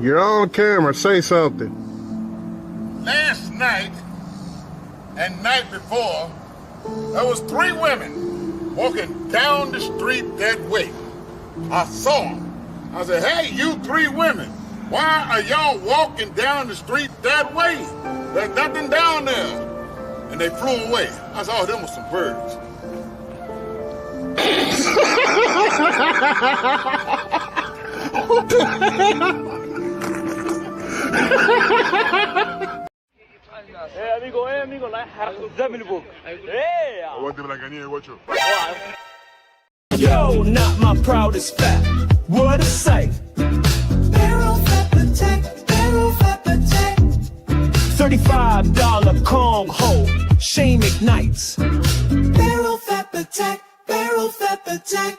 You're on camera. Say something. Last night and night before, there was 3 women walking down the street that way. I saw them. I said, hey, you 3 women, why are y'all walking down the street that way? There's nothing down there. And they flew away. I said, oh, them was some birds. Yo, not my proudest fact. What a sight. Barrel fat protect, barrel fat protect. $35 Kong ho, shame ignites. Barrel fat protect, barrel fat protect.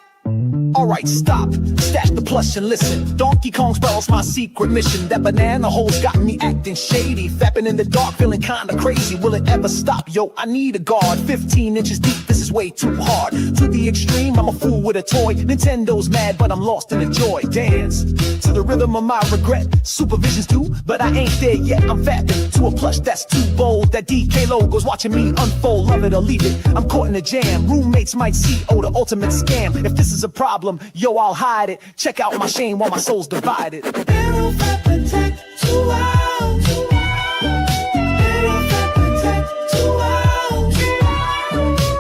Alright, stop, stash the plush and listen. Donkey Kong spells my secret mission. That banana hole's got me acting shady. Fapping in the dark, feeling kinda crazy. Will it ever stop? Yo, I need a guard. 15 inches deep, this is way too hard. To the extreme, I'm a fool with a toy. Nintendo's mad, but I'm lost in the joy. Dance to the rhythm of my regret. Supervisions do, but I ain't there yet. I'm fapping to a plush that's too bold. That DK logo's watching me unfold. Love it or leave it, I'm caught in a jam. Roommates might see, oh, the ultimate scam. If this is a problem, yo, I'll hide it. Check out my shame while my soul's divided. Barrel fat protect, 2 hours. Barrel fat protect, 2 hours.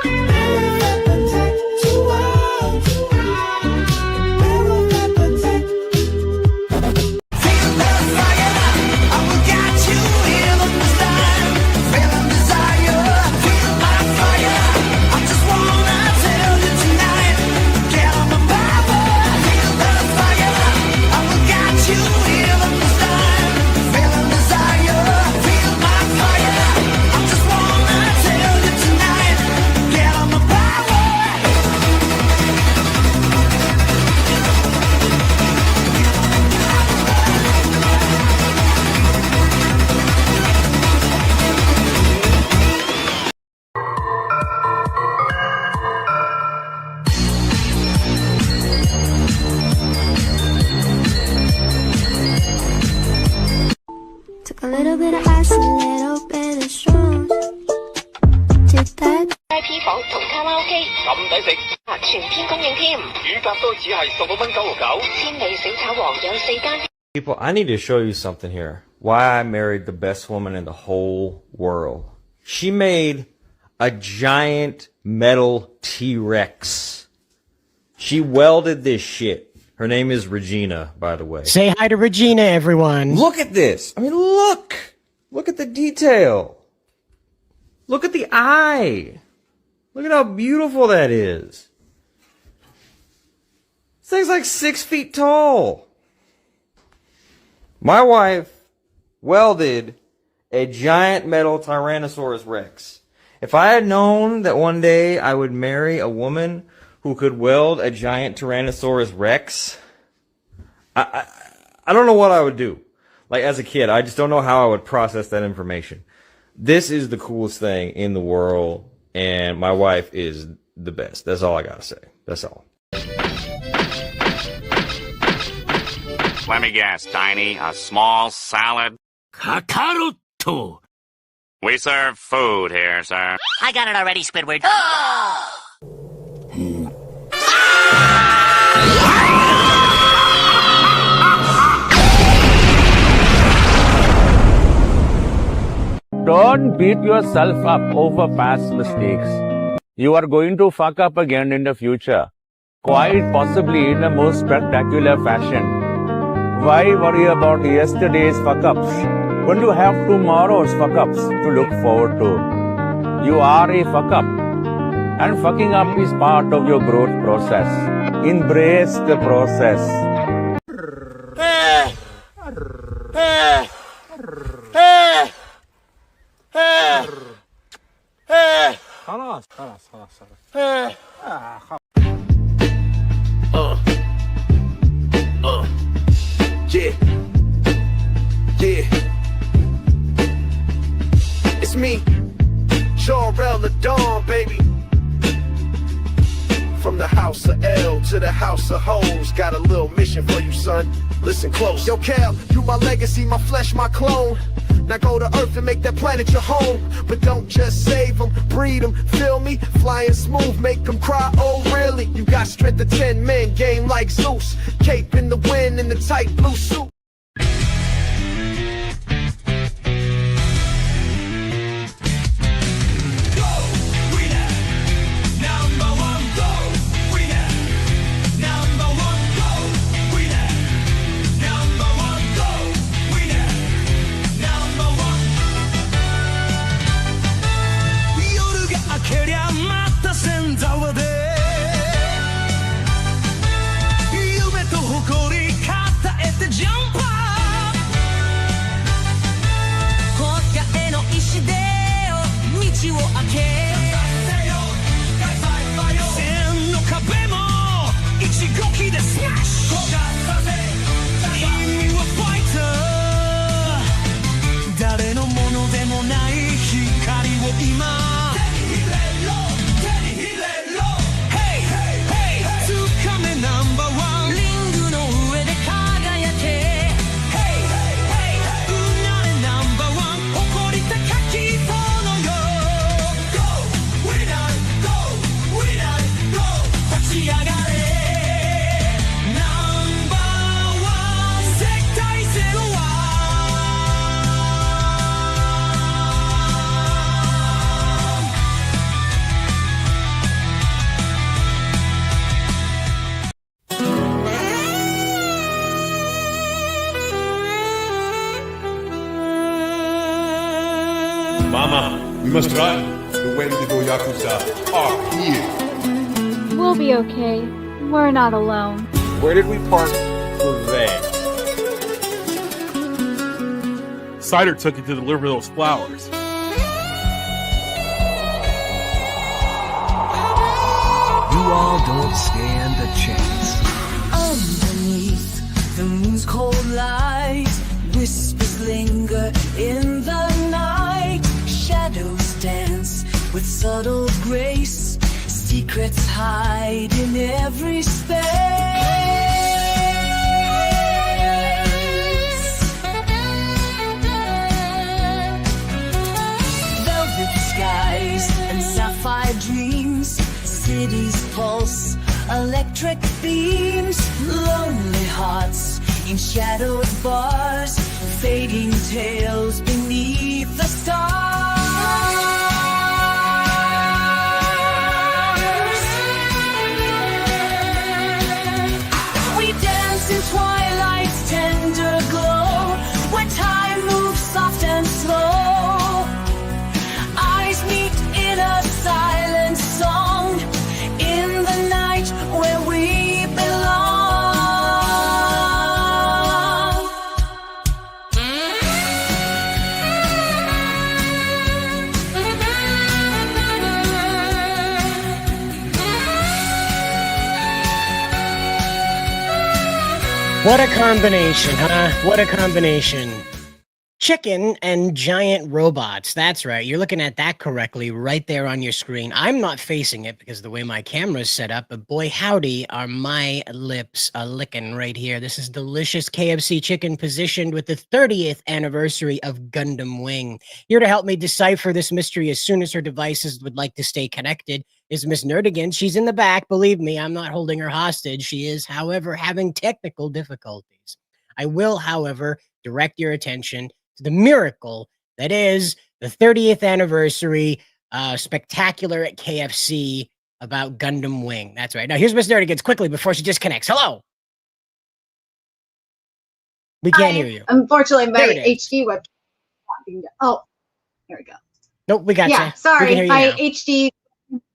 Barrel fat protect, 2 hours. Barrel fat protect. Feel the fire, I will guide you in the style. Feel the desire, feel my fire. I just wanna tell you tonight. Get on the power, feel the fire. I will guide you in the style. Feel the desire, feel my fire. I just wanna tell you tonight. Get on the power. Took a little bit of ice, a little bit of shrooms. Did that? VIP 房同卡拉 OK， 咁抵食，全天供應添，乳鴿都只係16蚊9毫9，千里小炒王有4間。 People, I need to show you something here. Why I married the best woman in the whole world. She made a giant metal T-Rex. She welded this shit. Her name is Regina, by the way. Say hi to Regina, everyone. Look at this. I mean, look. Look at the detail. Look at the eye. Look at how beautiful that is. This thing's like 6 feet tall. My wife welded a giant metal Tyrannosaurus Rex. If I had known that one day I would marry a woman who could weld a giant Tyrannosaurus Rex, I don't know what I would do. Like, as a kid, I just don't know how I would process that information. This is the coolest thing in the world, and my wife is the best. That's all I gotta say. That's all. Let me guess, Tiny, a small salad? Kakaroto. We serve food here, sir. I got it already, Squidward. Don't beat yourself up over past mistakes. You are going to fuck up again in the future, quite possibly in the most spectacular fashion. Why worry about yesterday's fuck-ups when you have tomorrow's fuck-ups to look forward to? You are a fuck-up, and fucking up is part of your growth process. Embrace the process. خلاص خلاص خلاص Yeah, yeah. It's me, Jarrell the Dawn, baby. From the house of L to the house of hoes. Got a little mission for you, son. Listen close. Yo, Cal, you my legacy, my flesh, my clone. Now go to Earth and make that planet your home. But don't just save them, breed them, feel me? Flying smooth, make them cry, oh really? You got strength of 10 men, game like Zeus. Cape in the wind in the tight blue suit. Mama, we must run. The Wendigo Yakuza are here. We'll be okay. We're not alone. Where did we park for that? Cider took it to deliver those flowers. You all don't stand a chance. Underneath the moon's cold light, whispers linger in the night. Shadows dance with subtle grace. Secrets hide in every space. Velvet skies and sapphire dreams. Cities pulse, electric beams. Lonely hearts in shadowed bars. Fading tales beneath the stars. We dance in twilight's tender glow, where time moves soft and slow. Eyes meet in a silent song, in the night where we belong. What a combination, huh? What a combination. Chicken and giant robots. That's right. You're looking at that correctly right there on your screen. I'm not facing it because of the way my camera is set up, but boy, howdy, are my lips a-licking right here. This is delicious KFC chicken positioned with the 30th anniversary of Gundam Wing. Here to help me decipher this mystery as soon as her devices would like to stay connected is Miss Nerdigan. She's in the back. Believe me, I'm not holding her hostage. She is, however, having technical difficulties. I will, however, direct your attention to the miracle that is the 30th anniversary spectacular at KFC about Gundam Wing. That's right. Now, here's Miss Nerdigans quickly before she disconnects. Hello. We can't hear you. Unfortunately, my HD webcam. Oh, here we go. Nope, we got you. Yeah, sorry. My HD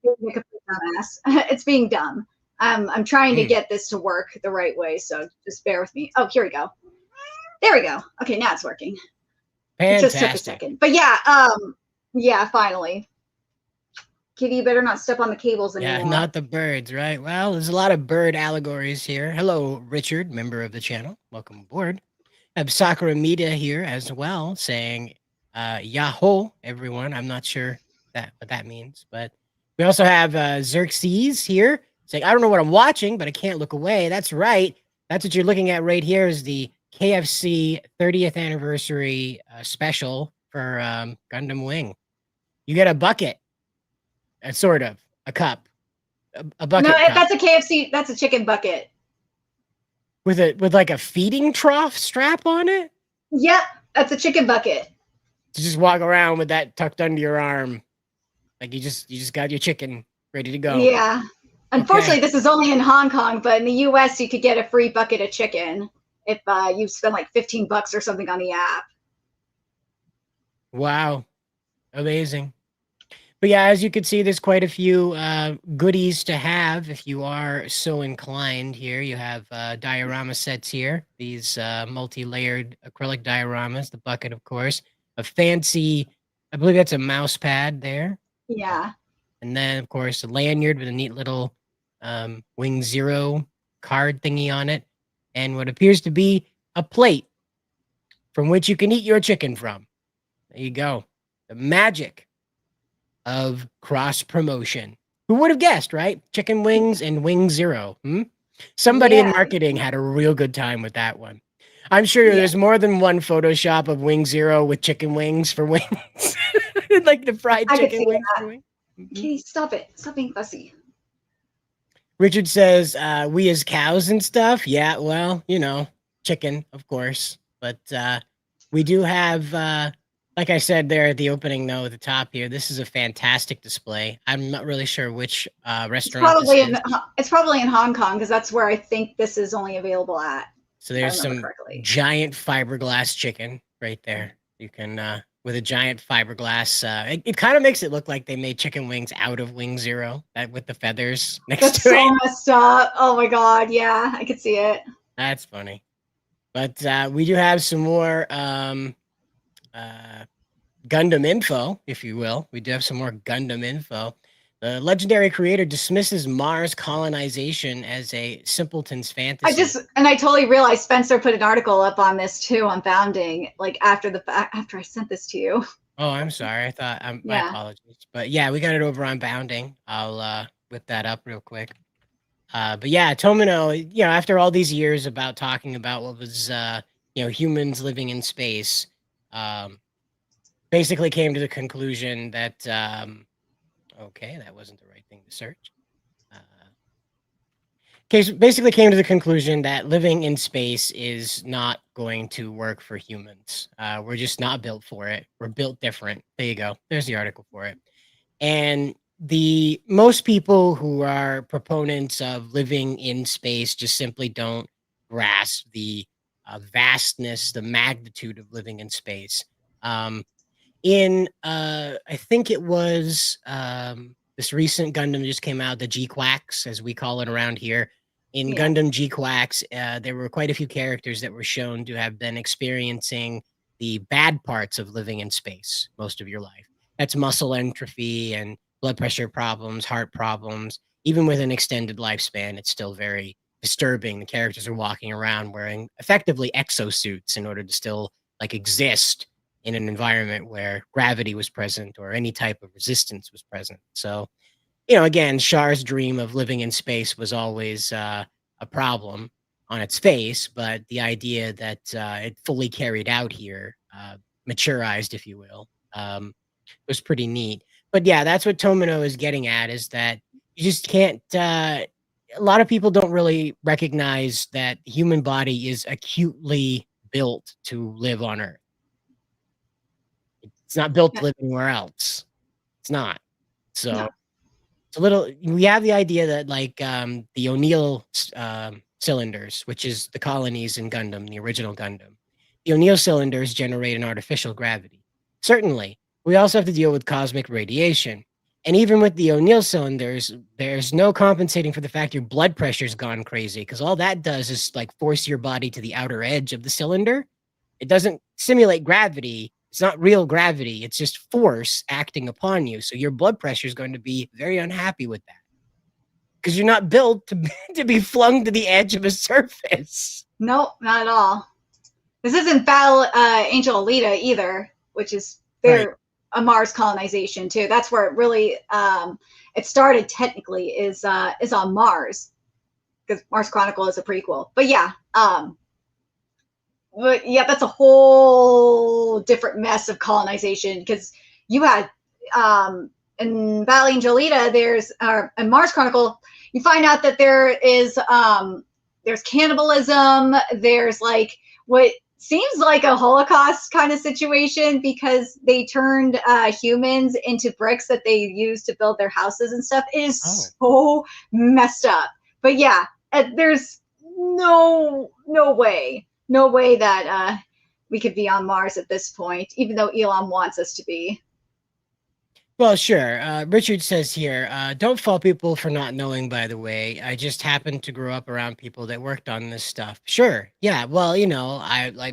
it's being dumb. I'm trying to get this to work the right way, so just bear with me. Oh, here we go. There we go. Okay, now it's working. Fantastic. It just took a second. But yeah, yeah, finally. Kitty, you better not step on the cables anymore. Yeah, not the birds, right? Well, there's a lot of bird allegories here. Hello, Richard, member of the channel. Welcome aboard. I have Sakura Mita here as well, saying Yahoo, everyone. I'm not sure what that means, but we also have Xerxes here saying, I don't know what I'm watching, but I can't look away. That's right. That's what you're looking at right here is the KFC 30th anniversary special for Gundam Wing. You get a bucket, sort of, a cup, a bucket. No, cup. that's a KFC. That's a chicken bucket. With like a feeding trough strap on it? Yep, that's a chicken bucket. To just walk around with that tucked under your arm. Like you just got your chicken ready to go. Yeah. Unfortunately, this is only in Hong Kong, but in the US, you could get a free bucket of chicken if you spend like $15 or something on the app. Wow. Amazing. But yeah, as you can see, there's quite a few goodies to have if you are so inclined here. You have diorama sets here, these multi-layered acrylic dioramas, the bucket, of course, a fancy, I believe that's a mouse pad there. Yeah. And then, of course, a lanyard with a neat little Wing Zero card thingy on it, and what appears to be a plate from which you can eat your chicken from. There you go. The magic of cross promotion. Who would have guessed, right? Chicken wings and Wing Zero. Somebody in marketing had a real good time with that one. I'm sure there's more than one Photoshop of Wing Zero with chicken wings for wings. Like the fried chicken wings for wings. Okay, stop it. Stop being fussy. Richard says, we as cows and stuff. Yeah, well, chicken, of course. But we do have, like I said there at the opening, though, at the top here, this is a fantastic display. I'm not really sure which restaurant it's probably in Hong Kong, because that's where I think this is only available at. So there's some giant fiberglass chicken right there. You can, with a giant fiberglass, it kind of makes it look like they made chicken wings out of Wing Zero, with the feathers next That's to it. so messed up. Oh my God. Yeah, I could see it. That's funny. But we do have some more Gundam info, if you will. We do have some more Gundam info. The legendary creator dismisses Mars colonization as a simpleton's fantasy. I totally realized Spencer put an article up on this too on Bounding, like after I sent this to you. Oh, I'm sorry. I thought my apologies. But yeah, we got it over on Bounding. I'll whip that up real quick. But yeah, Tomino, after all these years about talking about what was humans living in space, basically came to the conclusion that okay, that wasn't the right thing to search. Basically came to the conclusion that living in space is not going to work for humans. We're just not built for it. We're built different. There you go. There's the article for it. And most people who are proponents of living in space just simply don't grasp the vastness, the magnitude of living in space. I think it was this recent Gundam just came out, the G-Quacks, as we call it around here. In Gundam G-Quacks, there were quite a few characters that were shown to have been experiencing the bad parts of living in space most of your life. That's muscle entropy and blood pressure problems, heart problems. Even with an extended lifespan, it's still very disturbing. The characters are walking around wearing effectively exosuits in order to still exist in an environment where gravity was present or any type of resistance was present. So, again, Char's dream of living in space was always a problem on its face, but the idea that it fully carried out here, maturized, if you will, was pretty neat. But yeah, that's what Tomino is getting at, is that you just can't, a lot of people don't really recognize that the human body is acutely built to live on Earth. It's not built to live anywhere else. It's not. So it's a little, we have the idea that the O'Neill cylinders, which is the colonies in Gundam, the original Gundam, the O'Neill cylinders generate an artificial gravity. Certainly. We also have to deal with cosmic radiation. And even with the O'Neill cylinders, there's no compensating for the fact your blood pressure's gone crazy, because all that does is force your body to the outer edge of the cylinder. It doesn't simulate gravity. It's not real gravity. It's just force acting upon you. So your blood pressure is going to be very unhappy with that, because you're not built to be flung to the edge of a surface. Nope, not at all. This isn't Battle Angel Alita either, which is a Mars colonization too. That's where it really it started technically is on Mars, because Mars Chronicle is a prequel. But yeah, that's a whole different mess of colonization, because you had in Valley and Jolita, there's in Mars Chronicle, you find out that there is there's cannibalism, there's like what seems like a Holocaust kind of situation, because they turned humans into bricks that they use to build their houses and stuff. It is so messed up. But yeah, there's no way that we could be on Mars at this point, even though Elon wants us to be. Well, sure. Richard says here, don't fault people for not knowing, by the way. I just happened to grow up around people that worked on this stuff. Sure. Yeah. Well, you know,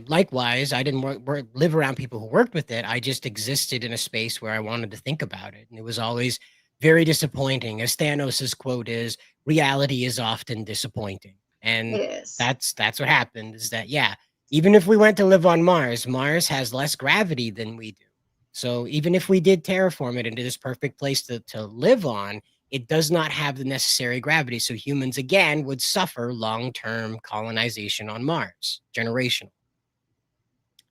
likewise, I didn't live around people who worked with it. I just existed in a space where I wanted to think about it. And it was always very disappointing. As Thanos' quote is, reality is often disappointing. And that's what happened, is that, yeah, even if we went to live on Mars, Mars has less gravity than we do. So even if we did terraform it into this perfect place to live on, it does not have the necessary gravity. So humans, again, would suffer long-term colonization on Mars, generational.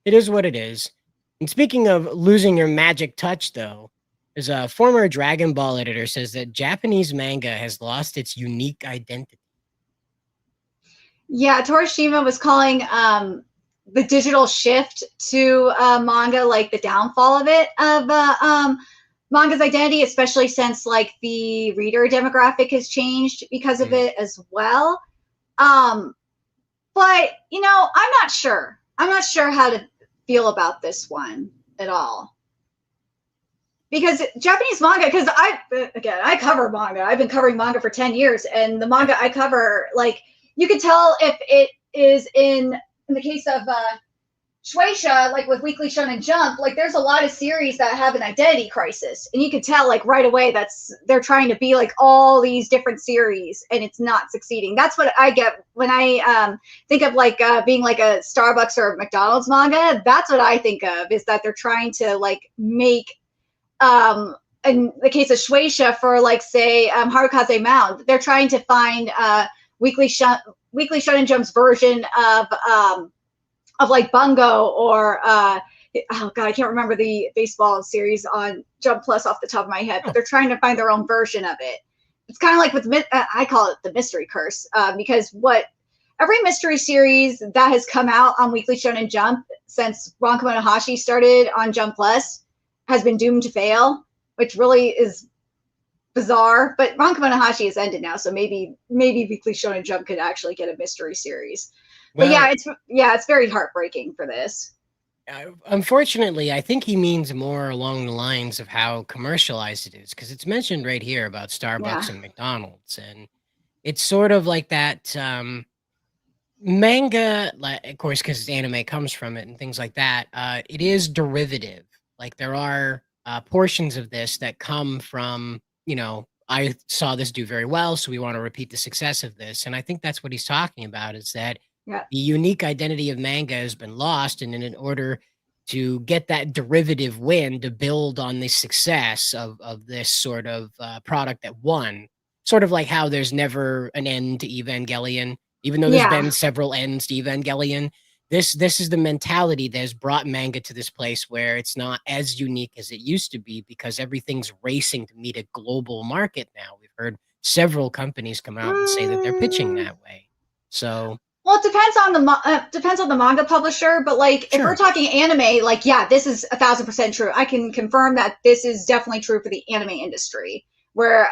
It is what it is. And speaking of losing your magic touch, though, there's a former Dragon Ball editor says that Japanese manga has lost its unique identity. Yeah, Torishima was calling the digital shift to manga like the downfall of it, of manga's identity, especially since like the reader demographic has changed because of it as well. But you know, I'm not sure how to feel about this one at all, because Japanese manga, because I cover manga. I've been covering manga for 10 years, and the manga I cover, like, you could tell if it is in the case of Shueisha, like with Weekly Shonen Jump, like there's a lot of series that have an identity crisis, and you can tell like right away they're trying to be like all these different series, and it's not succeeding. That's what I get when I think of like being like a Starbucks or a McDonald's manga. That's what I think of, is that they're trying to like make in the case of Shueisha, for like say Harukaze Mound, they're trying to find Weekly Shonen Jump's version of like Bungo, or oh god, I can't remember the baseball series on Jump Plus off the top of my head, but they're trying to find their own version of it. It's kind of like with I call it the mystery curse, because every mystery series that has come out on Weekly Shonen Jump since Ron Kamonohashi started on Jump Plus has been doomed to fail, which really is bizarre. But Ron Kamonohashi has ended now, so maybe Weekly Shonen Jump could actually get a mystery series. Well, but it's very heartbreaking for this. Unfortunately, I think he means more along the lines of how commercialized it is, because it's mentioned right here about Starbucks and McDonald's, and it's sort of like that manga, like, of course, because anime comes from it and things like that. It is derivative. Like there are portions of this that come from, you know, I saw this do very well, so we want to repeat the success of this. And I think that's what he's talking about, is that the unique identity of manga has been lost, and in order to get that derivative win, to build on the success of this sort of product that won, sort of like how there's never an end to Evangelion, even though there's been several ends to Evangelion. This is the mentality that has brought manga to this place where it's not as unique as it used to be, because everything's racing to meet a global market now. We've heard several companies come out and say that they're pitching that way. So, well, it depends on the manga publisher, but like if we're talking anime, like this is 1000% true. I can confirm that this is definitely true for the anime industry, where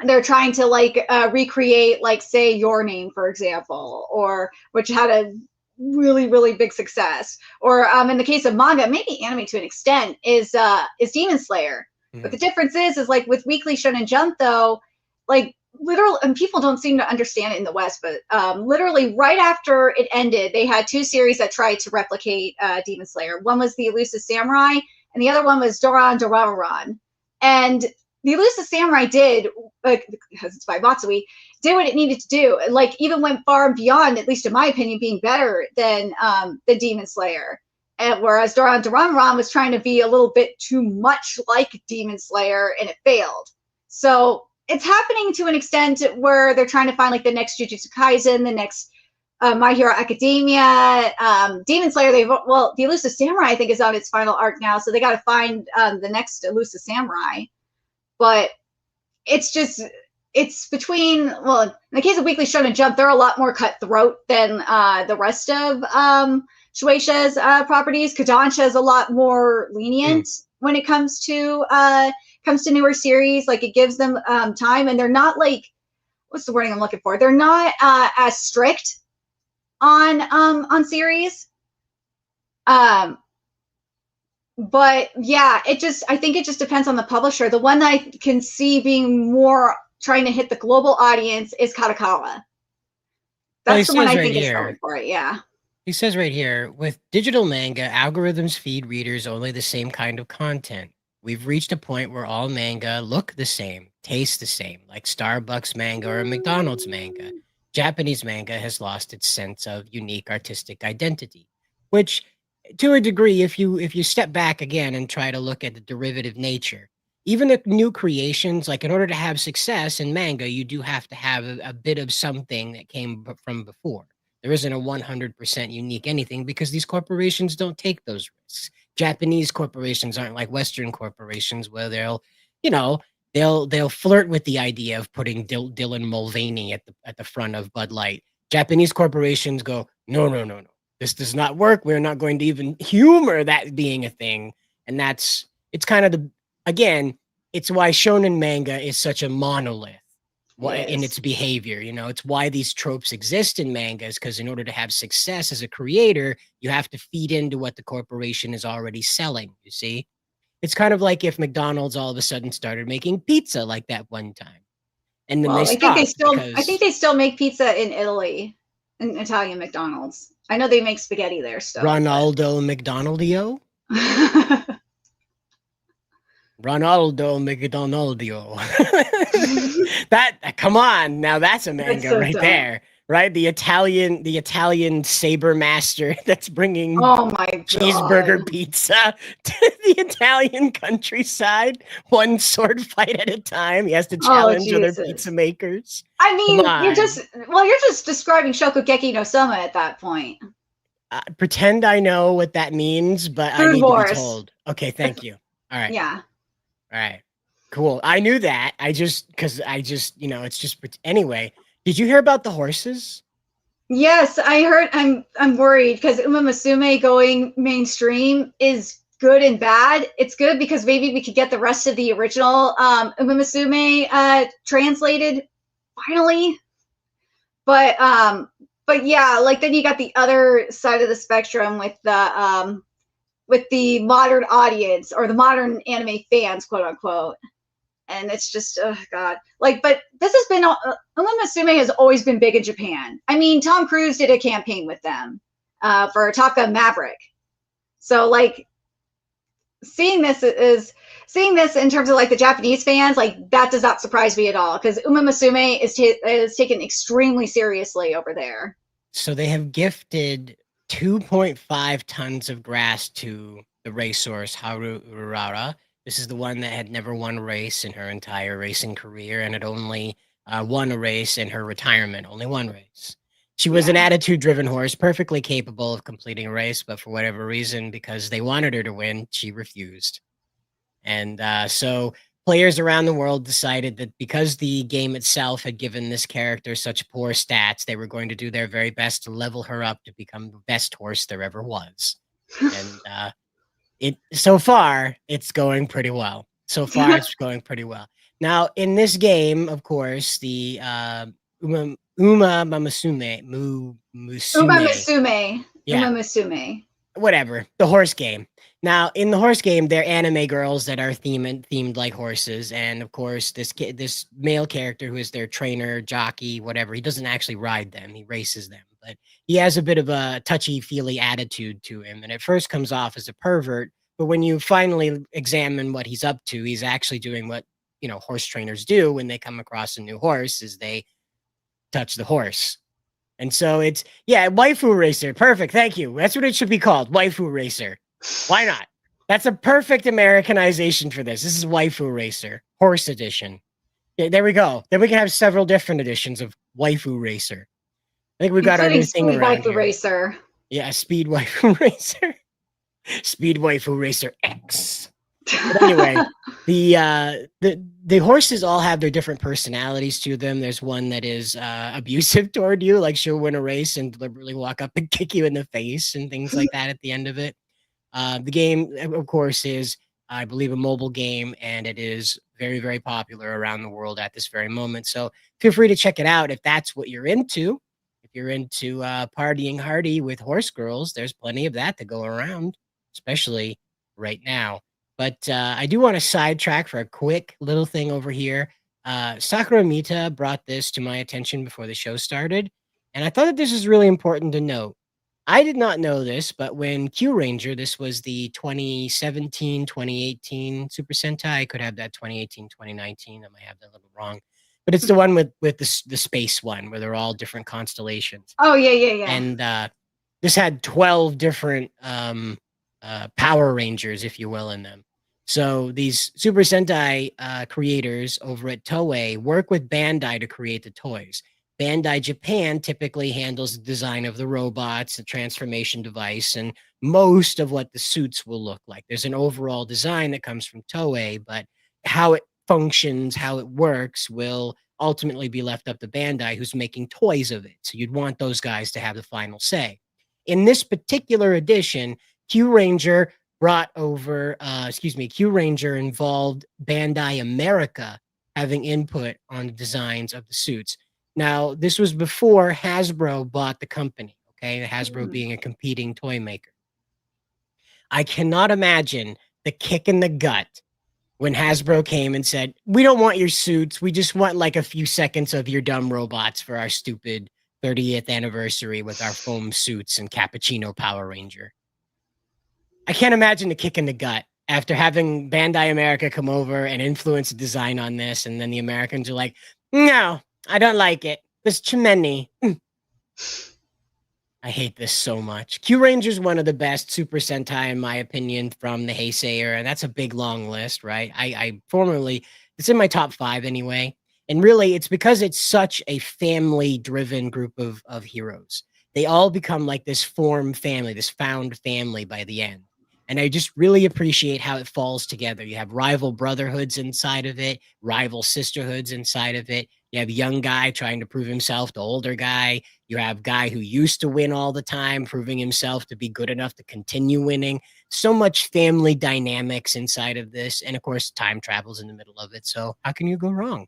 they're trying to like recreate, like say Your Name, for example, or which had a really, really big success, or in the case of manga, maybe anime to an extent, is Demon Slayer. But the difference is like with Weekly Shonen Jump, though, like literally, and people don't seem to understand it in the West, but literally right after it ended, they had two series that tried to replicate Demon Slayer. One was The Elusive Samurai, and the other one was Doran Doraran. And The Elusive Samurai did, because it's by Matsui, did what it needed to do. Like even went far and beyond, at least in my opinion, being better than Demon Slayer. And whereas Danganronpa was trying to be a little bit too much like Demon Slayer, and it failed. So it's happening to an extent where they're trying to find like the next Jujutsu Kaisen, the next My Hero Academia, Demon Slayer. The Elusive Samurai I think is on its final arc now, so they got to find the next Elusive Samurai. But it's between, well, in the case of Weekly Shonen Jump, they're a lot more cutthroat than the rest of Shueisha's properties. Kodansha is a lot more lenient when it comes to newer series. Like, it gives them time, and they're not like, what's the wording I'm looking for? They're not as strict on series. But yeah, I think it just depends on the publisher. The one that I can see being more trying to hit the global audience is Kadokawa. That's the one I think is going for it, yeah. He says right here, with digital manga, algorithms feed readers only the same kind of content. We've reached a point where all manga look the same, taste the same, like Starbucks manga or McDonald's manga. Japanese manga has lost its sense of unique artistic identity, which, to a degree, if you step back again and try to look at the derivative nature, even the new creations, like in order to have success in manga, you do have to have a bit of something that came from before. There isn't a 100% unique anything because these corporations don't take those risks. Japanese corporations aren't like Western corporations where they'll flirt with the idea of putting Dylan Mulvaney at the front of Bud Light. Japanese corporations go, no. This does not work. We're not going to even humor that being a thing. And it's kind of it's why shonen manga is such a monolith in its behavior. It's why these tropes exist in mangas, because in order to have success as a creator, you have to feed into what the corporation is already selling, you see? It's kind of like if McDonald's all of a sudden started making pizza like that one time. And then they stopped. I think they still make pizza in Italy, in Italian McDonald's. I know they make spaghetti there still. Ronaldo McDonaldio? Ronaldo McDonaldio. Come on, now that's a manga right there, right? The Italian saber master that's bringing cheeseburger pizza to the Italian countryside, one sword fight at a time. He has to challenge other pizza makers. I mean, you're just describing Shokugeki no Soma at that point. Pretend I know what that means, but I need to be told. Okay, thank you. All right. Yeah. All right. Cool. I knew that. It's just anyway. Did you hear about the horses? Yes, I heard. I'm worried because Uma Musume going mainstream is good and bad. It's good because maybe we could get the rest of the original Uma Musume translated finally. But yeah, like then you got the other side of the spectrum with the modern audience or the modern anime fans, quote unquote. And it's just, oh God. But this has been, Uma Musume has always been big in Japan. I mean, Tom Cruise did a campaign with them for Top Gun Maverick. So seeing this in terms of the Japanese fans, that does not surprise me at all because Uma Musume is taken extremely seriously over there. So they have gifted 2.5 tons of grass to the racehorse Haru Urara. This is the one that had never won a race in her entire racing career and had only won a race in her retirement, only one race. She was an attitude-driven horse, perfectly capable of completing a race, but for whatever reason, because they wanted her to win, she refused. And so players around the world decided that because the game itself had given this character such poor stats, they were going to do their very best to level her up to become the best horse there ever was. And so far, it's going pretty well. Now, in this game, of course, the Uma Musume. Whatever, the horse game. Now, in the horse game, they're anime girls that are themed like horses, and of course, this male character who is their trainer, jockey, whatever. He doesn't actually ride them; he races them, but he has a bit of a touchy-feely attitude to him, and at first comes off as a pervert. But when you finally examine what he's up to, he's actually doing what horse trainers do when they come across a new horse: is they touch the horse. And so it's, yeah, waifu racer. Perfect. Thank you. That's what it should be called. Waifu racer. Why not? That's a perfect Americanization for this. This is waifu racer, horse edition. Yeah, there we go. Then we can have several different editions of waifu racer. I think we got our new thing Speed around Waifu here. Racer. Yeah, Speed Waifu Racer. Speed Waifu Racer X. But anyway, the horses all have their different personalities to them. There's one that is abusive toward you, like she'll win a race and deliberately walk up and kick you in the face and things like that at the end of it. The game, of course, is, I believe, a mobile game, and it is very, very popular around the world at this very moment. So feel free to check it out if that's what you're into. If you're into partying hardy with horse girls, there's plenty of that to go around, especially right now. But I do want to sidetrack for a quick little thing over here. Sakura Mita brought this to my attention before the show started, and I thought that this is really important to note. I did not know this, but when Q Ranger, this was the 2017, 2018 Super Sentai. I could have that 2018, 2019. I might have that a little wrong. But it's the one with the space one where they're all different constellations. Oh, yeah. And this had 12 different Power Rangers, if you will, in them. So these Super Sentai creators over at Toei work with Bandai to create the toys. Bandai Japan typically handles the design of the robots, the transformation device, and most of what the suits will look like. There's an overall design that comes from Toei, but how it functions, how it works will ultimately be left up to Bandai, who's making toys of it. So you'd want those guys to have the final say. In this particular edition, Q Ranger Q Ranger involved Bandai America having input on the designs of the suits. Now, this was before Hasbro bought the company, okay? Hasbro being a competing toy maker. I cannot imagine the kick in the gut when Hasbro came and said, we don't want your suits. We just want like a few seconds of your dumb robots for our stupid 30th anniversary with our foam suits and Cappuccino Power Ranger. I can't imagine the kick in the gut after having Bandai America come over and influence the design on this. And then the Americans are like, no, I don't like it. It's too many. I hate this so much. Q Ranger's one of the best Super Sentai, in my opinion, from the Heisei era. And that's a big, long list, right? It's in my top 5 anyway. And really, it's because it's such a family-driven group of heroes. They all become like this found family by the end. And I just really appreciate how it falls together. You have rival brotherhoods inside of it, rival sisterhoods inside of it. You have young guy trying to prove himself to older guy. You have guy who used to win all the time, proving himself to be good enough to continue winning. So much family dynamics inside of this. And of course, time travels in the middle of it. So how can you go wrong?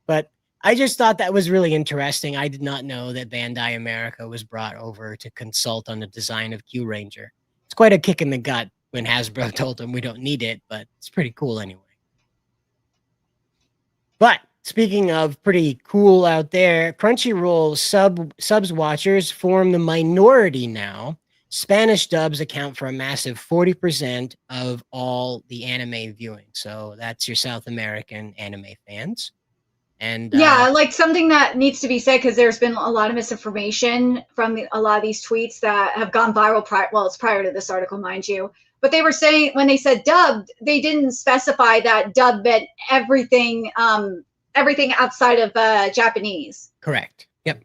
But I just thought that was really interesting. I did not know that Bandai America was brought over to consult on the design of Q Ranger. It's quite a kick in the gut when Hasbro told them we don't need it, but it's pretty cool anyway. But speaking of pretty cool out there, Crunchyroll subs watchers form the minority now. Spanish dubs account for a massive 40% of all the anime viewing. So that's your South American anime fans. And yeah, like something that needs to be said, because there's been a lot of misinformation from a lot of these tweets that have gone viral. It's prior to this article, mind you. But they were saying when they said dubbed, they didn't specify that dubbed meant everything outside of Japanese. Correct. Yep.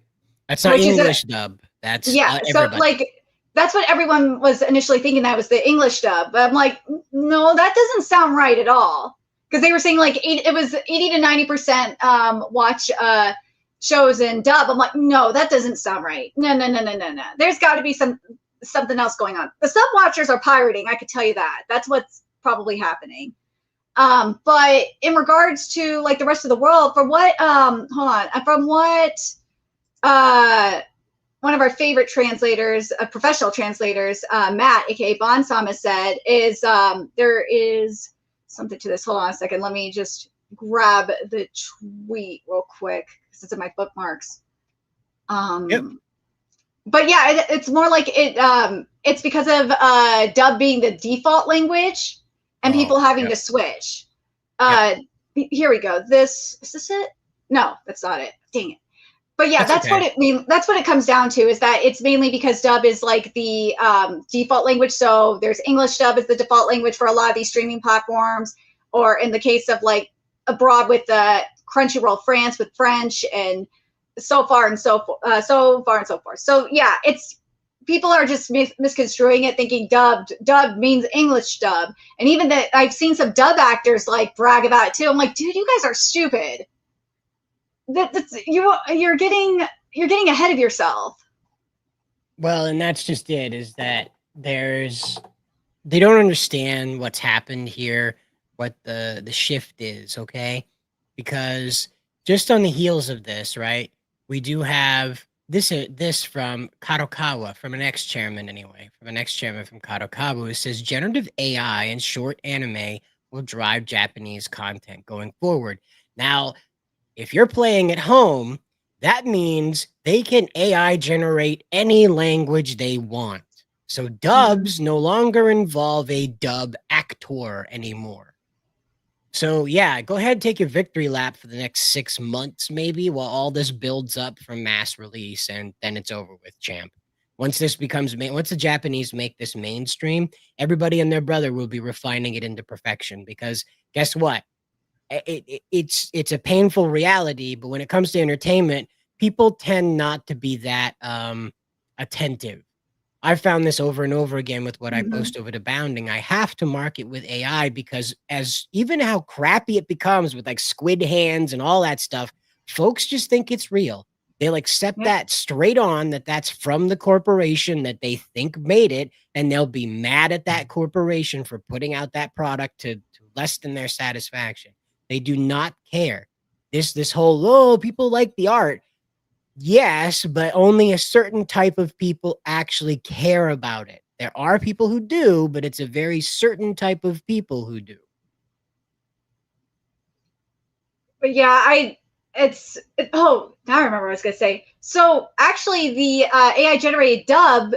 That's not English dub. That's so like that's what everyone was initially thinking, that was the English dub. But I'm like, no, that doesn't sound right at all. Because they were saying like it was 80 to 90% watch shows in dub. I'm like, no, that doesn't sound right. No. There's got to be something else going on. The sub watchers are pirating. I could tell you that. That's what's probably happening. But in regards to like the rest of the world, from what one of our favorite translators, professional translators, Matt, aka Bonsam, has said is there is something to this. Hold on a second. Let me just grab the tweet real quick because it's in my bookmarks. Yep. But yeah, it's more like it's because of dub being the default language and people having to switch. Here we go. Is this it? No, that's not it. Dang it. But yeah, that's what it comes down to, is that it's mainly because dub is like the default language. So there's English dub as the default language for a lot of these streaming platforms, or in the case of like abroad with Crunchyroll France with French, and so far and so forth. So yeah, it's people are just misconstruing it, thinking dub means English dub, and even that I've seen some dub actors like brag about it too. I'm like, dude, you guys are stupid. You're getting ahead of yourself. Well, and that's just it, is that they don't understand what's happened here, what the shift is, okay? Because just on the heels of this, right, we do have this from Kadokawa, from an ex-chairman anyway, from Kadokawa, who says generative AI and short anime will drive Japanese content going forward. Now, if you're playing at home, that means they can AI generate any language they want. So dubs no longer involve a dub actor anymore. So yeah, go ahead and take your victory lap for the next 6 months, maybe, while all this builds up for mass release, and then it's over with, champ. Once this becomes once the Japanese make this mainstream, everybody and their brother will be refining it into perfection, because guess what? It's a painful reality, but when it comes to entertainment, people tend not to be that attentive. I've found this over and over again with what I post over to Bounding. I have to market with AI, because even how crappy it becomes with like squid hands and all that stuff, folks just think it's real. They'll accept that straight on, that's from the corporation that they think made it, and they'll be mad at that corporation for putting out that product to less than their satisfaction. They do not care. This whole, people like the art. Yes, but only a certain type of people actually care about it. There are people who do, but it's a very certain type of people who do. But yeah, now I remember what I was going to say. So actually the AI generated dub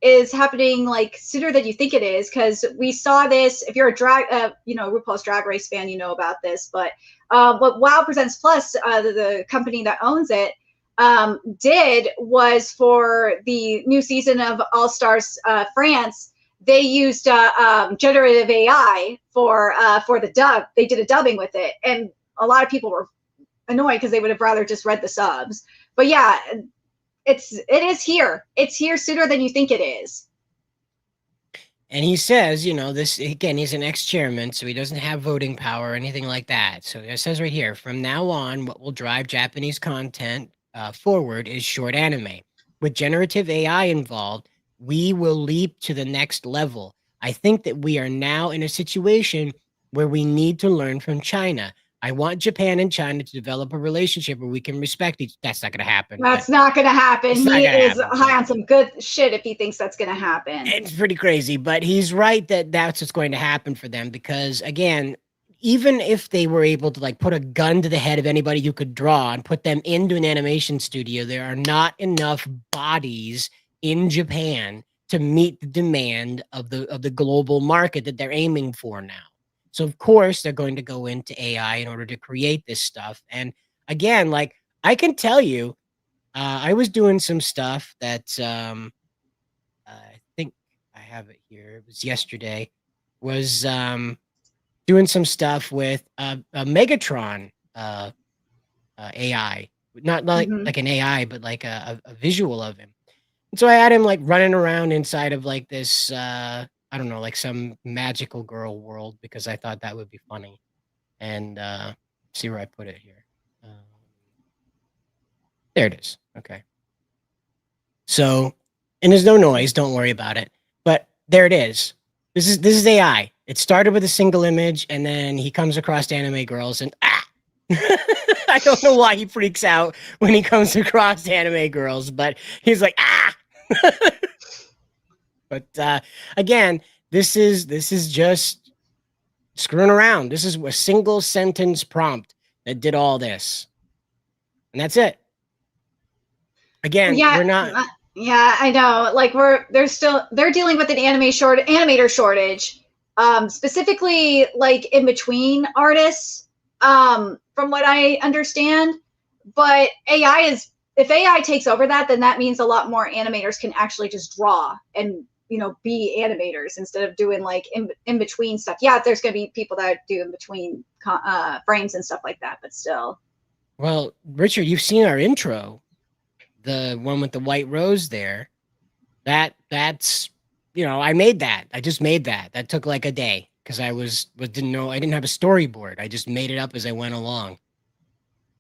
is happening like sooner than you think it is, because we saw this. If you're a RuPaul's Drag Race fan, you know about this. But what WoW Presents Plus, the company that owns it, did was for the new season of All Stars France, they used generative AI for the dub. They did a dubbing with it, and a lot of people were annoyed because they would have rather just read the subs. But yeah, it is here. It's here sooner than you think it is. And he says, this, again, he's an ex-chairman, so he doesn't have voting power or anything like that. So it says right here, from now on, what will drive Japanese content forward is short anime. With generative AI involved, we will leap to the next level. I think that we are now in a situation where we need to learn from China. I want Japan and China to develop a relationship where we can respect each. That's not going to happen. That's not going to happen. He is high on some good shit if he thinks that's going to happen. It's pretty crazy, but he's right that that's what's going to happen for them, because again, even if they were able to like put a gun to the head of anybody you could draw and put them into an animation studio, there are not enough bodies in Japan to meet the demand of the global market that they're aiming for now. So of course they're going to go into AI in order to create this stuff. And again, like I can tell you, I was doing some stuff that I think I have it here. It was yesterday. Was doing some stuff with a Megatron AI, not like an AI, but like a visual of him. And so I had him like running around inside of like this, I don't know, like some magical girl world, because I thought that would be funny. And see where I put it here. There it is. Okay. So, and there's no noise. Don't worry about it. But there it is. This is AI. It started with a single image, and then he comes across anime girls, and I don't know why he freaks out when he comes across anime girls, but he's like, But again, this is just screwing around. This is a single sentence prompt that did all this, and that's it. Again, we're not. Yeah, I know. Like they're dealing with an animator shortage, specifically like in between artists. From what I understand, But if AI takes over that, then that means a lot more animators can actually just draw and, be animators instead of doing like in between stuff. Yeah, there's going to be people that do in between frames and stuff like that, but still. Well, Richard, you've seen our intro, the one with the white rose there. That's I made that. I just made that. That took like a day because I didn't have a storyboard. I just made it up as I went along.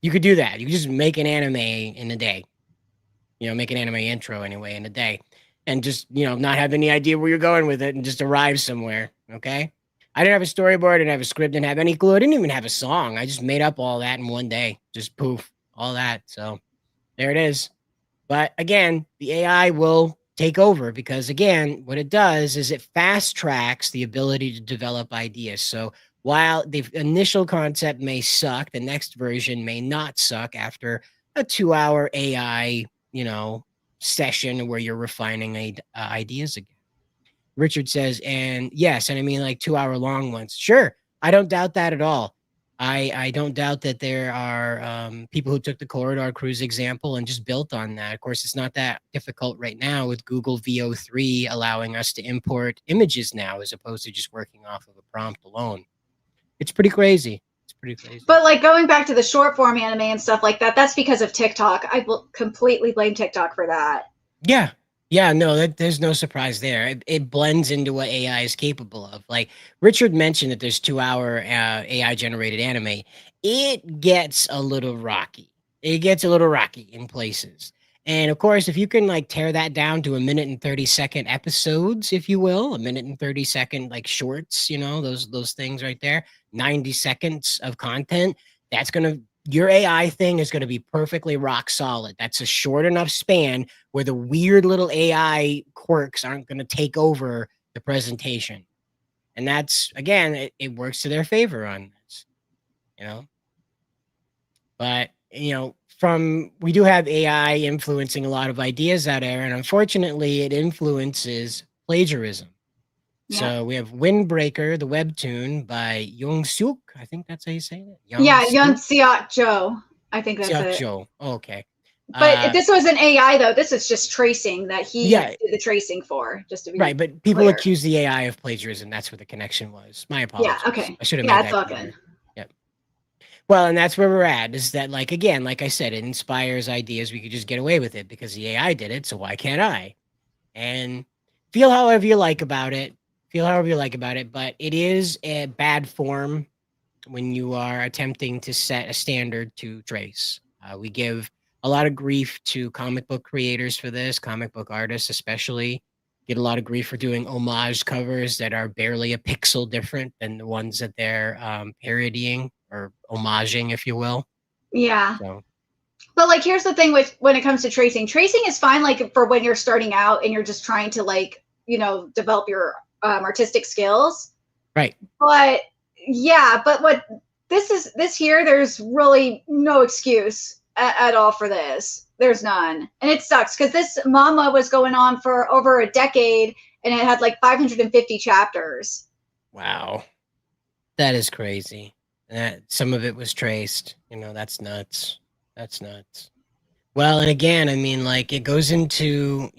You could do that. You could just make an anime in a day. Make an anime intro anyway in a day. And just, not have any idea where you're going with it and just arrive somewhere. Okay? I didn't have a storyboard, I didn't have a script, didn't have any clue. I didn't even have a song. I just made up all that in one day. Just poof, all that. So there it is. But again, the AI will take over because, again, what it does is it fast tracks the ability to develop ideas. So while the initial concept may suck, the next version may not suck after a 2-hour AI, session where you're refining ideas again. Richard says, and yes, and I mean like 2-hour long ones. Sure, I don't doubt that at all. I don't doubt that there are people who took the corridor cruise example and just built on that. Of course, it's not that difficult right now with Google VO3 allowing us to import images now as opposed to just working off of a prompt alone. It's pretty crazy. But like going back to the short form anime and stuff like that, that's because of TikTok. I completely blame TikTok for that. Yeah, no, there's no surprise there. It blends into what AI is capable of. Like Richard mentioned that there's 2-hour AI generated anime. It gets a little rocky. It gets a little rocky in places. And of course, if you can like tear that down to 1-30-second episodes, if you will, 1-30-second like shorts, those things right there, 90 seconds of content, your AI thing is going to be perfectly rock solid. That's a short enough span where the weird little AI quirks aren't going to take over the presentation. And that's, again, it works to their favor on this, But, we do have AI influencing a lot of ideas out there, and unfortunately it influences plagiarism. Yeah. So we have Windbreaker, the webtoon by Young-suk. I think that's how you say it. Young-seok Jo. I think that's it. Jo. Oh, okay. But this was an AI though. This is just tracing that he did the tracing for, just to be right. But people accuse the AI of plagiarism. That's where the connection was. My apologies. Yeah. Okay. I should have made that clear. Yep. Well, and that's where we're at. Is that like I said, it inspires ideas. We could just get away with it because the AI did it. So why can't I? And feel however you like about it. But it is a bad form when you are attempting to set a standard to trace. We give a lot of grief to comic book creators for this, comic book artists especially. Get a lot of grief for doing homage covers that are barely a pixel different than the ones that they're parodying or homaging, if you will. Yeah. So. But like, here's the thing with when it comes to tracing. Tracing is fine, like for when you're starting out and you're just trying to develop your artistic skills. Right. But what this here, there's really no excuse at all for this. There's none. And it sucks because this manga was going on for over a decade and it had like 550 chapters. Wow. That is crazy. Some of it was traced. That's nuts. Well, and again, I mean, like it goes into,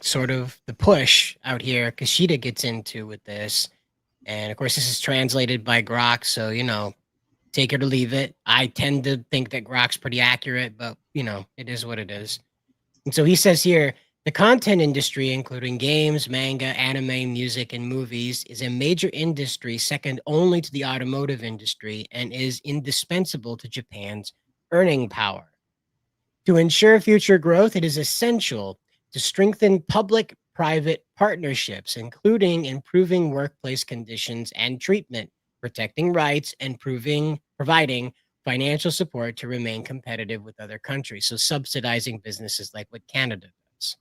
sort of the push out here Kushida gets into with this. And of course, this is translated by Grok. So, take it or leave it. I tend to think that Grok's pretty accurate, but, it is what it is. And so he says here, the content industry, including games, manga, anime, music, and movies, is a major industry second only to the automotive industry and is indispensable to Japan's earning power. To ensure future growth, it is essential to strengthen public-private partnerships, including improving workplace conditions and treatment, protecting rights, and providing financial support to remain competitive with other countries. So subsidizing businesses like what Canada does.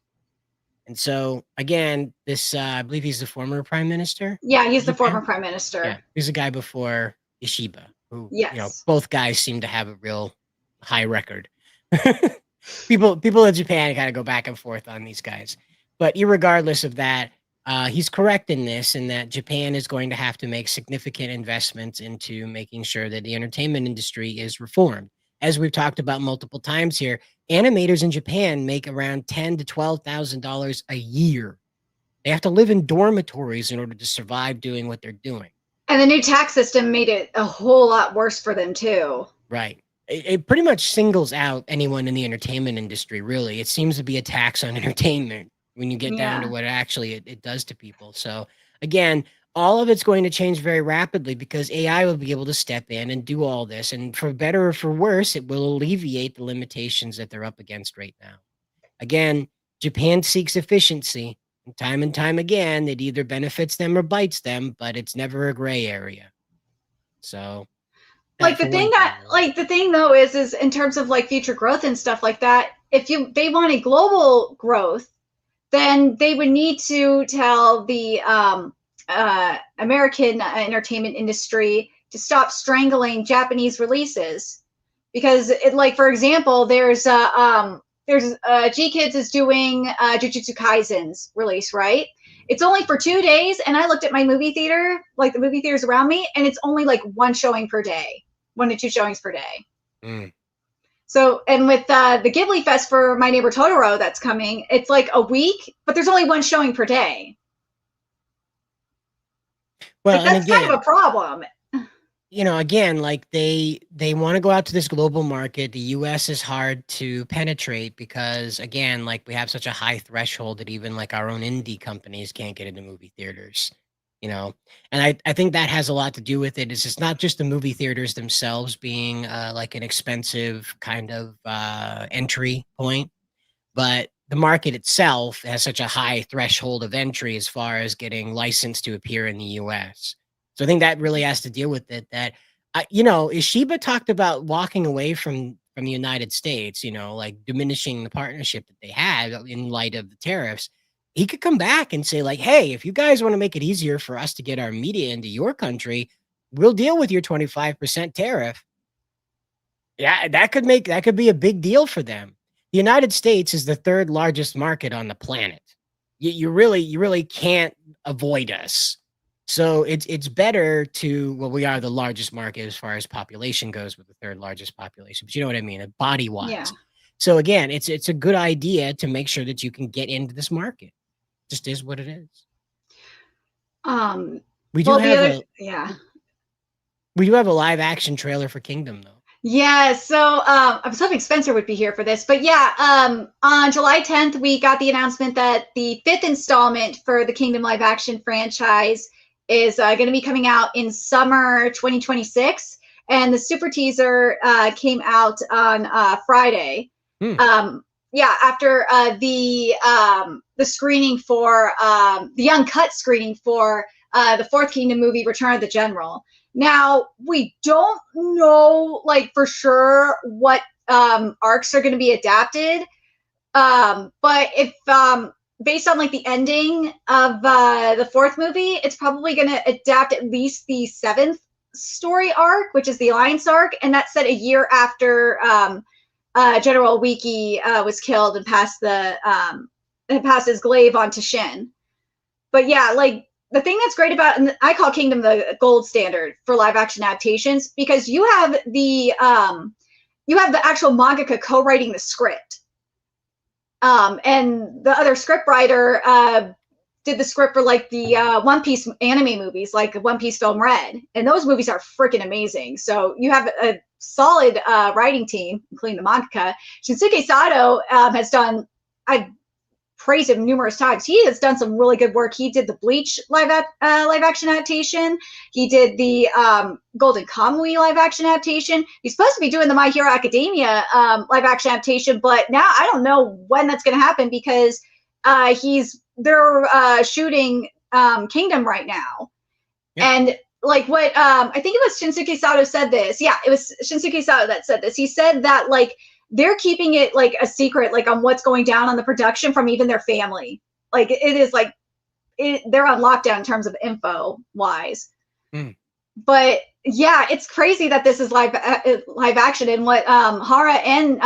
And so, again, this, I believe he's the former prime minister. Yeah, he's the former prime minister. Yeah, he's a guy before Ishiba, who, yes. Both guys seem to have a real high record. people in Japan kind of go back and forth on these guys, but irregardless of that, he's correct in this, in that Japan is going to have to make significant investments into making sure that the entertainment industry is reformed. as we've talked about multiple times here, animators in Japan make around $10,000 to $12,000 a year. They have to live in dormitories in order to survive doing what they're doing. And the new tax system made it a whole lot worse for them too. Right. It pretty much singles out anyone in the entertainment industry, really. It seems to be a tax on entertainment when you get down to what actually it does to people. So again, all of it's going to change very rapidly because AI will be able to step in and do all this. And for better or for worse, it will alleviate the limitations that they're up against right now. Again, Japan seeks efficiency. And time again, it either benefits them or bites them, but it's never a gray area. So like the thing though is in terms of like future growth and stuff like that, if they wanted global growth, then they would need to tell the American entertainment industry to stop strangling Japanese releases. Because it, like, for example, there's G-Kids is doing Jujutsu Kaisen's release, right? It's only for 2 days, and I looked at my movie theater, like the movie theaters around me, and it's only like 1 showing per day, 1 to 2 showings per day. So, and with the Ghibli Fest for My Neighbor Totoro that's coming, it's like a week, but there's only 1 showing per day. Well, like, that's kind of a problem. You know, again, like they want to go out to this global market. The US is hard to penetrate because, again, like we have such a high threshold that even like our own indie companies can't get into movie theaters, you know? And I think that has a lot to do with it. It's not just the movie theaters themselves being like an expensive kind of entry point, but the market itself has such a high threshold of entry as far as getting licensed to appear in the US. So I think that really has to deal with it. That, you know, Ishiba talked about walking away from the United States, you know, like diminishing the partnership that they had in light of the tariffs. He could come back and say like, hey, if you guys want to make it easier for us to get our media into your country, we'll deal with your 25% tariff. Yeah, that could be a big deal for them. The United States is the 3rd largest market on the planet. You really can't avoid us. So it's better to, well, we are the largest market as far as population goes with the 3rd largest population, but you know what I mean, body wise. Yeah. So again, it's a good idea to make sure that you can get into this market. Just is what it is. We do have a live action trailer for Kingdom though. Yeah, so I was hoping Spencer would be here for this, but yeah, on July 10th, we got the announcement that the 5th installment for the Kingdom live action franchise is going to be coming out in summer 2026, and the super teaser came out on Friday. Yeah, after the screening for the uncut screening for the 4th Kingdom movie, Return of the General. Now, we don't know, like, for sure what arcs are going to be adapted, but if based on like the ending of the 4th movie, it's probably going to adapt at least the 7th story arc, which is the Alliance arc, and that's set a year after General Wiki was killed and passed his glaive on to Shin. But yeah, like the thing that's great about, and I call Kingdom the gold standard for live action adaptations, because you have the actual mangaka co-writing the script. And the other script writer did the script for like the One Piece anime movies, like One Piece Film Red, and those movies are freaking amazing. So you have a solid writing team, including the mangaka. Shinsuke Sato has done, I've praised him numerous times. He has done some really good work. He did the Bleach live action adaptation. He did the Golden Kamuy live action adaptation. He's supposed to be doing the My Hero Academia live action adaptation, but now I don't know when that's going to happen because they're shooting Kingdom right now. Yeah. And like what I think it was Shinsuke Sato said this. Yeah, it was Shinsuke Sato that said this. He said that like they're keeping it like a secret, like on what's going down on the production from even their family. Like it is like they're on lockdown in terms of info wise. But yeah, it's crazy that this is live action. And what Hara and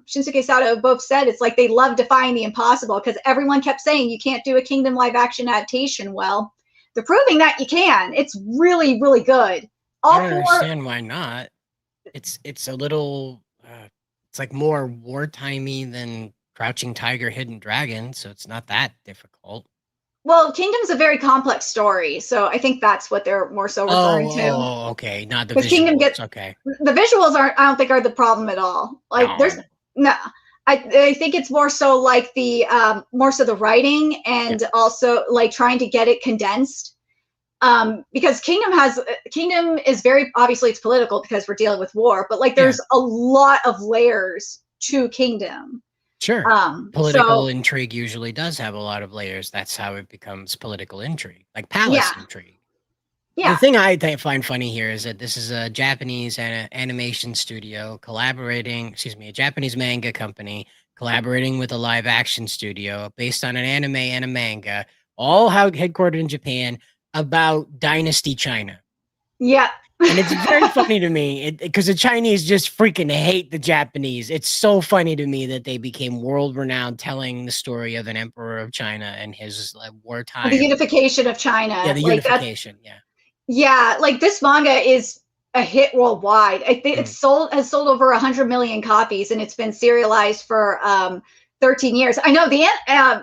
Shinsuke Sato both said, it's like they love defying the impossible because everyone kept saying you can't do a Kingdom live action adaptation. Well, they're proving that you can. It's really, really good. I don't understand why not. It's a little It's like more wartimey than Crouching Tiger, Hidden Dragon, so it's not that difficult. Well, Kingdom's a very complex story, so I think that's what they're more so referring to. Oh, okay, not the Because Kingdom visuals. Okay. the visuals aren't. I don't think are the problem at all. Like No. there's no. I think it's more so like the more so the writing and also like trying to get it condensed. Because Kingdom is very obviously it's political because we're dealing with war, but like there's a lot of layers to Kingdom. Sure. Political intrigue usually does have a lot of layers. That's how it becomes political intrigue, like palace intrigue. Yeah. The thing I find funny here is that this is a Japanese animation studio a Japanese manga company collaborating with a live action studio based on an anime and a manga, all headquartered in Japan about Dynasty China. Yeah. And it's very funny to me because the Chinese just freaking hate the Japanese. It's so funny to me that they became world renowned telling the story of an emperor of China and his wartime. The unification of China. Yeah, the unification. Yeah. Yeah, like this manga is a hit worldwide. I think has sold over 100 million copies, and it's been serialized for 13 years. I know the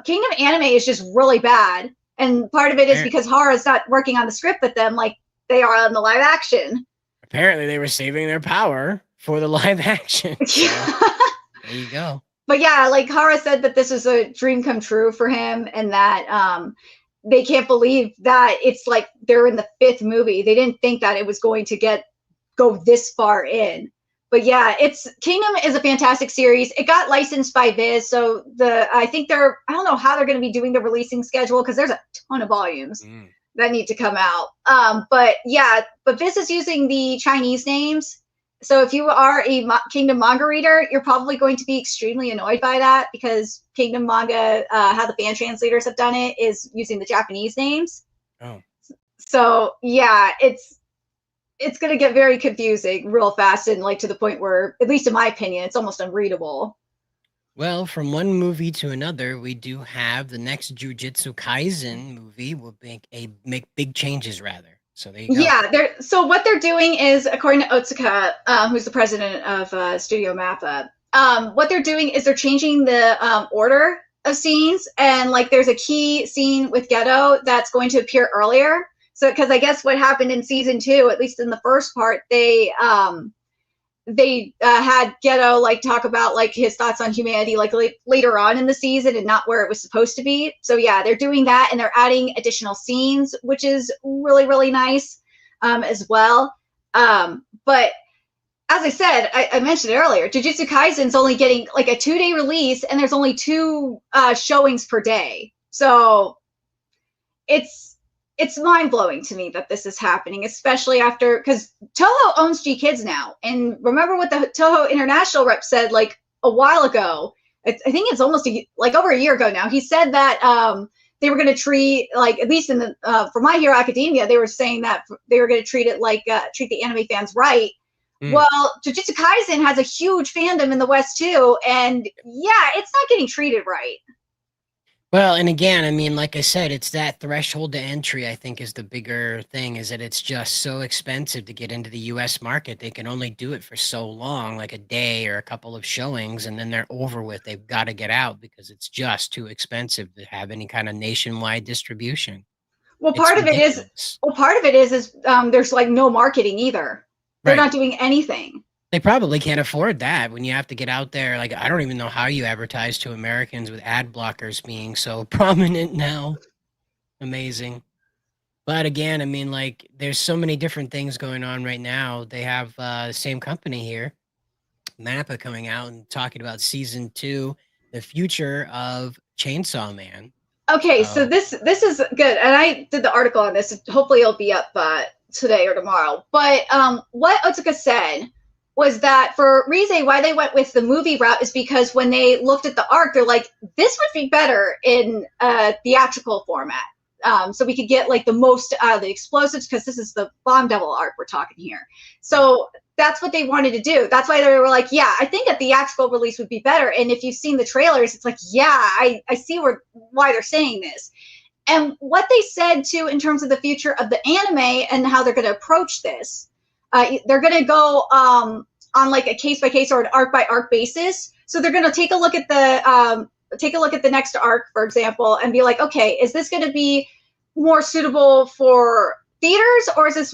Kingdom anime is just really bad, and part of it is because Hara's not working on the script with them like they are on the live action. Apparently, they were saving their power for the live action. So, there you go. But yeah, like Hara said that this is a dream come true for him, and that they can't believe that it's like they're in the 5th movie. They didn't think that it was going to go this far in. But yeah, Kingdom is a fantastic series. It got licensed by Viz, so I don't know how they're going to be doing the releasing schedule because there's a ton of volumes that need to come out. But Viz is using the Chinese names. So if you are a Kingdom manga reader, you're probably going to be extremely annoyed by that because Kingdom manga, how the fan translators have done it, is using the Japanese names. Oh. So yeah, it's going to get very confusing real fast and like to the point where, at least in my opinion, it's almost unreadable. Well, from one movie to another, we do have the next Jujutsu Kaisen movie will make big changes rather. So there you go. Yeah, so what they're doing is, according to Otsuka, who's the president of Studio Mappa, what they're doing is they're changing the order of scenes, and like there's a key scene with Geto that's going to appear earlier. So, because I guess what happened in season 2, at least in the first part, they had Geto like talk about like his thoughts on humanity like later on in the season and not where it was supposed to be. So yeah, they're doing that and they're adding additional scenes, which is really, really nice as well. But as I said, I mentioned earlier, Jujutsu Kaisen's only getting like a 2-day release and there's only 2 showings per day. So it's mind-blowing to me that this is happening, especially after, because Toho owns G Kids now. And remember what the Toho International rep said like a while ago. I think it's almost over a year ago now. He said that they were going to treat, like, at least in the for My Hero Academia, they were saying that they were going to treat it like, treat the anime fans right. Well, Jujutsu Kaisen has a huge fandom in the West too. And yeah, it's not getting treated right. Well, and again, I mean, like I said, it's that threshold to entry, I think, is the bigger thing, is that it's just so expensive to get into the US market. They can only do it for so long, like a day or a couple of showings, and then they're over with. They've got to get out because it's just too expensive to have any kind of nationwide distribution. Well, part of it is there's like no marketing either. They're not doing anything. They probably can't afford that when you have to get out there. Like, I don't even know how you advertise to Americans with ad blockers being so prominent now. Amazing. But again, I mean, like, there's so many different things going on right now. They have the same company here, Mappa, coming out and talking about season 2, the future of Chainsaw Man. Okay, so this is good. And I did the article on this. Hopefully it'll be up today or tomorrow. But what Otsuka said was that for Rize, why they went with the movie route is because when they looked at the arc, they're like, this would be better in theatrical format. So we could get like the most out of the explosives, because this is the Bomb Devil arc we're talking here. So that's what they wanted to do. That's why they were like, yeah, I think a theatrical release would be better. And if you've seen the trailers, it's like, yeah, I see why they're saying this. And what they said too, in terms of the future of the anime and how they're going to approach this, they're going to go on like a case by case or an arc by arc basis. So they're going to take a look at the next arc, for example, and be like, okay, is this going to be more suitable for theaters, or is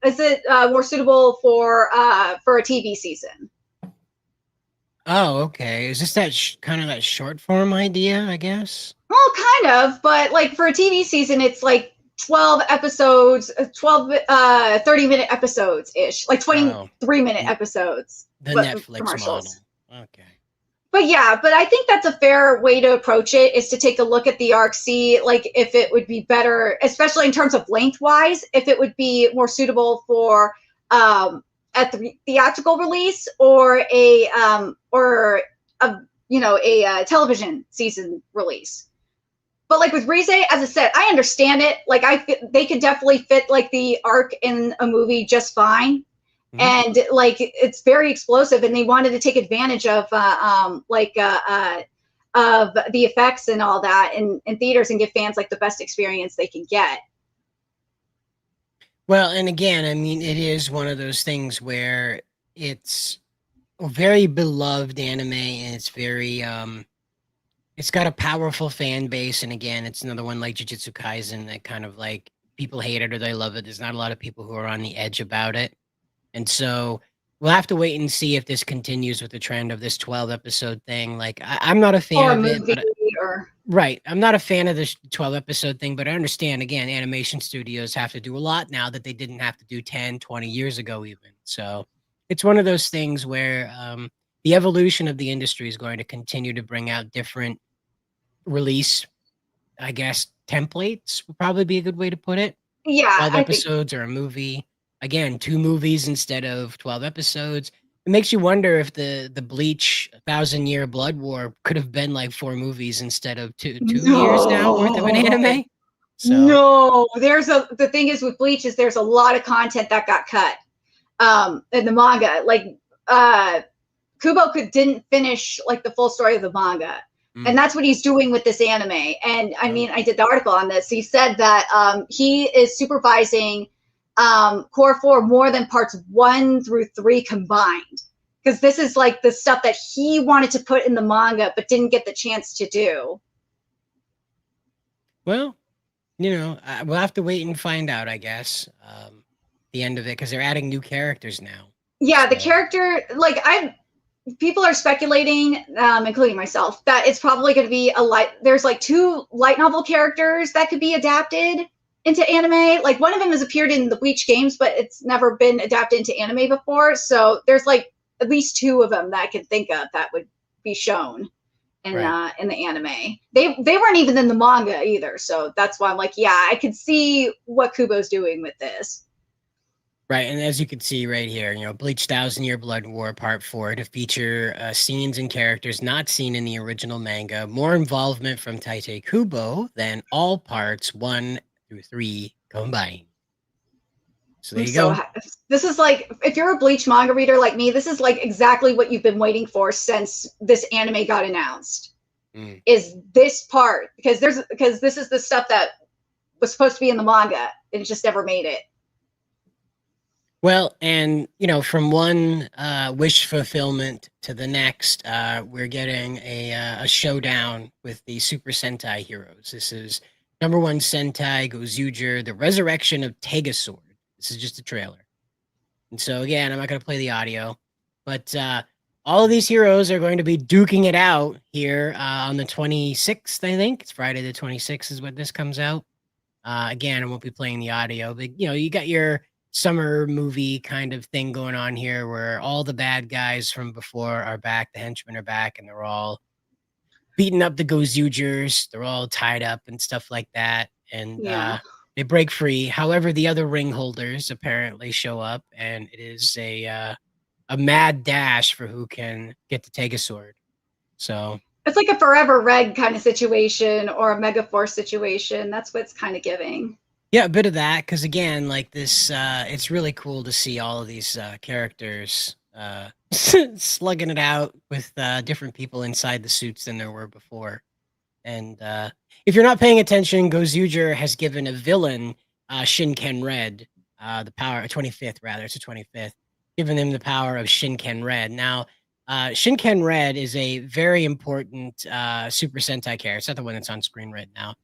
it more suitable for a TV season? Oh, okay. Is this that kind of that short form idea, I guess? Well, kind of, but like for a TV season, it's like 12 episodes, 30-minute episodes-ish, like 23-minute episodes. The Netflix commercials. Model. Okay. But yeah, but I think that's a fair way to approach it, is to take a look at the arc, see like if it would be better, especially in terms of length-wise, if it would be more suitable for a theatrical release or a television season release. But like with Rize, as I said, I understand it. Like they could definitely fit like the arc in a movie just fine. And like it's very explosive, and they wanted to take advantage of the effects and all that in theaters and give fans like the best experience they can get. Well, and again, I mean, it is one of those things where it's a very beloved anime, and it's very it's got a powerful fan base, and again, it's another one like Jujutsu Kaisen that kind of like people hate it or they love it. There's not a lot of people who are on the edge about it. And so we'll have to wait and see if this continues with the trend of this 12-episode thing. Like, I'm not a fan of it. Right. I'm not a fan of this 12-episode thing, but I understand, again, animation studios have to do a lot now that they didn't have to do 10, 20 years ago even. So it's one of those things where the evolution of the industry is going to continue to bring out different release, I guess, templates would probably be a good way to put it. Yeah. 12 episodes or a movie. Again, 2 movies instead of 12 episodes. It makes you wonder if the Bleach 1,000-Year Blood War could have been like 4 movies instead of two years now worth of an anime. So. No, the thing is with Bleach is there's a lot of content that got cut in the manga. Like Kubo didn't finish like the full story of the manga. And that's what he's doing with this anime. And I mean, I did the article on this. He said that he is supervising Core 4 more than parts 1 through 3 combined, because this is like the stuff that he wanted to put in the manga but didn't get the chance to do. Well, we'll have to wait and find out, I guess, the end of it, because they're adding new characters now. Yeah, the character, like people are speculating, including myself, that it's probably going to be there's like 2 light novel characters that could be adapted into anime. Like one of them has appeared in the Bleach games, but it's never been adapted into anime before. So there's like at least 2 of them that I can think of that would be shown in the anime. They weren't even in the manga either. So that's why I'm like, yeah, I could see what Kubo's doing with this. Right, and as you can see right here, Bleach 1,000-Year Blood War Part 4 to feature scenes and characters not seen in the original manga, more involvement from Tite Kubo than all parts 1 through 3 combined. So there you go. This is like, if you're a Bleach manga reader like me, this is like exactly what you've been waiting for since this anime got announced. Is this part, because this is the stuff that was supposed to be in the manga and it just never made it. Well, and from one wish fulfillment to the next, we're getting a showdown with the Super Sentai heroes. This is number 1 Sentai Gozuger, the resurrection of Tegasword. This is just a trailer. And so again, I'm not going to play the audio, but all of these heroes are going to be duking it out here on the 26th, I think. It's Friday the 26th is when this comes out. Again, I won't be playing the audio, but you got your summer movie kind of thing going on here where all the bad guys from before are back, the henchmen are back, and they're all beating up the Gozugers. They're all tied up and stuff like that. And they break free. However, the other ring holders apparently show up, and it is a mad dash for who can get to take a sword. So it's like a Forever Red kind of situation or a Mega Force situation. That's what it's kind of giving. Yeah, a bit of that, because again, like this, it's really cool to see all of these characters slugging it out with different people inside the suits than there were before. And if you're not paying attention, Gozuger has given a villain, Shinken Red, the power, 25th rather, it's a 25th, giving him the power of Shinken Red. Now, Shinken Red is a very important Super Sentai character. It's not the one that's on screen right now.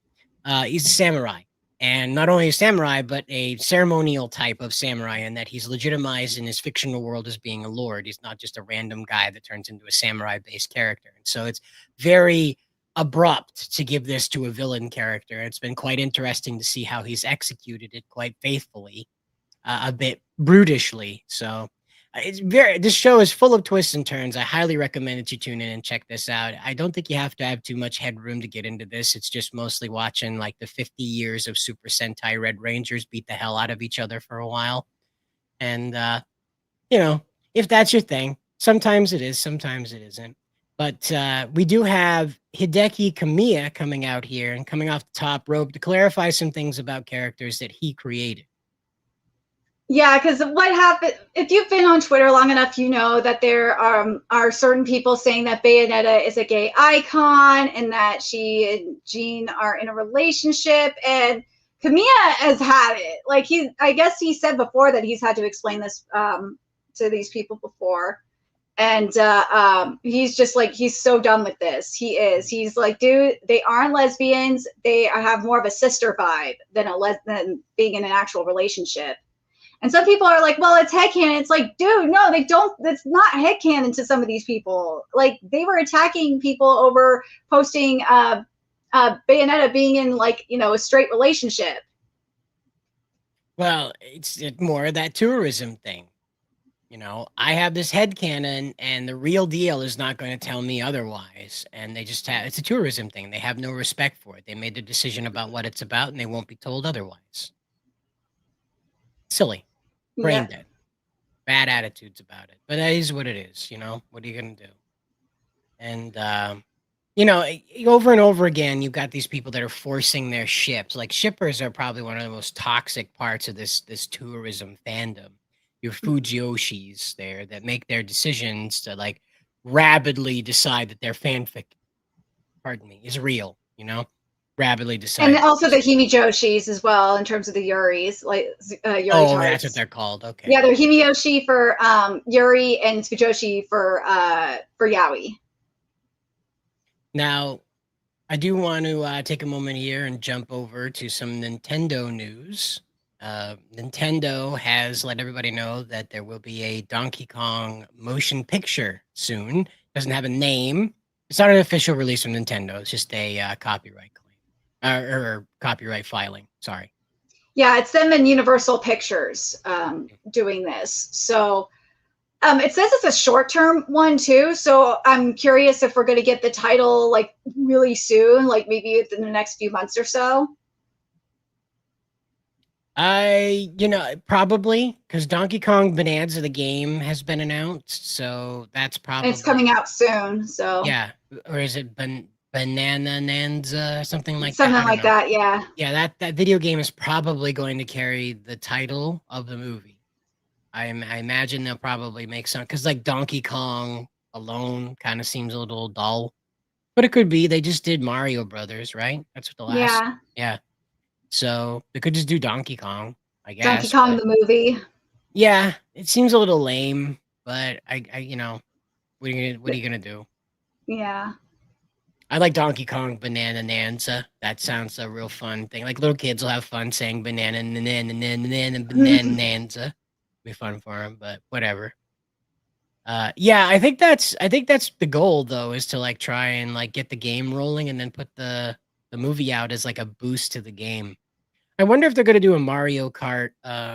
He's a samurai. And not only a samurai, but a ceremonial type of samurai, in that he's legitimized in his fictional world as being a lord. He's not just a random guy that turns into a samurai-based character. And so it's very abrupt to give this to a villain character. It's been quite interesting to see how he's executed it quite faithfully, a bit brutishly. So this show is full of twists and turns. I highly recommend that you tune in and check this out. I don't think you have to have too much headroom to get into this. It's just mostly watching like the 50 years of Super Sentai Red Rangers beat the hell out of each other for a while. And, if that's your thing, sometimes it is, sometimes it isn't. But we do have Hideki Kamiya coming out here and coming off the top rope to clarify some things about characters that he created. Yeah, because what happened, if you've been on Twitter long enough, you know that there are certain people saying that Bayonetta is a gay icon and that she and Jean are in a relationship. And Kamiya has had it. Like, I guess he said before that he's had to explain this to these people before. And he's just like, he's so done with this. He is. He's like, dude, they aren't lesbians. They have more of a sister vibe than being in an actual relationship. And some people are like, well, it's headcanon. It's like, dude, no, they don't. That's not headcanon to some of these people. Like, they were attacking people over posting Bayonetta being in, like, a straight relationship. Well, it's more of that tourism thing. I have this headcanon, and the real deal is not going to tell me otherwise. And they just it's a tourism thing. They have no respect for it. They made the decision about what it's about, and they won't be told otherwise. Silly. Brain dead. Bad attitudes about it. But that is what it is, What are you going to do? And, over and over again, you've got these people that are forcing their ships. Like, shippers are probably one of the most toxic parts of this tourism fandom. Your Fujioshis there that make their decisions to, like, rabidly decide that their fanfic, is real, rapidly decide. And also the Himijoshis as well, in terms of the Yuris, like Yuri. Oh, that's what they're called. Okay. Yeah, they're Himiyoshi for Yuri and Fujoshi for Yaoi. Now, I do want to take a moment here and jump over to some Nintendo news. Nintendo has let everybody know that there will be a Donkey Kong motion picture soon. It doesn't have a name. It's not an official release from Nintendo. It's just a copyright claim. Or copyright filing, sorry. Yeah, it's them and Universal Pictures doing this. So it says it's a short-term one too. So I'm curious if we're going to get the title like really soon, like maybe within the next few months or so. Probably, because Donkey Kong Bonanza the game has been announced, so that's probably... And it's coming out soon, so... Yeah, or is it Banana Nanza, something like that? Something like that, yeah. Yeah, that video game is probably going to carry the title of the movie. I imagine they'll probably make some, because like Donkey Kong alone kind of seems a little dull, but it could be they just did Mario Brothers, right? That's what the last... Yeah. So they could just do Donkey Kong, I guess. Donkey Kong the movie. Yeah, it seems a little lame, but what are you gonna do? Yeah. I like Donkey Kong Banana Nanza. That sounds a real fun thing. Like little kids will have fun saying banana Nanza. Be fun for them, but whatever. Yeah, I think that's the goal though, is to like try and like get the game rolling and then put the movie out as like a boost to the game. I wonder if they're going to do a Mario Kart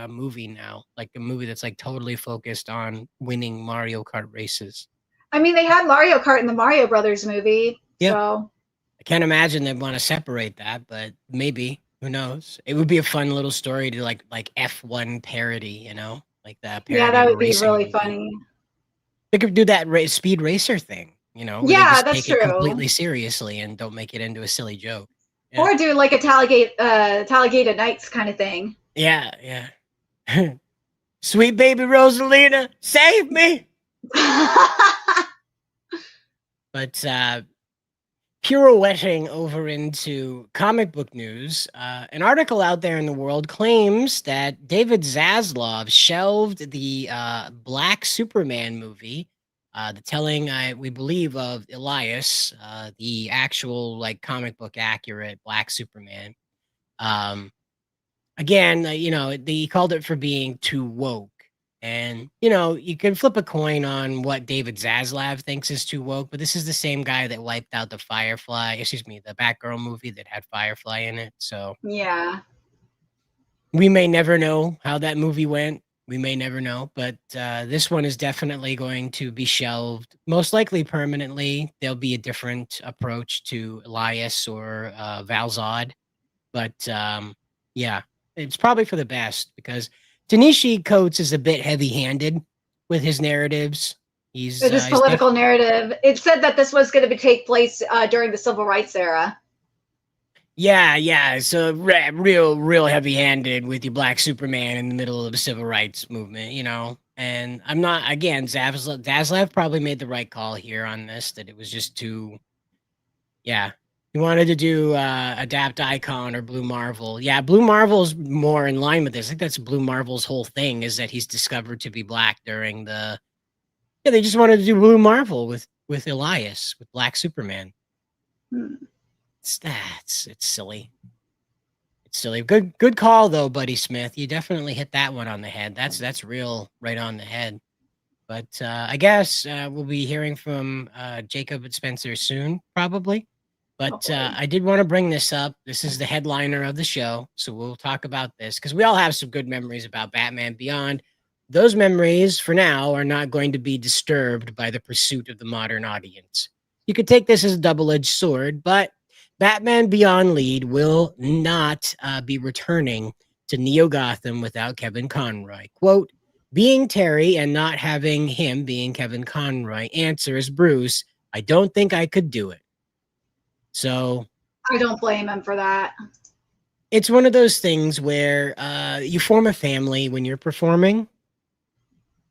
movie now, like a movie that's like totally focused on winning Mario Kart races. I mean, they had Mario Kart in the Mario Brothers movie. Yeah. So I can't imagine they'd want to separate that, but maybe, who knows? It would be a fun little story to like F1 parody, like that. Yeah, that would be really funny. They could do that speed racer thing. Where yeah, they just that's take true. It completely seriously and don't make it into a silly joke. Yeah. Or do like a Talladega Nights kind of thing. Yeah. Sweet baby Rosalina, save me! But pirouetting over into comic book news, an article out there in the world claims that David Zaslav shelved the Black Superman movie, the telling, we believe, of Elias, the actual like comic book accurate Black Superman. Again, he called it for being too woke. And, you can flip a coin on what David Zaslav thinks is too woke, but this is the same guy that wiped out the the Batgirl movie that had Firefly in it. So Yeah. we may never know how that movie went. We may never know, but this one is definitely going to be shelved, most likely permanently. There'll be a different approach to Elias or Valzad. But yeah, it's probably for the best because Tanishi Coates is a bit heavy-handed with his narratives. With his political narrative. It said that this was going to take place during the Civil Rights era. Yeah. So real heavy-handed with your Black Superman in the middle of the Civil Rights movement, And I'm not, again, Zaslav probably made the right call here on this, that it was just too, yeah. He wanted to do adapt Icon or Blue Marvel. Yeah, Blue Marvel's more in line with this. I think that's Blue Marvel's whole thing, is that he's discovered to be black during the. Yeah, they just wanted to do Blue Marvel with Elias, with Black Superman. It's silly. It's silly. Good call though, Buddy Smith. You definitely hit that one on the head. That's real right on the head. But I guess we'll be hearing from Jacob and Spencer soon, probably. But I did want to bring this up. This is the headliner of the show, so we'll talk about this because we all have some good memories about Batman Beyond. Those memories, for now, are not going to be disturbed by the pursuit of the modern audience. You could take this as a double-edged sword, but Batman Beyond lead will not be returning to Neo Gotham without Kevin Conroy. Quote, being Terry and not having him being Kevin Conroy answers Bruce, I don't think I could do it. So I don't blame him for that. It's one of those things where you form a family when you're performing.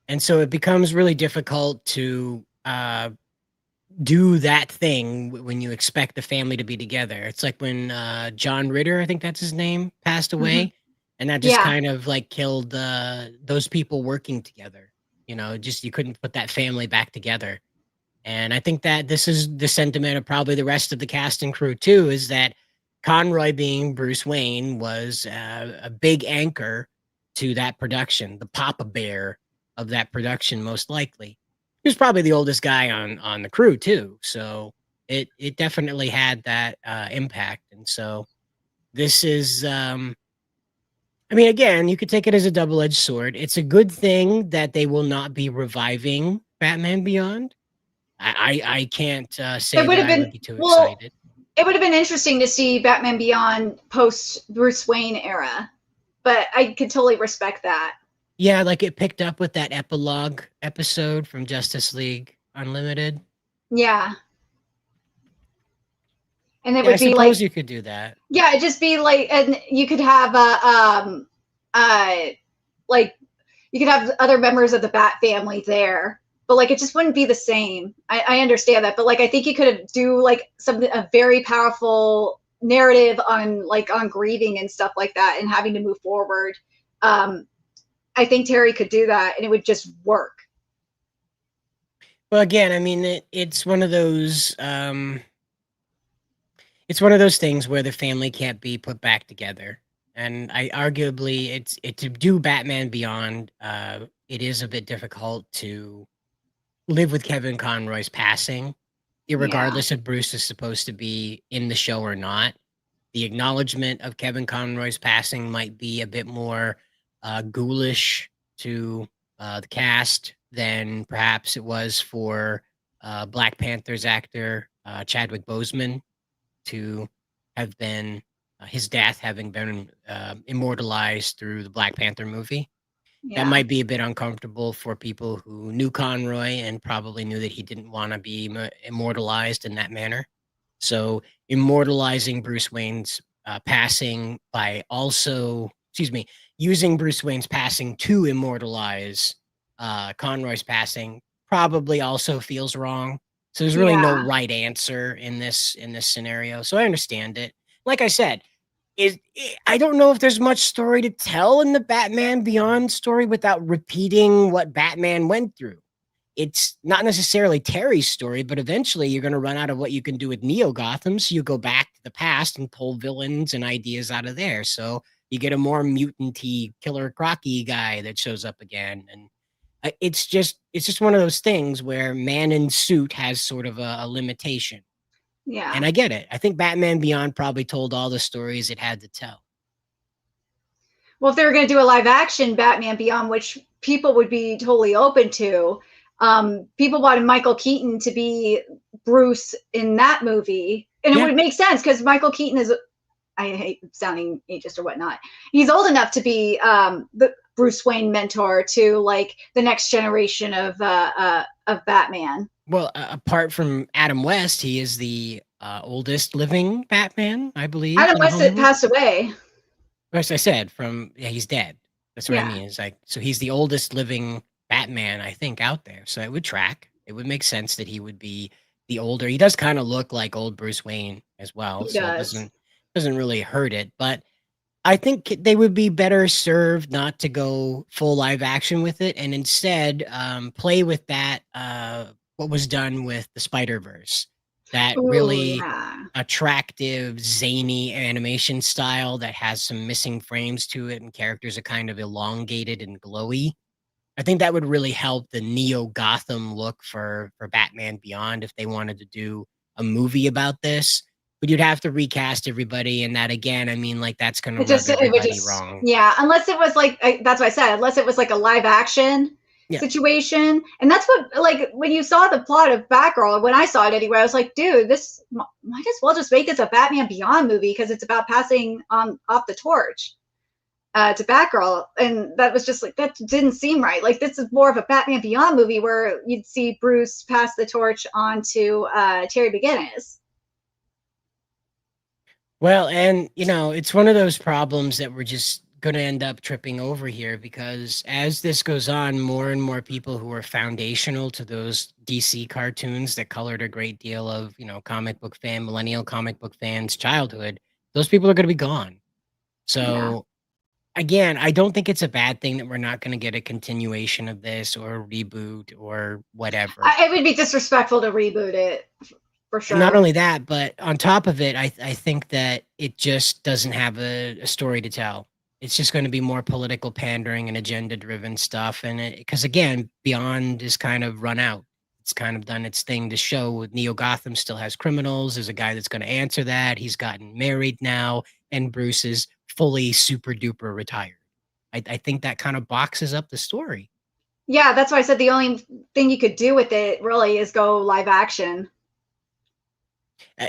And so it becomes really difficult to do that thing when you expect the family to be together. It's like when John Ritter, I think that's his name, passed away. Mm-hmm. And that just kind of like killed those people working together. Just you couldn't put that family back together. And I think that this is the sentiment of probably the rest of the cast and crew too, is that Conroy being Bruce Wayne was a big anchor to that production, the Papa Bear of that production, most likely. He was probably the oldest guy on the crew too. So it definitely had that impact. And so this is, again, you could take it as a double-edged sword. It's a good thing that they will not be reviving Batman Beyond. I can't say that I would be too excited. It would have been interesting to see Batman Beyond post Bruce Wayne era, but I could totally respect that. Yeah, like it picked up with that epilogue episode from Justice League Unlimited. Yeah. And it would be like, you could do that. Yeah, it'd just be like, and you could have like you could have other members of the Bat family there. But like it just wouldn't be the same. I understand that, but like I think you could do like a very powerful narrative on grieving and stuff like that, and having to move forward. I think Terry could do that, and it would just work. Well, again, it's one of those. It's one of those things where the family can't be put back together, and arguably to do Batman Beyond. It is a bit difficult to live with Kevin Conroy's passing, irregardless if Bruce is supposed to be in the show or not. The acknowledgement of Kevin Conroy's passing might be a bit more ghoulish to the cast than perhaps it was for Black Panther's actor Chadwick Boseman to have been his death having been immortalized through the Black Panther movie. That might be a bit uncomfortable for people who knew Conroy and probably knew that he didn't want to be immortalized in that manner. So immortalizing Bruce Wayne's passing by using Bruce Wayne's passing to immortalize Conroy's passing probably also feels wrong. So there's really no Yeah. right answer in this scenario. So I understand it. Like I said, I don't know if there's much story to tell in the Batman Beyond story without repeating what Batman went through. It's not necessarily Terry's story, but eventually you're going to run out of what you can do with Neo Gotham. So you go back to the past and pull villains and ideas out of there. So you get a more mutant-y, Killer Crocky guy that shows up again. And it's just one of those things where Man in Suit has sort of a limitation. Yeah. And I get it. I think Batman Beyond probably told all the stories it had to tell. Well, if they were going to do a live action Batman Beyond, which people would be totally open to, people wanted Michael Keaton to be Bruce in that movie. And it would make sense because Michael Keaton is, I hate sounding ageist or whatnot. He's old enough to be the Bruce Wayne mentor to like the next generation of Batman. Well, apart from Adam West, he is the oldest living Batman, I believe. Adam West passed away. As I said, he's dead. That's what I Yeah. mean. It's like, so he's the oldest living Batman, I think, out there. So it would track. It would make sense that he would be the older. He does kind of look like old Bruce Wayne as well. He So does. it doesn't really hurt it. But I think they would be better served not to go full live action with it and instead play with that, what was done with the Spider-Verse. That Ooh, really yeah. attractive, zany animation style that has some missing frames to it and characters are kind of elongated and glowy. I think that would really help the Neo Gotham look for Batman Beyond if they wanted to do a movie about this. But you'd have to recast everybody, and that again, I mean, like that's going to rub everybody wrong. Yeah, unless it was like that's what I said. Unless it was like a live action situation, and that's what like when you saw the plot of Batgirl. When I saw it anyway, I was like, dude, this might as well just make this a Batman Beyond movie because it's about passing off the torch to Batgirl, and that was just like that didn't seem right. Like this is more of a Batman Beyond movie where you'd see Bruce pass the torch on to Terry McGinnis. Well, and it's one of those problems that we're just going to end up tripping over here because as this goes on, more and more people who are foundational to those DC cartoons that colored a great deal of, millennial comic book fans' childhood, those people are going to be gone. So again, I don't think it's a bad thing that we're not going to get a continuation of this or a reboot or whatever. It would be disrespectful to reboot it. For sure. And not only that, but on top of it, I think that it just doesn't have a story to tell. It's just going to be more political pandering and agenda-driven stuff. And because again, Beyond is kind of run out. It's kind of done its thing to show with Neo Gotham still has criminals. There's a guy that's going to answer that. He's gotten married now, and Bruce is fully super duper retired. I think that kind of boxes up the story. Yeah, that's why I said the only thing you could do with it really is go live action.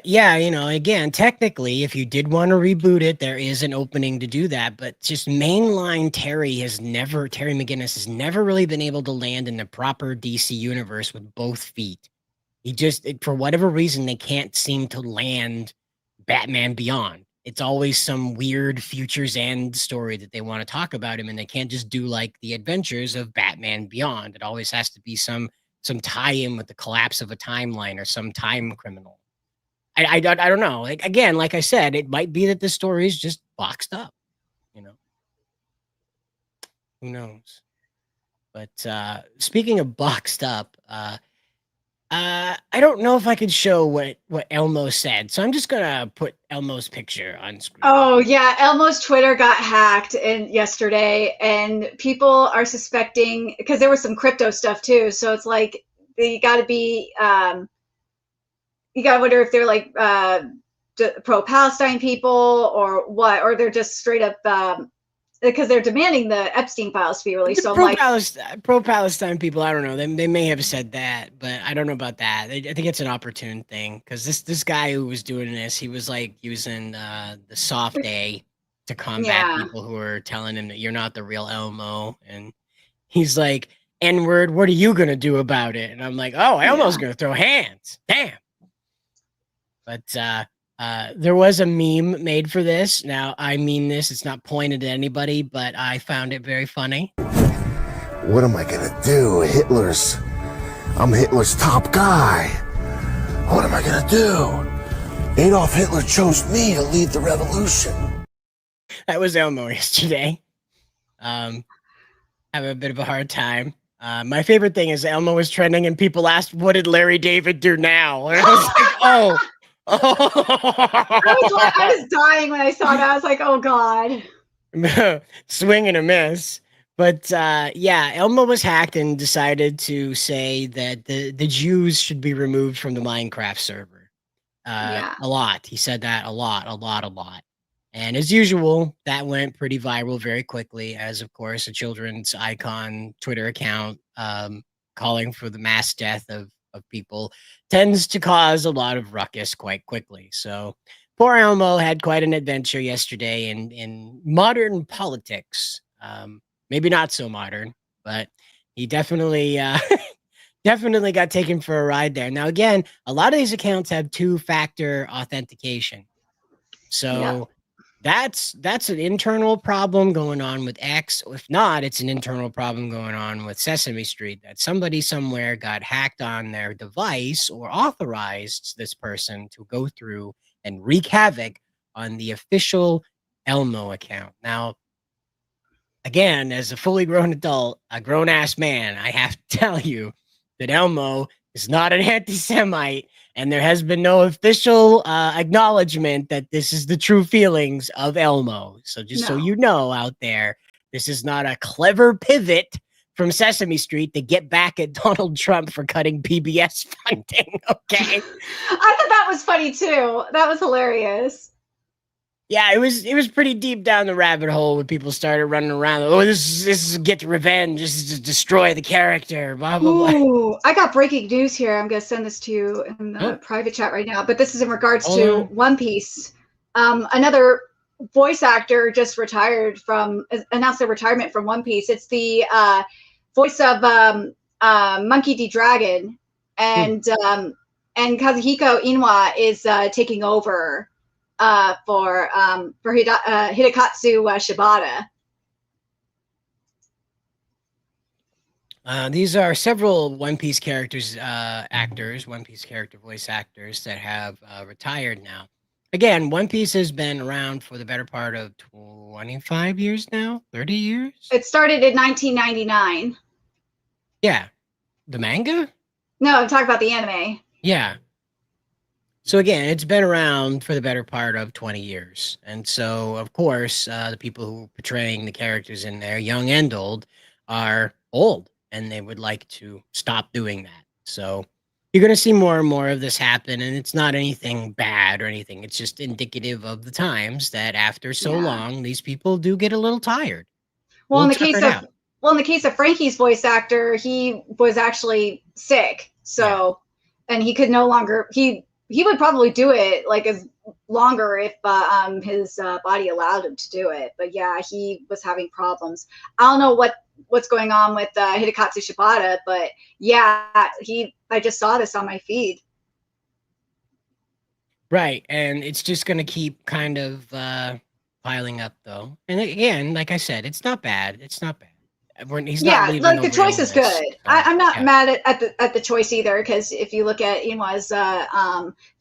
Yeah, again, technically, if you did want to reboot it, there is an opening to do that. But just mainline Terry McGinnis has never really been able to land in the proper DC universe with both feet. For whatever reason, they can't seem to land Batman Beyond. It's always some weird Futures End story that they want to talk about him, and they can't just do like the adventures of Batman Beyond. It always has to be some tie-in with the collapse of a timeline or some time criminal. I don't know. Like again, like I said, it might be that the story is just boxed up. Who knows? But speaking of boxed up, I don't know if I could show what Elmo said, so I'm just gonna put Elmo's picture on screen. Oh yeah, Elmo's Twitter got hacked yesterday, and people are suspecting because there was some crypto stuff too. So it's like you got to be. You gotta wonder if they're like pro-Palestine people or what, or they're just straight up because they're demanding the Epstein files to be released. So pro-Palestine people, I don't know. They may have said that, but I don't know about that. I think it's an opportune thing because this guy who was doing this, he was like using the soft A to combat people who are telling him that you're not the real Elmo, and he's like, N-word, what are you gonna do about it? And I'm like, oh, Elmo's gonna throw hands. Damn. But there was a meme made for this. Now, I mean this. It's not pointed at anybody, but I found it very funny. What am I gonna do? I'm Hitler's top guy. What am I gonna do? Adolf Hitler chose me to lead the revolution. That was Elmo yesterday. Have a bit of a hard time. My favorite thing is Elmo was trending and people asked, what did Larry David do now? And I was like, oh. I was dying when I saw that. I was like, oh God. Swing and a miss. But yeah, Elmo was hacked and decided to say that the Jews should be removed from the Minecraft server. A lot. He said that a lot. And as usual, that went pretty viral very quickly, as of course a children's icon Twitter account calling for the mass death of people tends to cause a lot of ruckus quite quickly. So poor Elmo had quite an adventure yesterday in modern politics. Maybe not so modern, but he definitely definitely got taken for a ride there. Now, again, a lot of these accounts have two-factor authentication. So that's an internal problem going on with X. If not, it's an internal problem going on with Sesame Street, that somebody somewhere got hacked on their device or authorized this person to go through and wreak havoc on the official Elmo account. Now, again, as a fully grown adult, a grown-ass man, I have to tell you that Elmo is not an anti-Semite, and there has been no official acknowledgement that this is the true feelings of Elmo. So just so you know out there, this is not a clever pivot from Sesame Street to get back at Donald Trump for cutting PBS funding, okay? I thought that was funny too. That was hilarious. Yeah, it was pretty deep down the rabbit hole when people started running around. Oh, this is get revenge. This is to destroy the character. Blah blah blah. Ooh, I got breaking news here. I'm gonna send this to you in the private chat right now. But this is in regards to One Piece. Another voice actor just announced their retirement from One Piece. It's the voice of Monkey D. Dragon, and Kazuhiko Inouye is taking over for Hidekatsu Shibata. These are several One Piece characters, One Piece character voice actors that have retired now. Again, One Piece has been around for the better part of 25 years now, 30 years. It started in 1999. Yeah. The manga? No, I'm talking about the anime. Yeah. So again, it's been around for the better part of 20 years. And so, of course, the people who are portraying the characters in there, young and old, are old, and they would like to stop doing that. So you're going to see more and more of this happen, and it's not anything bad or anything. It's just indicative of the times that after so long, these people do get a little tired. Well, in the case of Frankie's voice actor, he was actually sick. So, and he could no longer, he would probably do it like as longer if his body allowed him to do it. But yeah, he was having problems. I don't know what's going on with Hidekatsu Shibata, but yeah, I just saw this on my feed. Right, and it's just going to keep kind of piling up, though. And again, like I said, it's not bad. It's not bad. He's not leaving like the choice is good. So, I'm not mad at the choice either, because if you look at Inouye's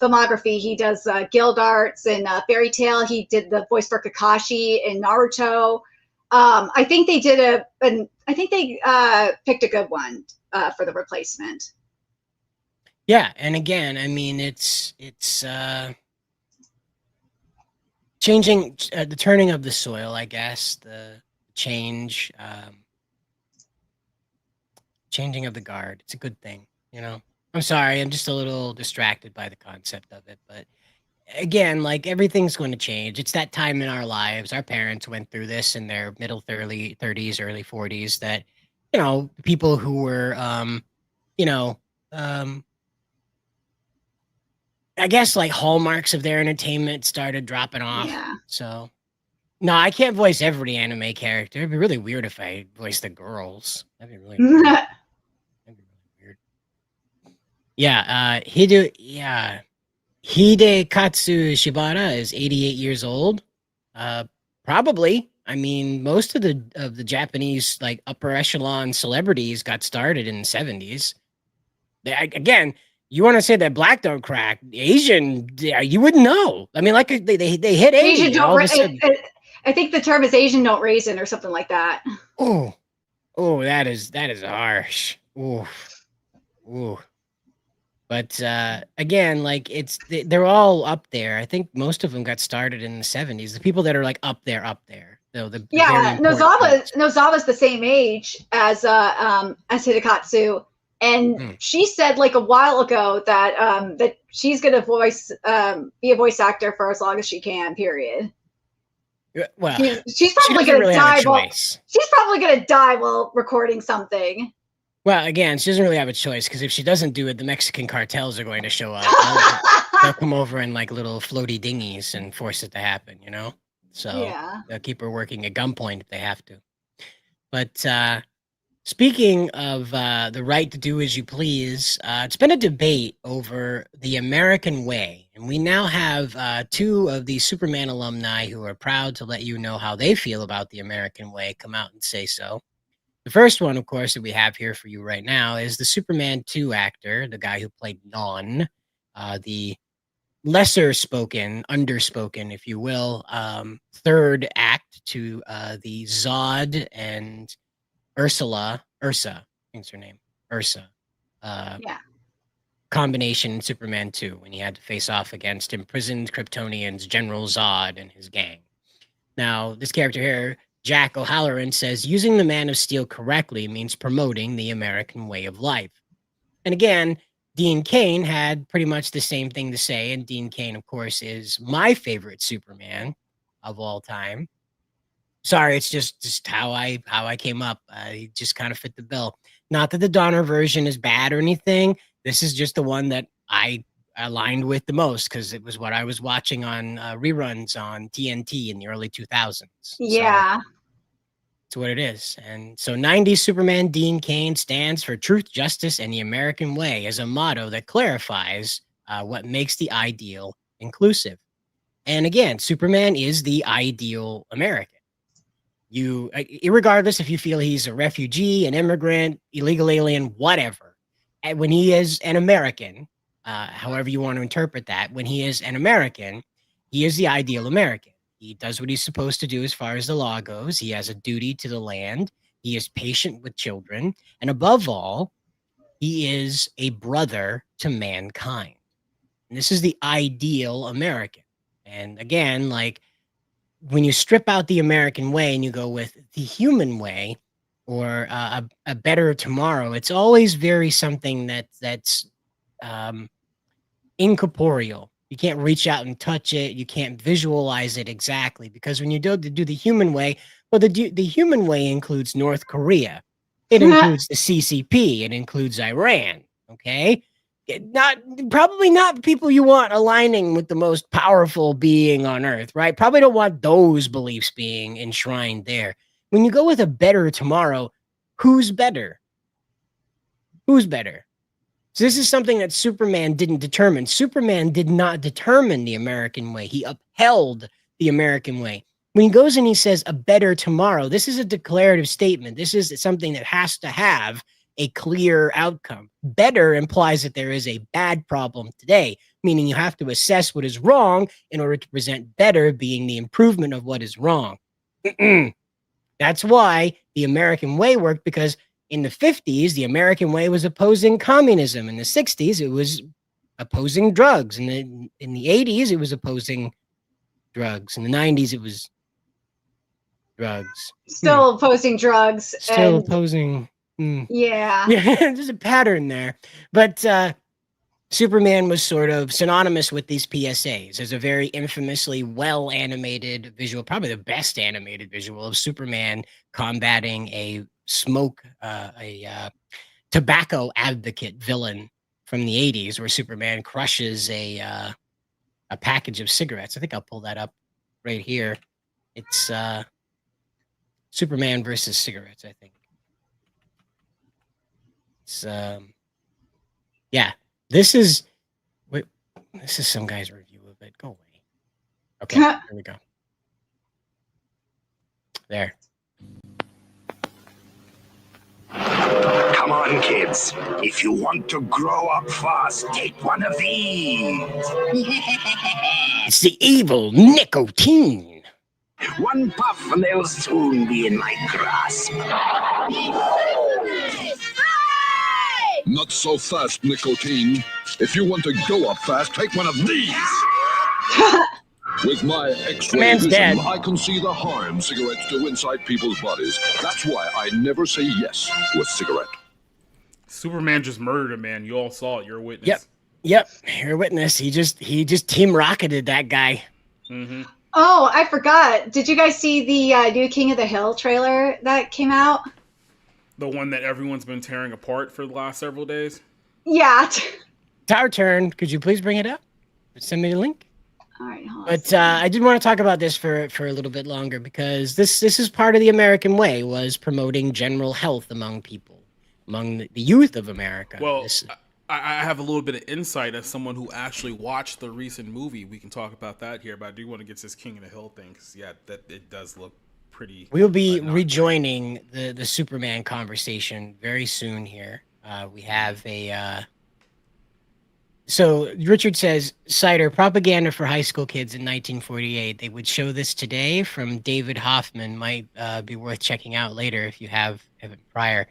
filmography, he does Guild Arts and Fairy Tail. He did the voice for Kakashi in Naruto. I think they did picked a good one for the replacement. Yeah, and again, I mean, it's changing the turning of the soil, I guess, the change. Changing of the guard. It's a good thing, you know. I'm sorry, I'm just a little distracted by the concept of it, but again, like everything's going to change. It's that time in our lives. Our parents went through this in their middle 30s, early 40s, that, you know, people who were I guess like hallmarks of their entertainment started dropping off. Yeah. So no, I can't voice every anime character. It'd be really weird if I voiced the girls. That'd be really weird. Yeah, Hidekatsu Shibata is 88 years old. Probably. I mean, most of the Japanese like upper echelon celebrities got started in the 70s. Again, You want to say that black don't crack? Asian, you wouldn't know. I mean, like they hit 80. Asian don't. All of a sudden, I think the term is Asian don't raisin or something like that. oh, that is harsh. Ooh. But again, like they're all up there. I think most of them got started in the 70s. The people that are like up there. So Nozawa's the same age as Hidekatsu, and she said like a while ago that that she's gonna be a voice actor for as long as she can. Period. Well, she's probably gonna die. She's probably gonna die while recording something. Well, again, she doesn't really have a choice because if she doesn't do it, the Mexican cartels are going to show up. They'll come over in like little floaty dinghies and force it to happen, you know? So they'll keep her working at gunpoint if they have to. But speaking of the right to do as you please, it's been a debate over the American way. And we now have two of the Superman alumni who are proud to let you know how they feel about the American way come out and say so. The first one, of course, that we have here for you right now is the Superman 2 actor, the guy who played Non, the lesser-spoken, underspoken, if you will, third act to the Zod and Ursa, I think it's her name, Ursa, combination in Superman 2 when he had to face off against imprisoned Kryptonians General Zod and his gang. Now, this character here, Jack O'Halloran, says using the Man of Steel correctly means promoting the American way of life. And again, Dean Cain had pretty much the same thing to say. And Dean Cain, of course, is my favorite Superman of all time. Sorry, it's just how I came up. He just kind of fit the bill. Not that the Donner version is bad or anything. This is just the one that I aligned with the most because it was what I was watching on reruns on TNT in the early 2000s. Yeah. So it's what it is. And so 90s Superman Dean Cain stands for truth, justice, and the American way as a motto that clarifies what makes the ideal inclusive. And again, Superman is the ideal American. You, irregardless if you feel he's a refugee, an immigrant, illegal alien, whatever, and when he is an American, however you want to interpret that, when he is an American, he is the ideal American. He does what he's supposed to do as far as the law goes. He has a duty to the land. He is patient with children. And above all, he is a brother to mankind. And this is the ideal American. And again, like when you strip out the American way and you go with the human way or a better tomorrow, it's always very something that's incorporeal. You can't reach out and touch it. You can't visualize it exactly because when you do the human way, well, the human way includes North Korea. It includes the CCP. It includes Iran. Okay, probably not people you want aligning with the most powerful being on Earth, right? Probably don't want those beliefs being enshrined there. When you go with a better tomorrow, who's better? Who's better? So this is something that Superman didn't determine. Superman did not determine the American way. He upheld the American way. When he goes and he says a better tomorrow, this is a declarative statement. This is something that has to have a clear outcome. Better implies that there is a bad problem today, meaning you have to assess what is wrong in order to present better being the improvement of what is wrong. That's why the American way worked, because in the 50s, the American way was opposing communism. In the 60s, it was opposing drugs. In the 80s, it was opposing drugs. In the 90s, it was drugs. Still opposing drugs. Still opposing. Yeah. Yeah, there's a pattern there. But Superman was sort of synonymous with these PSAs. There's a very infamously well-animated visual, probably the best animated visual of Superman combating a tobacco advocate villain from the 80s where Superman crushes a package of cigarettes. I think I'll pull that up right here. It's Superman versus cigarettes, I think. It's yeah. This is some guy's review of it. Go away. Okay, here we go. There. Come on, kids. If you want to grow up fast, take one of these. It's the evil nicotine. One puff and they'll soon be in my grasp. Not so fast, nicotine. If you want to go up fast, take one of these. With my X-ray Man's vision, dead. I can see the harm cigarettes do inside people's bodies. That's why I never say yes to a cigarette. Superman just murdered a man. You all saw it. You're a witness. Yep. You're a witness. He just team rocketed that guy. Mm-hmm. Oh, I forgot. Did you guys see the new King of the Hill trailer that came out? The one that everyone's been tearing apart for the last several days? Yeah. It's our turn. Could you please bring it up? Send me the link. All right, But I did want to talk about this for a little bit longer because this is part of the American way, was promoting general health among people, among the youth of America. Well, I have a little bit of insight as someone who actually watched the recent movie. We can talk about that here, but I do want to get to this King of the Hill thing because, yeah, that it does look pretty... We'll be rejoining the Superman conversation very soon here. We have a... So Richard says, Cider, propaganda for high school kids in 1948. They would show this today from David Hoffman. Might be worth checking out later if you haven't prior.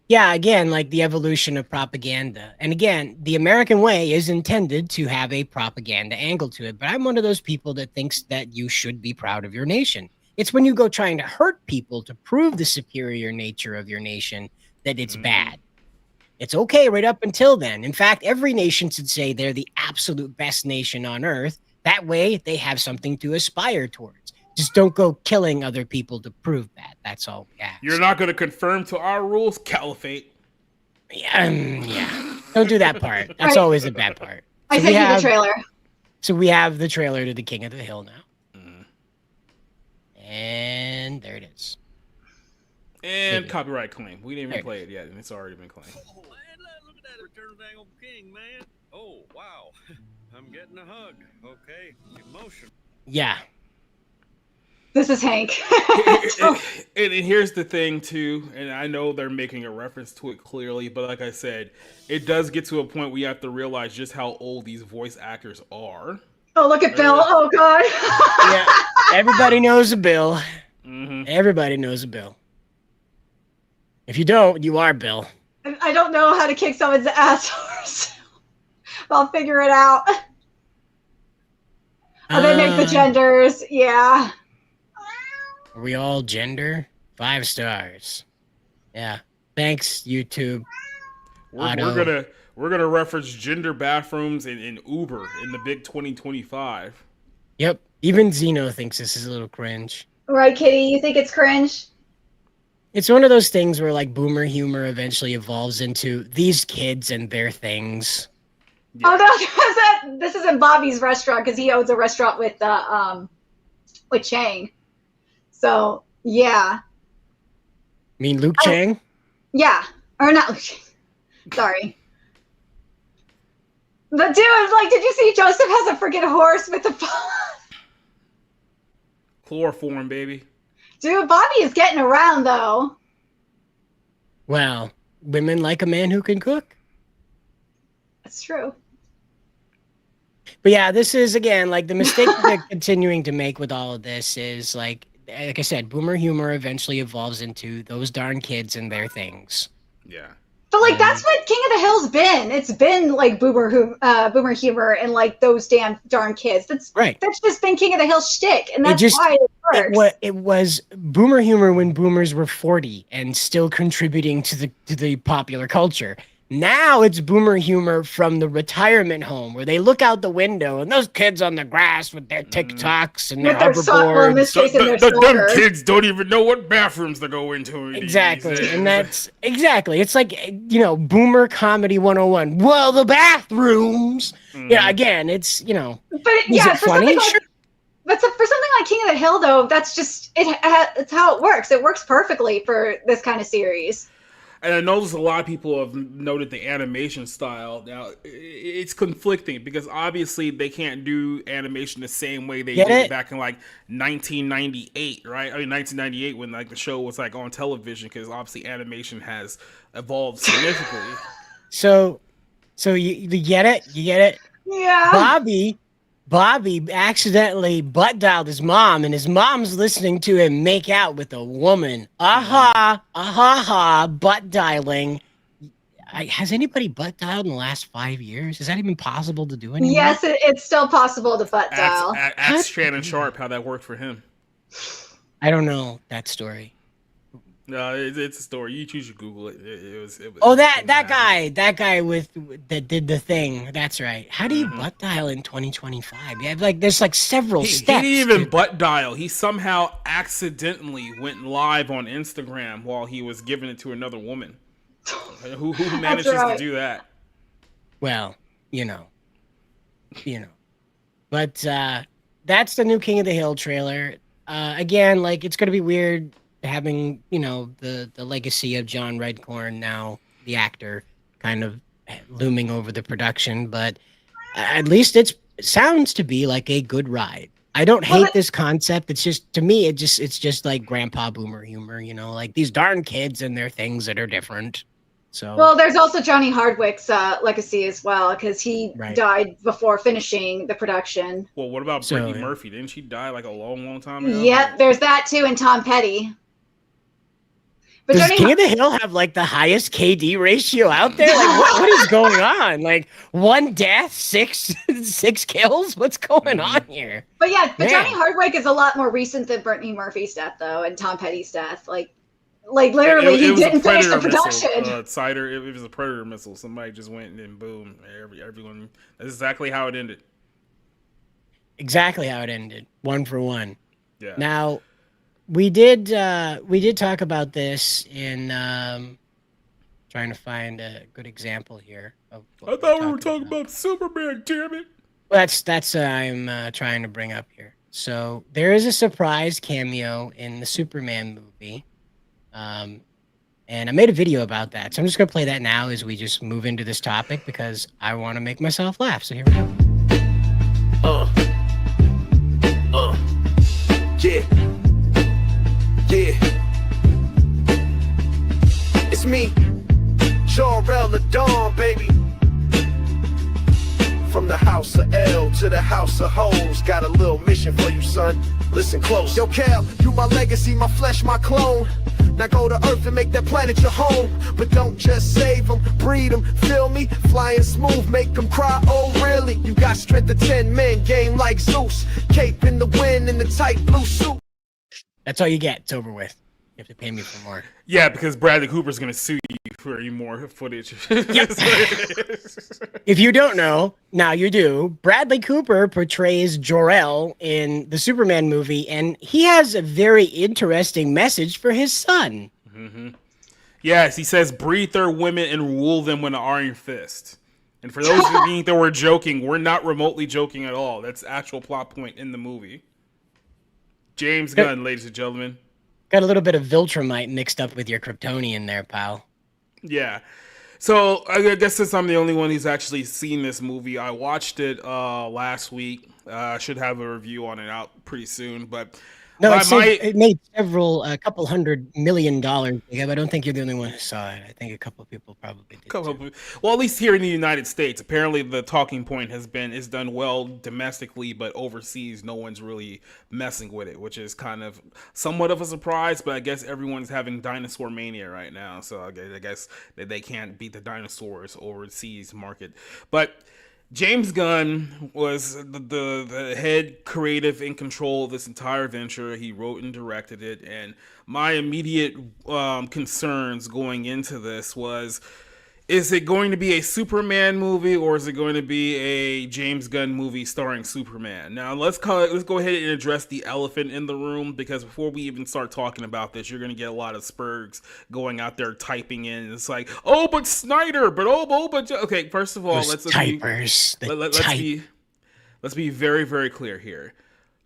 Yeah, again, like the evolution of propaganda. And again, the American way is intended to have a propaganda angle to it. But I'm one of those people that thinks that you should be proud of your nation. It's when you go trying to hurt people to prove the superior nature of your nation that it's bad. It's okay right up until then. In fact, every nation should say they're the absolute best nation on earth. That way, they have something to aspire towards. Just don't go killing other people to prove that. That's all we ask. You're not going to conform to our rules, Caliphate. Yeah. Don't do that part. That's always the bad part. I sent you the trailer. So we have the trailer to the King of the Hill now. And there it is. And copyright claim. We didn't even play it yet, and it's already been claimed. Look at that return dang old king, man. Oh, wow. I'm getting a hug. Okay. Emotion. Yeah. This is Hank. And here's the thing, too, and I know they're making a reference to it clearly, but like I said, it does get to a point where you have to realize just how old these voice actors are. Oh, look at Bill. Oh, God. Yeah. Everybody knows a Bill. Mm-hmm. Everybody knows a Bill. If you don't, you are Bill. I don't know how to kick someone's ass. I'll figure it out. Oh, they make the genders. Yeah. Are we all gender? 5 stars. Yeah. Thanks, YouTube. We're gonna reference gender bathrooms in Uber in the big 2025. Yep. Even Zeno thinks this is a little cringe. Right, Kitty? You think it's cringe? It's one of those things where like boomer humor eventually evolves into these kids and their things. Yeah. Oh no, this is in Bobby's restaurant because he owns a restaurant with Chang. So yeah. You mean Luke Chang? Yeah, or not Luke Chang. Sorry. But dude, like, did you see Joseph has a freaking horse with the chloroform, baby. Dude, Bobby is getting around though. Well, women like a man who can cook. That's true. But yeah, this is again like the mistake that they're continuing to make with all of this is like I said, boomer humor eventually evolves into those darn kids and their things. Yeah. But like that's what King of the Hill's been. It's been like boomer humor and like those darn kids. That's right. That's just been King of the Hill shtick, and that's why it works. It was boomer humor when boomers were 40 and still contributing to the popular culture. Now it's boomer humor from the retirement home where they look out the window and those kids on the grass with their TikToks and their hoverboards. Them kids don't even know what bathrooms to go into. Exactly. And that's exactly. It's like, boomer comedy 101. Well, the bathrooms. Yeah, again, it's, But yeah, for funny? Sure. But for something like King of the Hill, though, that's just it's how it works. It works perfectly for this kind of series. And I noticed a lot of people have noted the animation style. Now, it's conflicting because obviously they can't do animation the same way they did back in like 1998, right? I mean, 1998 when like the show was like on television, because obviously animation has evolved significantly. So you get it? You get it? Yeah. Bobby accidentally butt dialed his mom, and his mom's listening to him make out with a woman. Butt dialing. Has anybody butt dialed in the last 5 years? Is that even possible to do anymore? Yes, it's still possible to butt dial. Ask Shannon Sharp how that worked for him. I don't know that story. No, it's a story. You should Google it. It was that guy that did the thing. That's right. How do you butt dial in 2025? Yeah, like there's like several steps. He didn't even butt dial. He somehow accidentally went live on Instagram while he was giving it to another woman. Who manages to do that? Well, you know. But that's the new King of the Hill trailer. Again, like it's gonna be weird having, the legacy of John Redcorn, now the actor, kind of looming over the production, but at least it sounds to be like a good ride. I don't hate this concept. It's just, to me, it's just like grandpa boomer humor, like these darn kids and their things that are different. So well, there's also Johnny Hardwick's legacy as well, because he died before finishing the production. Well, what about Brittany Murphy? Didn't she die like a long time ago? Yep, there's that too, and Tom Petty. But does King of the Hill have like the highest KD ratio out there? Like what is going on? Like 1 death, 6 kills? What's going on here? But Johnny Hardwick is a lot more recent than Brittany Murphy's death, though, and Tom Petty's death. Like literally, he didn't finish the production. It was a Predator missile. Somebody just went and boom, everyone. That's exactly how it ended. Exactly how it ended. 1 for 1. Yeah. Now, we did talk about this in trying to find a good example here. I thought we were talking about Superman. Damn it! That's I'm trying to bring up here. So there is a surprise cameo in the Superman movie. And I made a video about that. So I'm just going to play that now as we just move into this topic because I want to make myself laugh. So here we go. Yeah. It's me, Jor-El the Dawn, baby. From the house of L to the house of hoes. Got a little mission for you, son. Listen close. Yo, Cal, you my legacy, my flesh, my clone. Now go to Earth and make that planet your home. But don't just save them, breed them, feel me? Flying smooth, make them cry, oh really? You got strength of 10 men, game like Zeus. Cape in the wind in the tight blue suit. That's all you get. It's over with. You have to pay me for more. Yeah, because Bradley Cooper's going to sue you for any more footage. Yep. If you don't know, now you do. Bradley Cooper portrays Jor-El in the Superman movie, and he has a very interesting message for his son. Mm-hmm. Yes, he says, breed their women and rule them with an iron fist. And for those who think that we're joking, we're not remotely joking at all. That's the actual plot point in the movie. James Gunn, ladies and gentlemen. Got a little bit of Viltrumite mixed up with your Kryptonian there, pal. Yeah. So I guess since I'm the only one who's actually seen this movie, I watched it last week. I should have a review on it out pretty soon. But no, it made a couple $100 million. Yeah, but I don't think you're the only one who saw it. I think a couple of people probably did. Well, at least here in the United States, apparently the talking point has been it's done well domestically, but overseas, no one's really messing with it, which is kind of somewhat of a surprise. But I guess everyone's having dinosaur mania right now, so I guess that they can't beat the dinosaurs overseas market. But James Gunn was the head creative in control of this entire venture. He wrote and directed it, and my immediate concerns going into this was, is it going to be a Superman movie or is it going to be a James Gunn movie starring Superman? Now, let's go ahead and address the elephant in the room, because before we even start talking about this, you're going to get a lot of Spurgs going out there typing in. It's like, oh, but Snyder, but okay. First of all, let's be very, very clear here.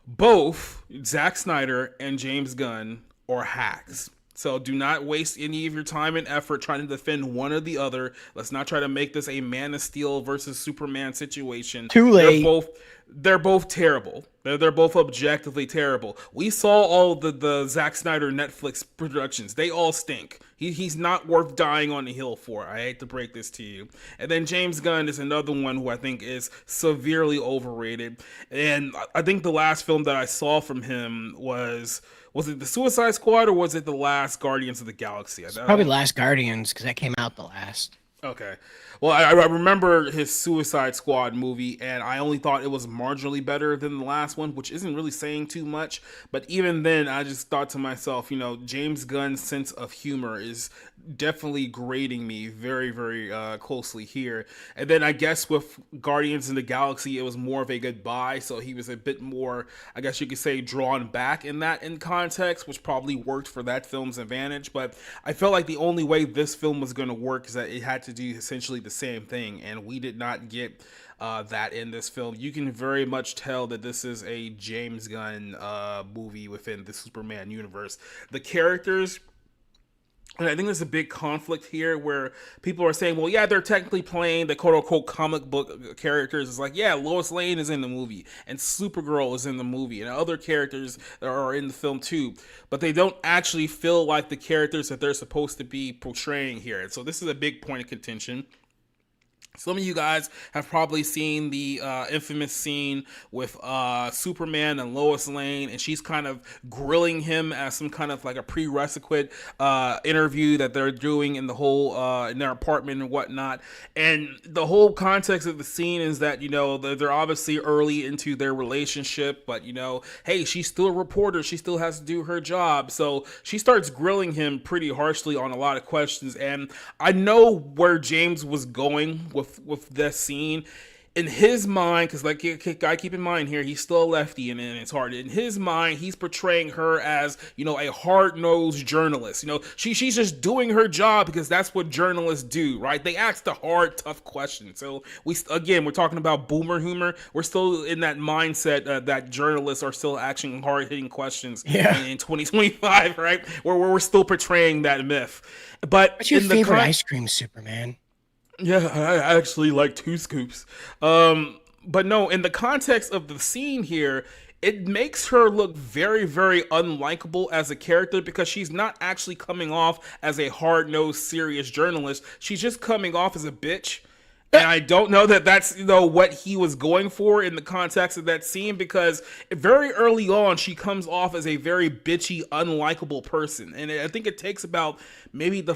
Both Zack Snyder and James Gunn are hacks. So do not waste any of your time and effort trying to defend one or the other. Let's not try to make this a Man of Steel versus Superman situation. Too late. They're both terrible. They're both objectively terrible. We saw all the Zack Snyder Netflix productions. They all stink. He's not worth dying on the hill for. I hate to break this to you. And then James Gunn is another one who I think is severely overrated. And I think the last film that I saw from him was it the Suicide Squad or was it the last Guardians of the Galaxy? Probably Last Guardians, because that came out the last. Okay. Well, I remember his Suicide Squad movie, and I only thought it was marginally better than the last one, which isn't really saying too much. But even then, I just thought to myself, James Gunn's sense of humor is definitely grading me very, very closely here. And then I guess with Guardians of the Galaxy, it was more of a goodbye, so he was a bit more, I guess you could say, drawn back in context, which probably worked for that film's advantage. But I felt like the only way this film was going to work is that it had to do essentially the same thing, and we did not get that in this film. You can very much tell that this is a James Gunn movie within the Superman universe. The characters, and I think there's a big conflict here where people are saying, well, yeah, they're technically playing the quote-unquote comic book characters. It's like, yeah, Lois Lane is in the movie, and Supergirl is in the movie, and other characters are in the film too. But they don't actually feel like the characters that they're supposed to be portraying here. And so this is a big point of contention. Some of you guys have probably seen the infamous scene with Superman and Lois Lane, and she's kind of grilling him as some kind of like a prerequisite interview that they're doing in the whole in their apartment and whatnot. And the whole context of the scene is that they're obviously early into their relationship, but hey, she's still a reporter, she still has to do her job, so she starts grilling him pretty harshly on a lot of questions. And I know where James was going with this scene. In his mind, because like I keep in mind here, he's still a lefty and it's hard. In his mind, he's portraying her as, a hard-nosed journalist. She's just doing her job because that's what journalists do, right? They ask the hard, tough questions. So we're talking about boomer humor. We're still in that mindset that journalists are still asking hard-hitting questions in 2025, right? Where we're still portraying that myth. But what's your favorite ice cream, Superman? Yeah, I actually like 2 scoops. But no, in the context of the scene here, it makes her look very, very unlikable as a character because she's not actually coming off as a hard-nosed, serious journalist. She's just coming off as a bitch. And I don't know that that's, what he was going for in the context of that scene, because very early on, she comes off as a very bitchy, unlikable person. And I think it takes about maybe the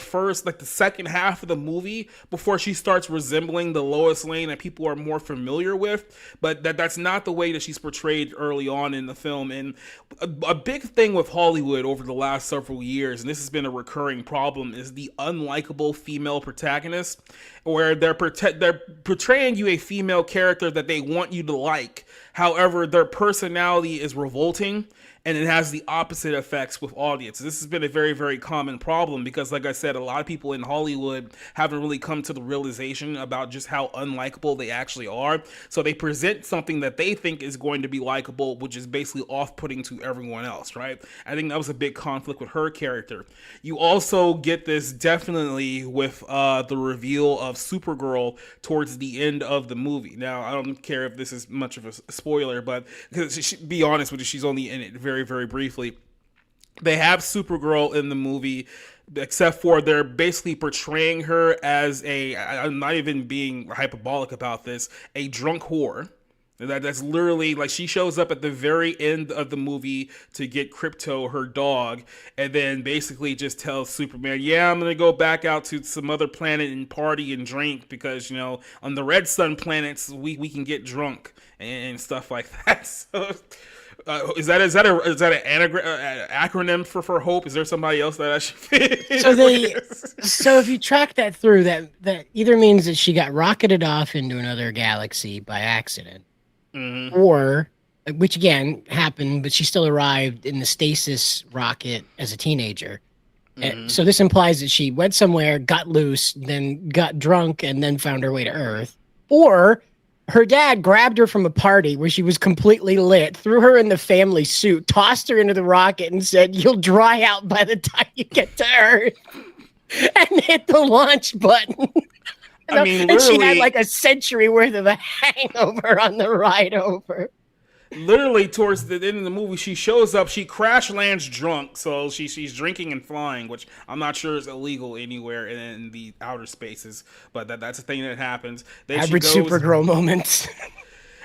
second half of the movie before she starts resembling the Lois Lane that people are more familiar with. But that's not the way that she's portrayed early on in the film. And a big thing with Hollywood over the last several years, and this has been a recurring problem, is the unlikable female protagonist, where they're portraying you a female character that they want you to like. However, their personality is revolting, and it has the opposite effects with audiences. This has been a very, very common problem because, like I said, a lot of people in Hollywood haven't really come to the realization about just how unlikable they actually are. So they present something that they think is going to be likable, which is basically off-putting to everyone else, right? I think that was a big conflict with her character. You also get this definitely with the reveal of Supergirl towards the end of the movie. Now, I don't care if this is much of a spoiler, but because be honest with you, she's only in it very, very briefly. They have Supergirl in the movie, except for they're basically portraying her as I'm not even being hyperbolic about this, a drunk whore. That's literally, like, she shows up at the very end of the movie to get Crypto, her dog, and then basically just tells Superman, yeah, I'm going to go back out to some other planet and party and drink because, on the Red Sun planets, we can get drunk and stuff like that. So... is that an acronym for hope? Is there somebody else that I should fit? So if you track that through, that either means that she got rocketed off into another galaxy by accident, or, which again happened, but she still arrived in the stasis rocket as a teenager. So this implies that she went somewhere, got loose, then got drunk, and then found her way to Earth, or Her dad grabbed her from a party where she was completely lit, threw her in the family suit, tossed her into the rocket, and said, "You'll dry out by the time you get to Earth," and hit the launch button. I mean, and she had literally- like a century worth of a hangover on the ride over. Literally towards the end of the movie, she shows up. She crash lands drunk, so she's drinking and flying, which I'm not sure is illegal anywhere in the outer spaces, but that's a thing that happens. Then Average she goes, Supergirl moments.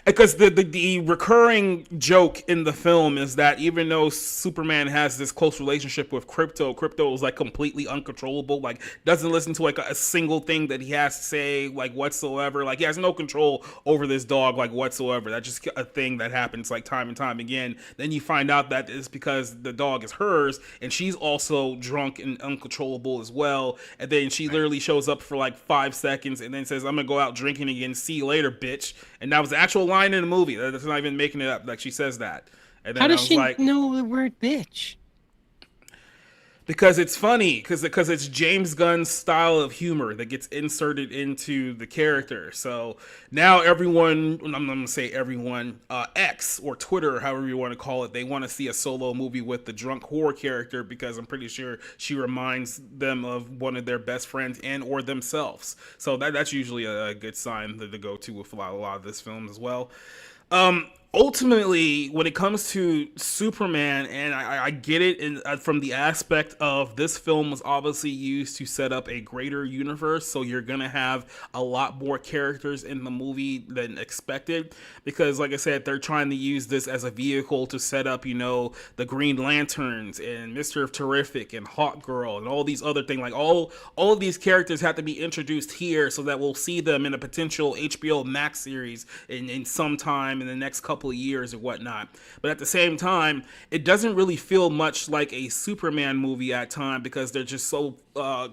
Because the recurring joke in the film is that even though Superman has this close relationship with Crypto is like completely uncontrollable, like doesn't listen to like a single thing that he has to say like whatsoever. Like he has no control over this dog like whatsoever. That's just a thing that happens like time and time again. Then you find out that it's because the dog is hers and she's also drunk and uncontrollable as well. And then she literally shows up for like 5 seconds and then says, "I'm gonna go out drinking again. See you later, bitch." And that was the actual line in the movie. That's not even making it up. Like she says that. And then How does I was she like, know the word bitch? because it's funny, because it's James Gunn's style of humor that gets inserted into the character. So now everyone, I'm going to say everyone, X or Twitter, however you want to call it, they want to see a solo movie with the drunk whore character because I'm pretty sure she reminds them of one of their best friends and or themselves. So that's usually a good sign to go to with a lot of this film as well. Ultimately, when it comes to Superman, and I get it from the aspect of this film was obviously used to set up a greater universe, so you're going to have a lot more characters in the movie than expected, because like I said, they're trying to use this as a vehicle to set up, the Green Lanterns and Mr. Terrific and Hawkgirl and all these other things. Like all of these characters have to be introduced here so that we'll see them in a potential HBO Max series in some time in the next couple of years or whatnot. But at the same time, it doesn't really feel much like a Superman movie at time because they're just so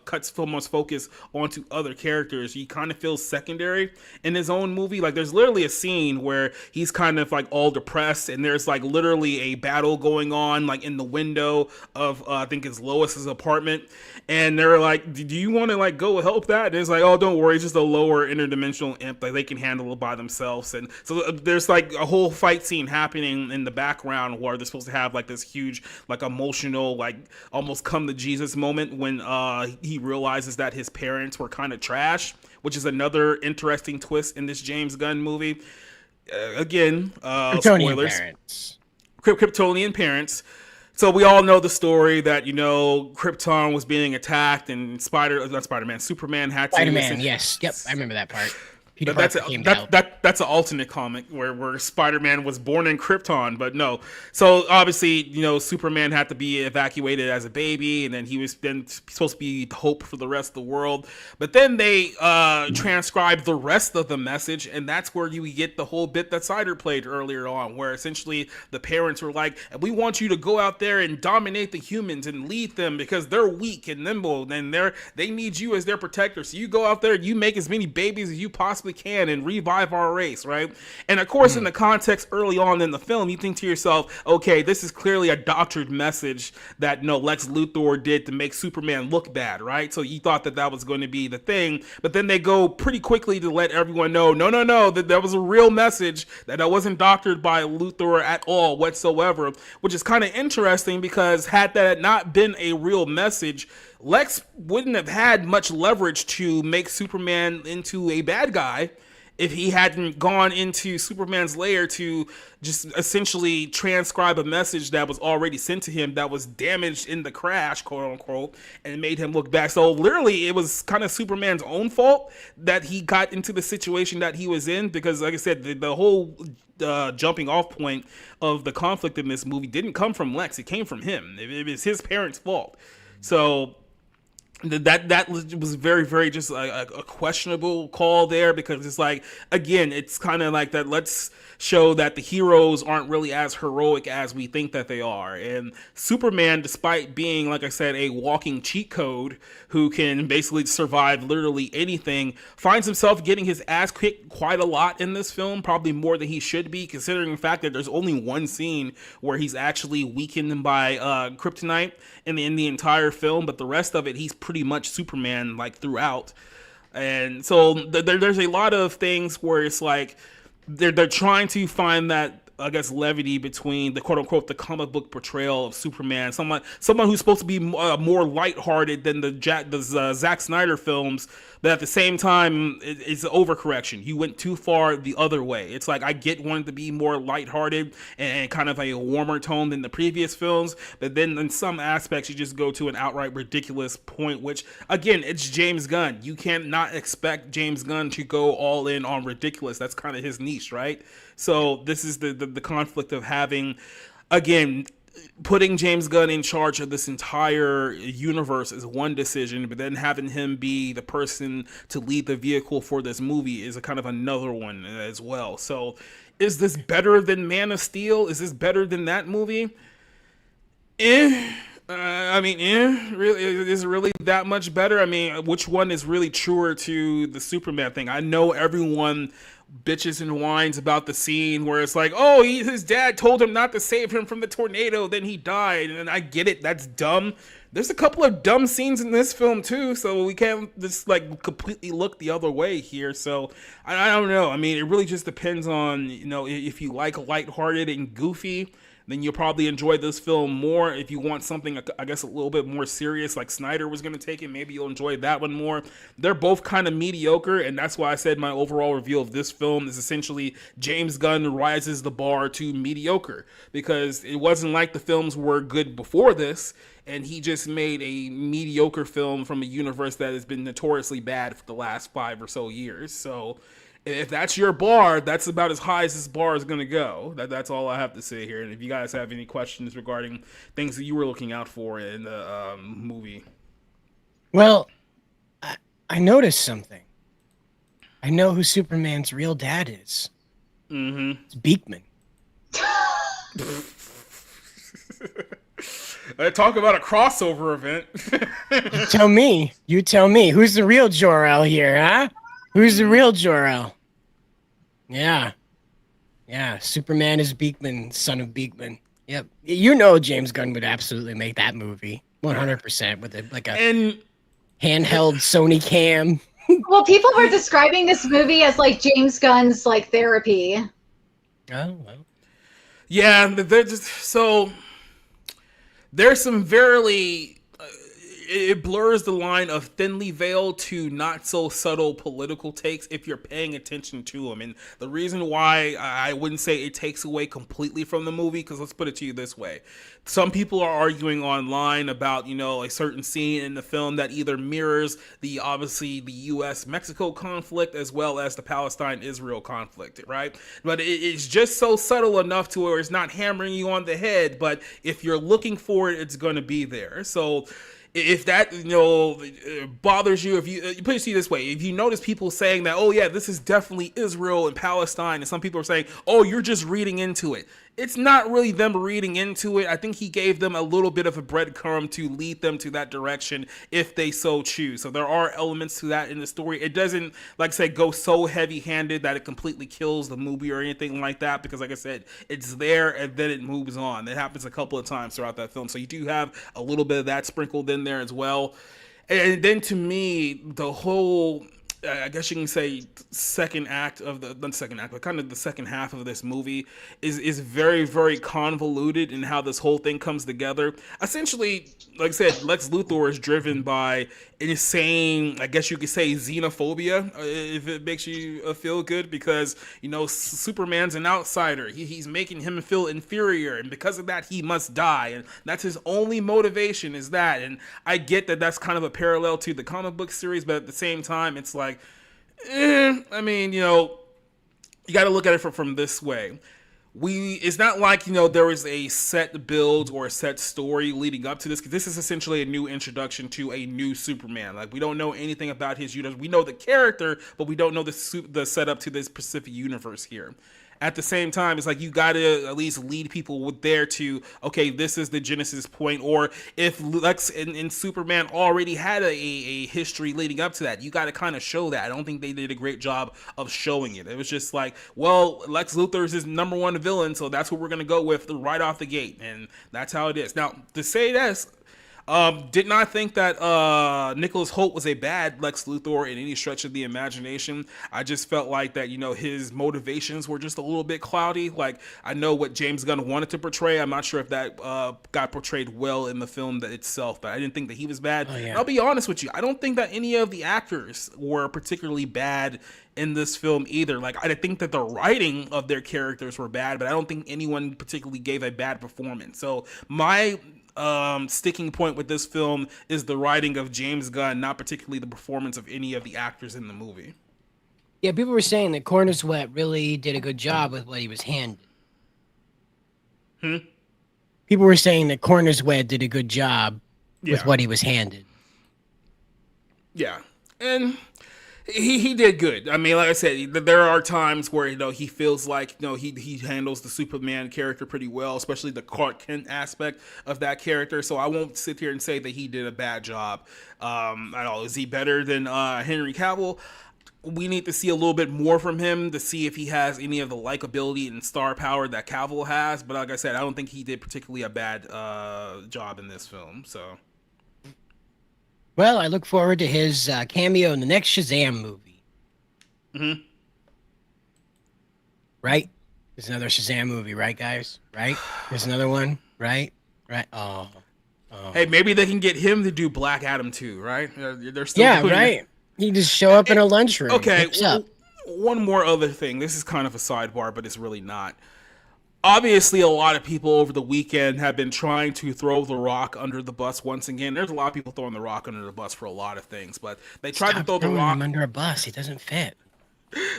cuts so much focus onto other characters. He kind of feels secondary in his own movie. Like there's literally a scene where he's kind of like all depressed and there's like literally a battle going on like in the window of I think it's Lois's apartment, and they're like, "Do you want to like go help that?" And it's like, "Oh, don't worry, it's just a lower interdimensional imp, like they can handle it by themselves." And so there's like a whole fight scene happening in the background where they're supposed to have like this huge like emotional like almost come to Jesus moment when he realizes that his parents were kind of trash, which is another interesting twist in this James Gunn movie. Again, Kryptonian spoilers. parents. Kryptonian parents. So we all know the story that, Krypton was being attacked and Superman had to... Spider-Man, yes. Yep, I remember that part. Peter That's Parker came to help. that's an alternate comic where Spider-Man was born in Krypton, but no. So obviously, Superman had to be evacuated as a baby, and then he was then supposed to be the hope for the rest of the world. But then they transcribed the rest of the message, and that's where you get the whole bit that Cider played earlier on, where essentially the parents were like, "We want you to go out there and dominate the humans and lead them because they're weak and nimble, and they need you as their protector. So you go out there, you make as many babies as you possibly can and revive our race," right? And of course, in the context early on in the film, you think to yourself, okay, this is clearly a doctored message that Lex Luthor did to make Superman look bad, right? So you thought that was going to be the thing, but then they go pretty quickly to let everyone know, no, that was a real message, that wasn't doctored by Luthor at all whatsoever, which is kind of interesting because had that not been a real message, Lex wouldn't have had much leverage to make Superman into a bad guy if he hadn't gone into Superman's lair to just essentially transcribe a message that was already sent to him that was damaged in the crash, quote unquote, and made him look bad. So literally it was kind of Superman's own fault that he got into the situation that he was in, because like I said, the whole jumping off point of the conflict in this movie didn't come from Lex. It came from him. It was his parents' fault. So that was very, very just a questionable call there, because it's like, again, it's kind of like that. Let's show that the heroes aren't really as heroic as we think that they are. And Superman, despite being, like I said, a walking cheat code who can basically survive literally anything, finds himself getting his ass kicked quite a lot in this film, probably more than he should be, considering the fact that there's only one scene where he's actually weakened by kryptonite in the entire film, but the rest of it, he's pretty much Superman like throughout. And so there's a lot of things where it's like, they're trying to find that, I guess, levity between the quote unquote the comic book portrayal of Superman, someone who's supposed to be more lighthearted than the Zack Snyder films, but at the same time it's an overcorrection. You went too far the other way. It's like, I get wanting to be more lighthearted and kind of a warmer tone than the previous films, but then in some aspects you just go to an outright ridiculous point, which again, it's James Gunn. You can't not expect James Gunn to go all in on ridiculous. That's kind of his niche, right? So this is the conflict of having, again, putting James Gunn in charge of this entire universe is one decision, but then having him be the person to lead the vehicle for this movie is a kind of another one as well. So is this better than Man of Steel? Is this better than that movie? Really, is it really that much better? I mean, which one is really truer to the Superman thing? I know everyone bitches and whines about the scene where it's like, oh, his dad told him not to save him from the tornado, then he died, and I get it, that's dumb. There's a couple of dumb scenes in this film too, so we can't just like completely look the other way here. So I don't know. I mean, it really just depends on, if you like lighthearted and goofy, then you'll probably enjoy this film more. If you want something, I guess, a little bit more serious, like Snyder was going to take it, maybe you'll enjoy that one more. They're both kind of mediocre, and that's why I said my overall review of this film is essentially James Gunn rises the bar to mediocre, because it wasn't like the films were good before this, and he just made a mediocre film from a universe that has been notoriously bad for the last 5 or so years. So if that's your bar, that's about as high as this bar is going to go. That's all I have to say here. And if you guys have any questions regarding things that you were looking out for in the movie. Well, I noticed something. I know who Superman's real dad is. Mm-hmm. It's Beekman. Talk about a crossover event. You tell me. Who's the real Jor-El here, huh? Who's the real Jor-El? Yeah, Superman is Beekman, son of Beekman. Yep. James Gunn would absolutely make that movie 100% with a handheld Sony cam. Well, people were describing this movie as like James Gunn's like therapy. Oh, well. Yeah, they're just so. There's some it blurs the line of thinly veiled to not so subtle political takes if you're paying attention to them. And the reason why I wouldn't say it takes away completely from the movie, because let's put it to you this way. Some people are arguing online about, a certain scene in the film that either mirrors obviously the US-Mexico conflict as well as the Palestine-Israel conflict, right? But it's just so subtle enough to where it's not hammering you on the head, but if you're looking for it, it's going to be there. So if that bothers you, if you put it this way, if you notice people saying that, oh yeah, this is definitely Israel and Palestine, and some people are saying, oh, you're just reading into it. It's not really them reading into it. I think he gave them a little bit of a breadcrumb to lead them to that direction if they so choose. So there are elements to that in the story. It doesn't, like I said, go so heavy-handed that it completely kills the movie or anything like that, because like I said, it's there and then it moves on. It happens a couple of times throughout that film. So you do have a little bit of that sprinkled in there as well. And then to me, the whole, I guess you can say, second act of not second act, but kind of the second half of this movie is very, very convoluted in how this whole thing comes together. Essentially, like I said, Lex Luthor is driven by insane, I guess you could say, xenophobia, if it makes you feel good, because, Superman's an outsider. He's making him feel inferior, and because of that, he must die, and that's his only motivation, is that. And I get that that's kind of a parallel to the comic book series, but at the same time, it's like, you got to look at it from this way. It's not like, there was a set build or a set story leading up to this, because this is essentially a new introduction to a new Superman. Like, we don't know anything about his universe. We know the character, but we don't know the setup to this specific universe here. At the same time, it's like you got to at least lead people there to, okay, this is the genesis point. Or if Lex and Superman already had a history leading up to that, you got to kind of show that. I don't think they did a great job of showing it. It was just like, well, Lex Luthor is his number one villain, so that's what we're going to go with right off the gate. And that's how it is. Now, to say this, Did not think that Nicholas Hoult was a bad Lex Luthor in any stretch of the imagination. I just felt like that, his motivations were just a little bit cloudy. Like, I know what James Gunn wanted to portray. I'm not sure if that got portrayed well in the film itself, but I didn't think that he was bad. Oh, yeah. And I'll be honest with you, I don't think that any of the actors were particularly bad in this film either. Like, I think that the writing of their characters were bad, but I don't think anyone particularly gave a bad performance. So my sticking point with this film is the writing of James Gunn, not particularly the performance of any of the actors in the movie. Yeah, people were saying that Corner Sweat really did a good job with what he was handed. People were saying that Corner Sweat did a good job with what he was handed. Yeah, and he did good. I mean, like I said, there are times where he feels like he handles the Superman character pretty well, especially the Clark Kent aspect of that character. So I won't sit here and say that he did a bad job at all. Is he better than Henry Cavill? We need to see a little bit more from him to see if he has any of the likability and star power that Cavill has. But like I said, I don't think he did particularly a bad job in this film. So. Well, I look forward to his cameo in the next Shazam movie. Right? There's another Shazam movie, right, guys? Right? There's another one, right? Right? Oh. Hey, maybe they can get him to do Black Adam too, right? They're still doing right. It. He just show up in a lunchroom. Okay, one more other thing. This is kind of a sidebar, but it's really not. Obviously, a lot of people over the weekend have been trying to throw The Rock under the bus once again. There's a lot of people throwing The Rock under the bus for a lot of things, but they tried to throw The Rock under a bus. He doesn't fit.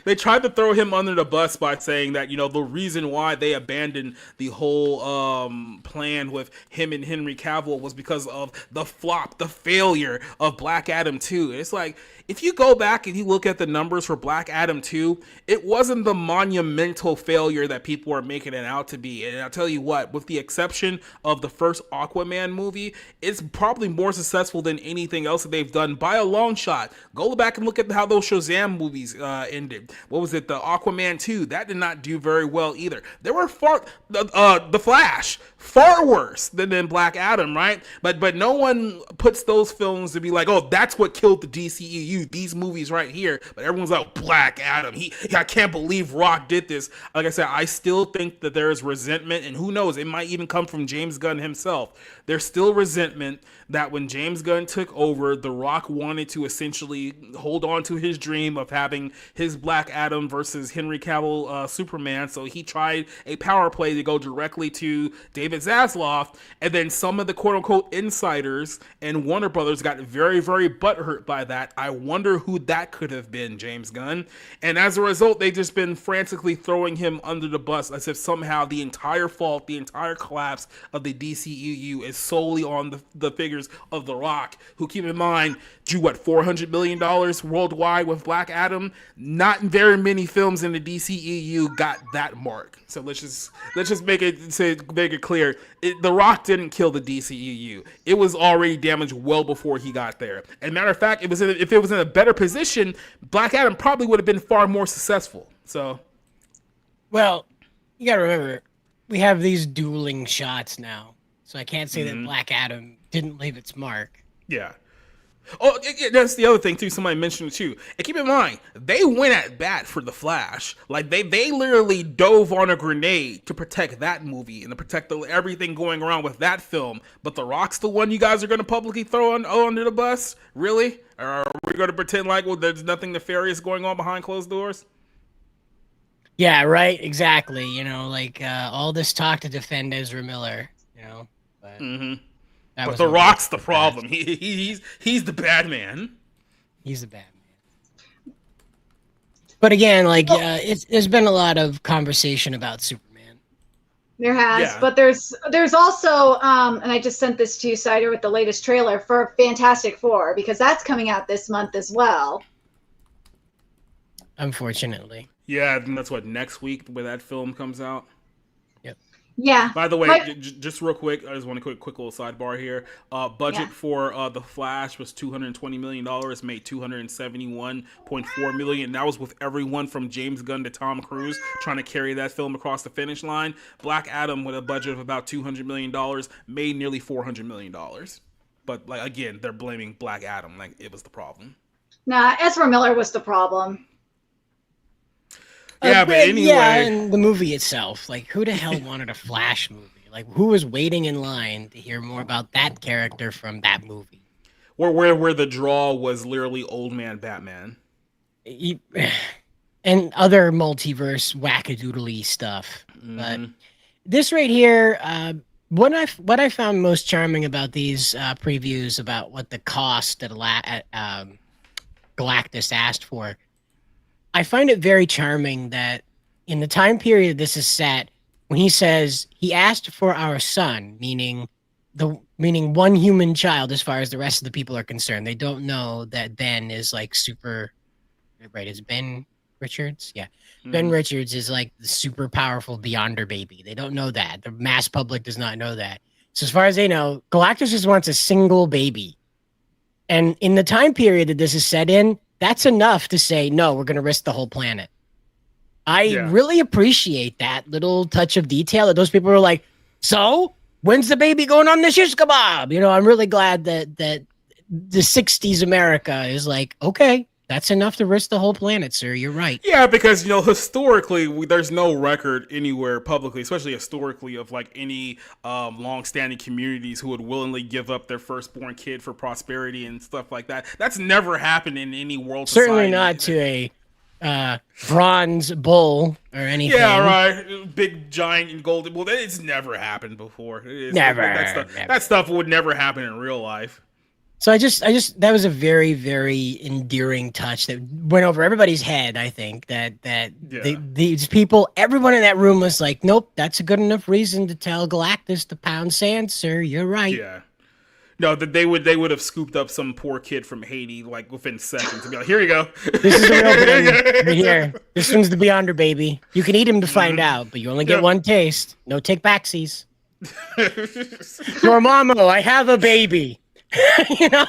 They tried to throw him under the bus by saying that, the reason why they abandoned the whole plan with him and Henry Cavill was because of the failure of Black Adam 2. It's like, if you go back and you look at the numbers for Black Adam 2, it wasn't the monumental failure that people are making it out to be. And I'll tell you what, with the exception of the first Aquaman movie, it's probably more successful than anything else that they've done by a long shot. Go back and look at how those Shazam movies ended. What was it? The Aquaman 2, that did not do very well either. There were The Flash, far worse than Black Adam, right? But no one puts those films to be like, oh, that's what killed the DCEU. These movies right here, but everyone's like, Black Adam. I can't believe Rock did this. Like I said, I still think that there is resentment, and who knows, it might even come from James Gunn himself. There's still resentment that when James Gunn took over, The Rock wanted to essentially hold on to his dream of having his Black Adam versus Henry Cavill Superman. So he tried a power play to go directly to David Zaslav, and then some of the quote-unquote insiders and Warner Brothers got very, very butthurt by that. I wonder who that could have been, James Gunn. And as a result, they've just been frantically throwing him under the bus as if somehow the entire fault, the entire collapse of the DCEU is solely on the figures of The Rock, who, keep in mind, drew $400 million worldwide with Black Adam. Not very many films in the DCEU got that mark. So let's just make it clear. The Rock didn't kill the DCEU. It was already damaged well before he got there. And matter of fact, if it was in a better position, Black Adam probably would have been far more successful. So, well, you gotta remember, we have these dueling shots now, so I can't say that Black Adam didn't leave its mark. Yeah. Oh, that's the other thing too. Somebody mentioned it too. And keep in mind, they went at bat for the Flash. Like they literally dove on a grenade to protect that movie and to protect everything going around with that film. But The Rock's the one you guys are going to publicly throw under the bus? Really? Or are we going to pretend like there's nothing nefarious going on behind closed doors? Yeah, right. Exactly. All this talk to defend Ezra Miller. But. But The Rock's the problem. He's the bad man. He's the bad man. But again, there's been a lot of conversation about Superman. There has, but there's also, and I just sent this to you, Cider, with the latest trailer for Fantastic Four, because that's coming out this month as well. Unfortunately. Yeah, and that's next week where that film comes out. Yeah. By the way, just real quick, I just want a quick little sidebar here. Budget for The Flash was $220 million. Made $271.4 million. That was with everyone from James Gunn to Tom Cruise trying to carry that film across the finish line. Black Adam, with a budget of about $200 million, made nearly $400 million. But like again, they're blaming Black Adam like it was the problem. Nah, Ezra Miller was the problem. Yeah, but anyway, yeah, and the movie itself, like, who the hell wanted a Flash movie? Like, who was waiting in line to hear more about that character from that movie? Where the draw was literally old man Batman. And other multiverse wackadoodly stuff. But this right here, what I found most charming about these previews about what the cost that Galactus asked for, I find it very charming that in the time period this is set, when he says he asked for our son, meaning one human child as far as the rest of the people are concerned. They don't know that Ben is like super, right? Is Ben Richards? Yeah. Ben Richards is like the super powerful Beyonder baby. They don't know that. The mass public does not know that. So as far as they know, Galactus just wants a single baby. And in the time period that this is set in, that's enough to say, no, we're going to risk the whole planet. I really appreciate that little touch of detail that those people are like, so when's the baby going on the shish kebab? You know, I'm really glad that the 60s America is like, okay, that's enough to risk the whole planet, sir. You're right. Yeah, because, you know, historically, there's no record anywhere publicly, especially historically, of like any long-standing communities who would willingly give up their firstborn kid for prosperity and stuff like that. That's never happened in any world Certainly society. not to a bronze bull or anything. Yeah, right. Big, giant, and golden. Well, it's never happened before. Never. That stuff would never happen in real life. So I just that was a very, very endearing touch that went over everybody's head. I think that these people, everyone in that room was like, nope, that's a good enough reason to tell Galactus to pound sand, sir. You're right. Yeah. No, that they would have scooped up some poor kid from Haiti like within seconds and be like, here you go. This is the real thing right here. This one's the Beyonder baby. You can eat him to find out, but you only get one taste. No take backsies. Dormammu, I have a baby. You know,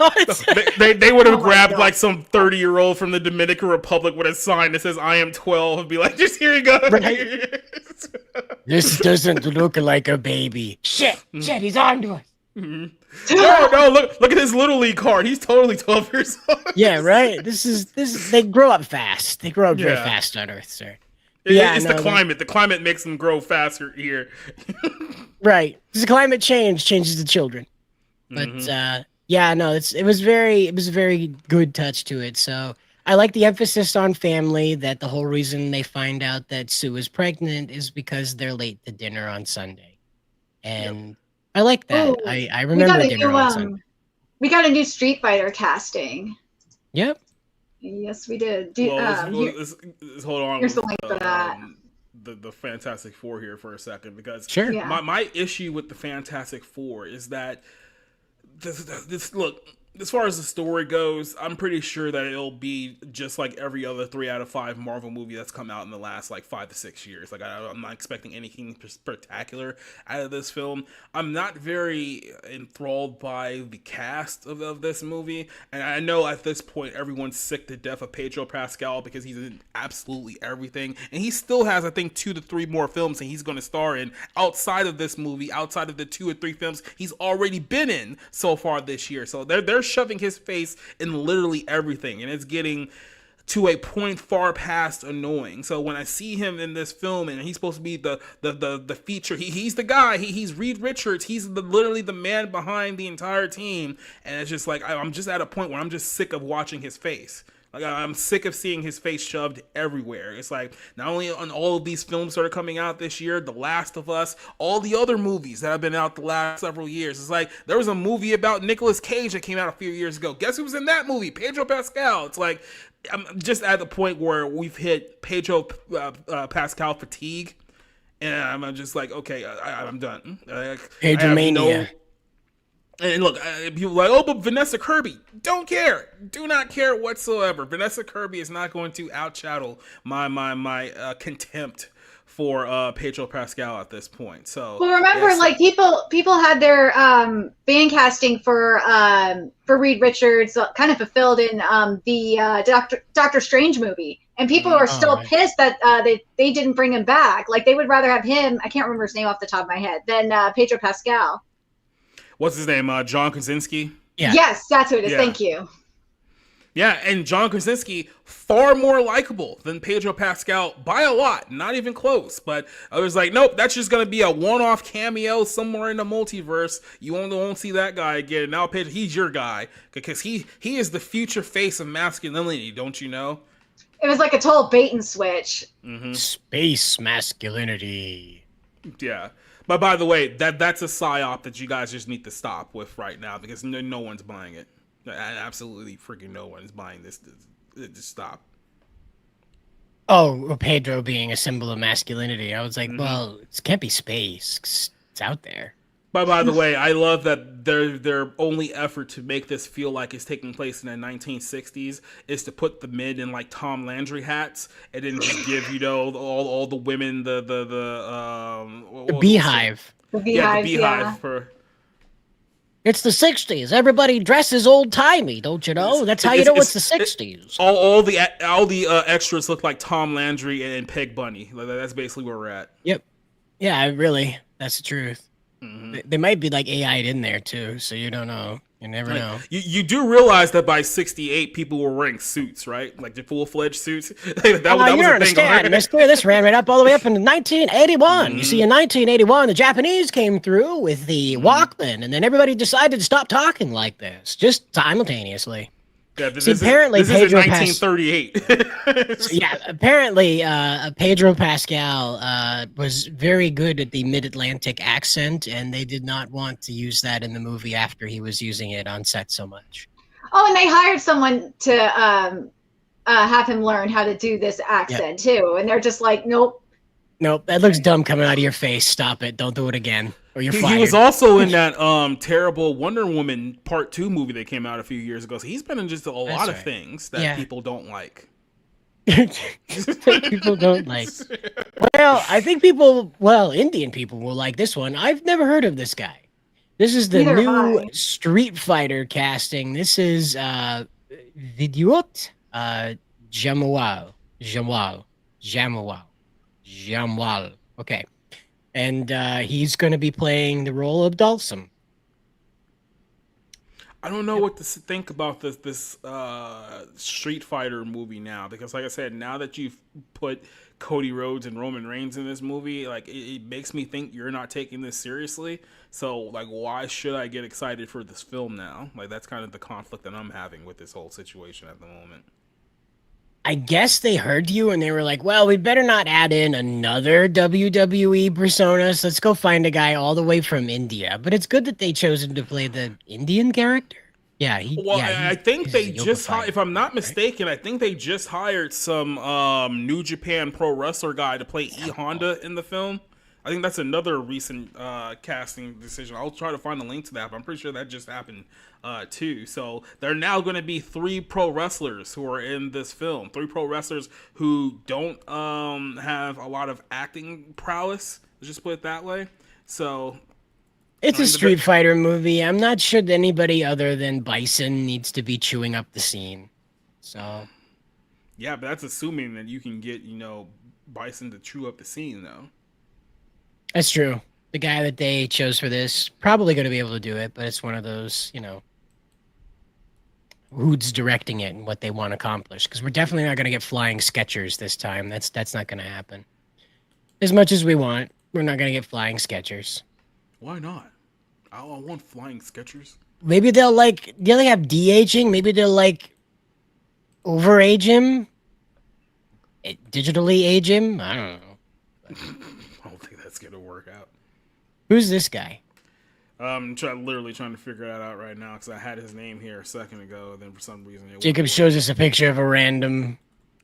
they would have grabbed like some 30-year-old from the Dominican Republic with a sign that says "I am 12" and be like, "Just here you go." Right? This doesn't look like a baby. Shit, he's on to us. No, look at his Little League card. He's totally 12 years old. Yeah, right. This is they grow up fast. They grow up very fast on Earth, sir. It's the climate. The climate makes them grow faster here. Right. Because climate change changes the children. But it was a very good touch to it. So I like the emphasis on family, that the whole reason they find out that Sue is pregnant is because they're late to dinner on Sunday. And I like that. Ooh, I remember dinner on Sunday. We got a new Street Fighter casting. Yep. Yes, we did. Hold on. Here's the link for that. The Fantastic Four here for a second, because sure. My issue with the Fantastic Four is that this look, as far as the story goes, I'm pretty sure that it'll be just like every other 3 out of 5 Marvel movie that's come out in the last like 5 to 6 years. Like I'm not expecting anything spectacular out of this film. I'm not very enthralled by the cast of this movie, and I know at this point everyone's sick to death of Pedro Pascal because he's in absolutely everything, and he still has I think 2 to 3 more films that he's going to star in outside of this movie, outside of the 2 or 3 films he's already been in so far this year. So they're shoving his face in literally everything, and it's getting to a point far past annoying. So when I see him in this film and he's supposed to be the feature, he's the guy, he's Reed Richards, he's literally the man behind the entire team, and it's just like I'm just at a point where I'm just sick of watching his face. Like I'm sick of seeing his face shoved everywhere. It's like not only on all of these films that are coming out this year, The Last of Us, all the other movies that have been out the last several years. It's like there was a movie about Nicolas Cage that came out a few years ago. Guess who was in that movie? Pedro Pascal. It's like I'm just at the point where we've hit Pedro Pascal fatigue, and I'm just like, okay, I'm done. Pedro Mania. And look, people are like, oh, but Vanessa Kirby, don't care, do not care whatsoever. Vanessa Kirby is not going to outshadow my contempt for Pedro Pascal at this point. So, well, remember, yes. like people had their fan casting for Reed Richards kind of fulfilled in the Doctor Strange movie, and people are still pissed that they didn't bring him back. Like they would rather have him. I can't remember his name off the top of my head than Pedro Pascal. What's his name? John Krasinski. Yeah. Yes, that's what it is. Yeah. Thank you. Yeah, and John Krasinski, far more likable than Pedro Pascal by a lot, not even close. But I was like, nope, that's just going to be a one-off cameo somewhere in the multiverse. You won't see that guy again. Now, Pedro, he's your guy, because he is the future face of masculinity, don't you know? It was like a total bait and switch. Mm-hmm. Space masculinity. Yeah. But by the way, that's a psyop that you guys just need to stop with right now, because no one's buying it. Absolutely freaking no one is buying this. Just stop. Oh, Pedro being a symbol of masculinity. I was like, well, it can't be space. It's out there. But by the way, I love that their only effort to make this feel like it's taking place in the 1960s is to put the men in like Tom Landry hats and then just give all the women the beehive. The beehive, the beehive for. It's the 60s. Everybody dresses old-timey, don't you know? That's how you know it's the 60s. All the extras look like Tom Landry and Peg Bunny. That's basically where we're at. Yep. Yeah, really. That's the truth. Mm-hmm. They might be like AI'd in there too, so you don't know. You never know. You do realize that by 68, people were wearing suits, right? Like the full-fledged suits. that you was don't understand, mister. This ran right up all the way up into 1981. Mm-hmm. You see, in 1981, the Japanese came through with the Walkman, and then everybody decided to stop talking like this, just simultaneously. Yeah, this apparently is 1938. So, yeah, apparently Pedro Pascal was very good at the mid-Atlantic accent, and they did not want to use that in the movie after he was using it on set so much. Oh, and they hired someone to have him learn how to do this accent too, and they're just like, nope. Nope, that looks dumb coming out of your face. Stop it. Don't do it again, or you're fired. He was also in that terrible Wonder Woman Part 2 movie that came out a few years ago. So he's been in just a lot of things that people don't like. People don't like. Well, I think Indian people will like this one. I've never heard of this guy. This is the new Street Fighter casting. This is Vidyut Jamwal. Okay. And he's going to be playing the role of Dalsum. I don't know what to think about this Street Fighter movie now, because like I said, now that you've put Cody Rhodes and Roman Reigns in this movie, like it makes me think you're not taking this seriously. So like, why should I get excited for this film now? Like, that's kind of the conflict that I'm having with this whole situation at the moment. I guess they heard you and they were like, well, we better not add in another WWE persona. So let's go find a guy all the way from India. But it's good that they chose him to play the Indian character. Yeah. I think they just, if I'm not mistaken, I think they just hired some New Japan Pro Wrestler guy to play E Honda in the film. I think that's another recent casting decision. I'll try to find a link to that, but I'm pretty sure that just happened too. So there are now going to be 3 pro wrestlers who are in this film. 3 pro wrestlers who don't have a lot of acting prowess. Let's just put it that way. So it's a Street Fighter movie. I'm not sure that anybody other than Bison needs to be chewing up the scene. So yeah, but that's assuming that you can get, Bison to chew up the scene, though. That's true. The guy that they chose for this probably going to be able to do it, but it's one of those, who's directing it and what they want to accomplish. Because we're definitely not going to get flying Skechers this time. That's not going to happen. As much as we want, we're not going to get flying Skechers. Why not? I want flying Skechers. Maybe they'll have de-aging. Maybe they'll over-age him. Digitally age him. I don't know. I don't think that's gonna work out. Who's this guy? I'm literally trying to figure that out right now because I had his name here a second ago. Then for some reason, Jacob shows us a picture of a random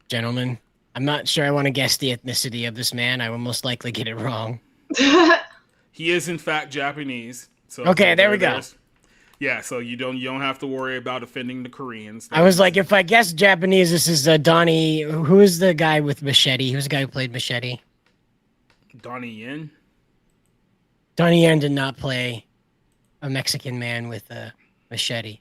gentleman. I'm not sure I want to guess the ethnicity of this man. I will most likely get it wrong. He is in fact Japanese. So okay, there we go. Yeah, so you don't have to worry about offending the Koreans. I was like, if I guess Japanese, this is Donnie. Who is the guy with Machete? Who's the guy who played Machete? Donnie Yen? Donnie Yen did not play a Mexican man with a machete.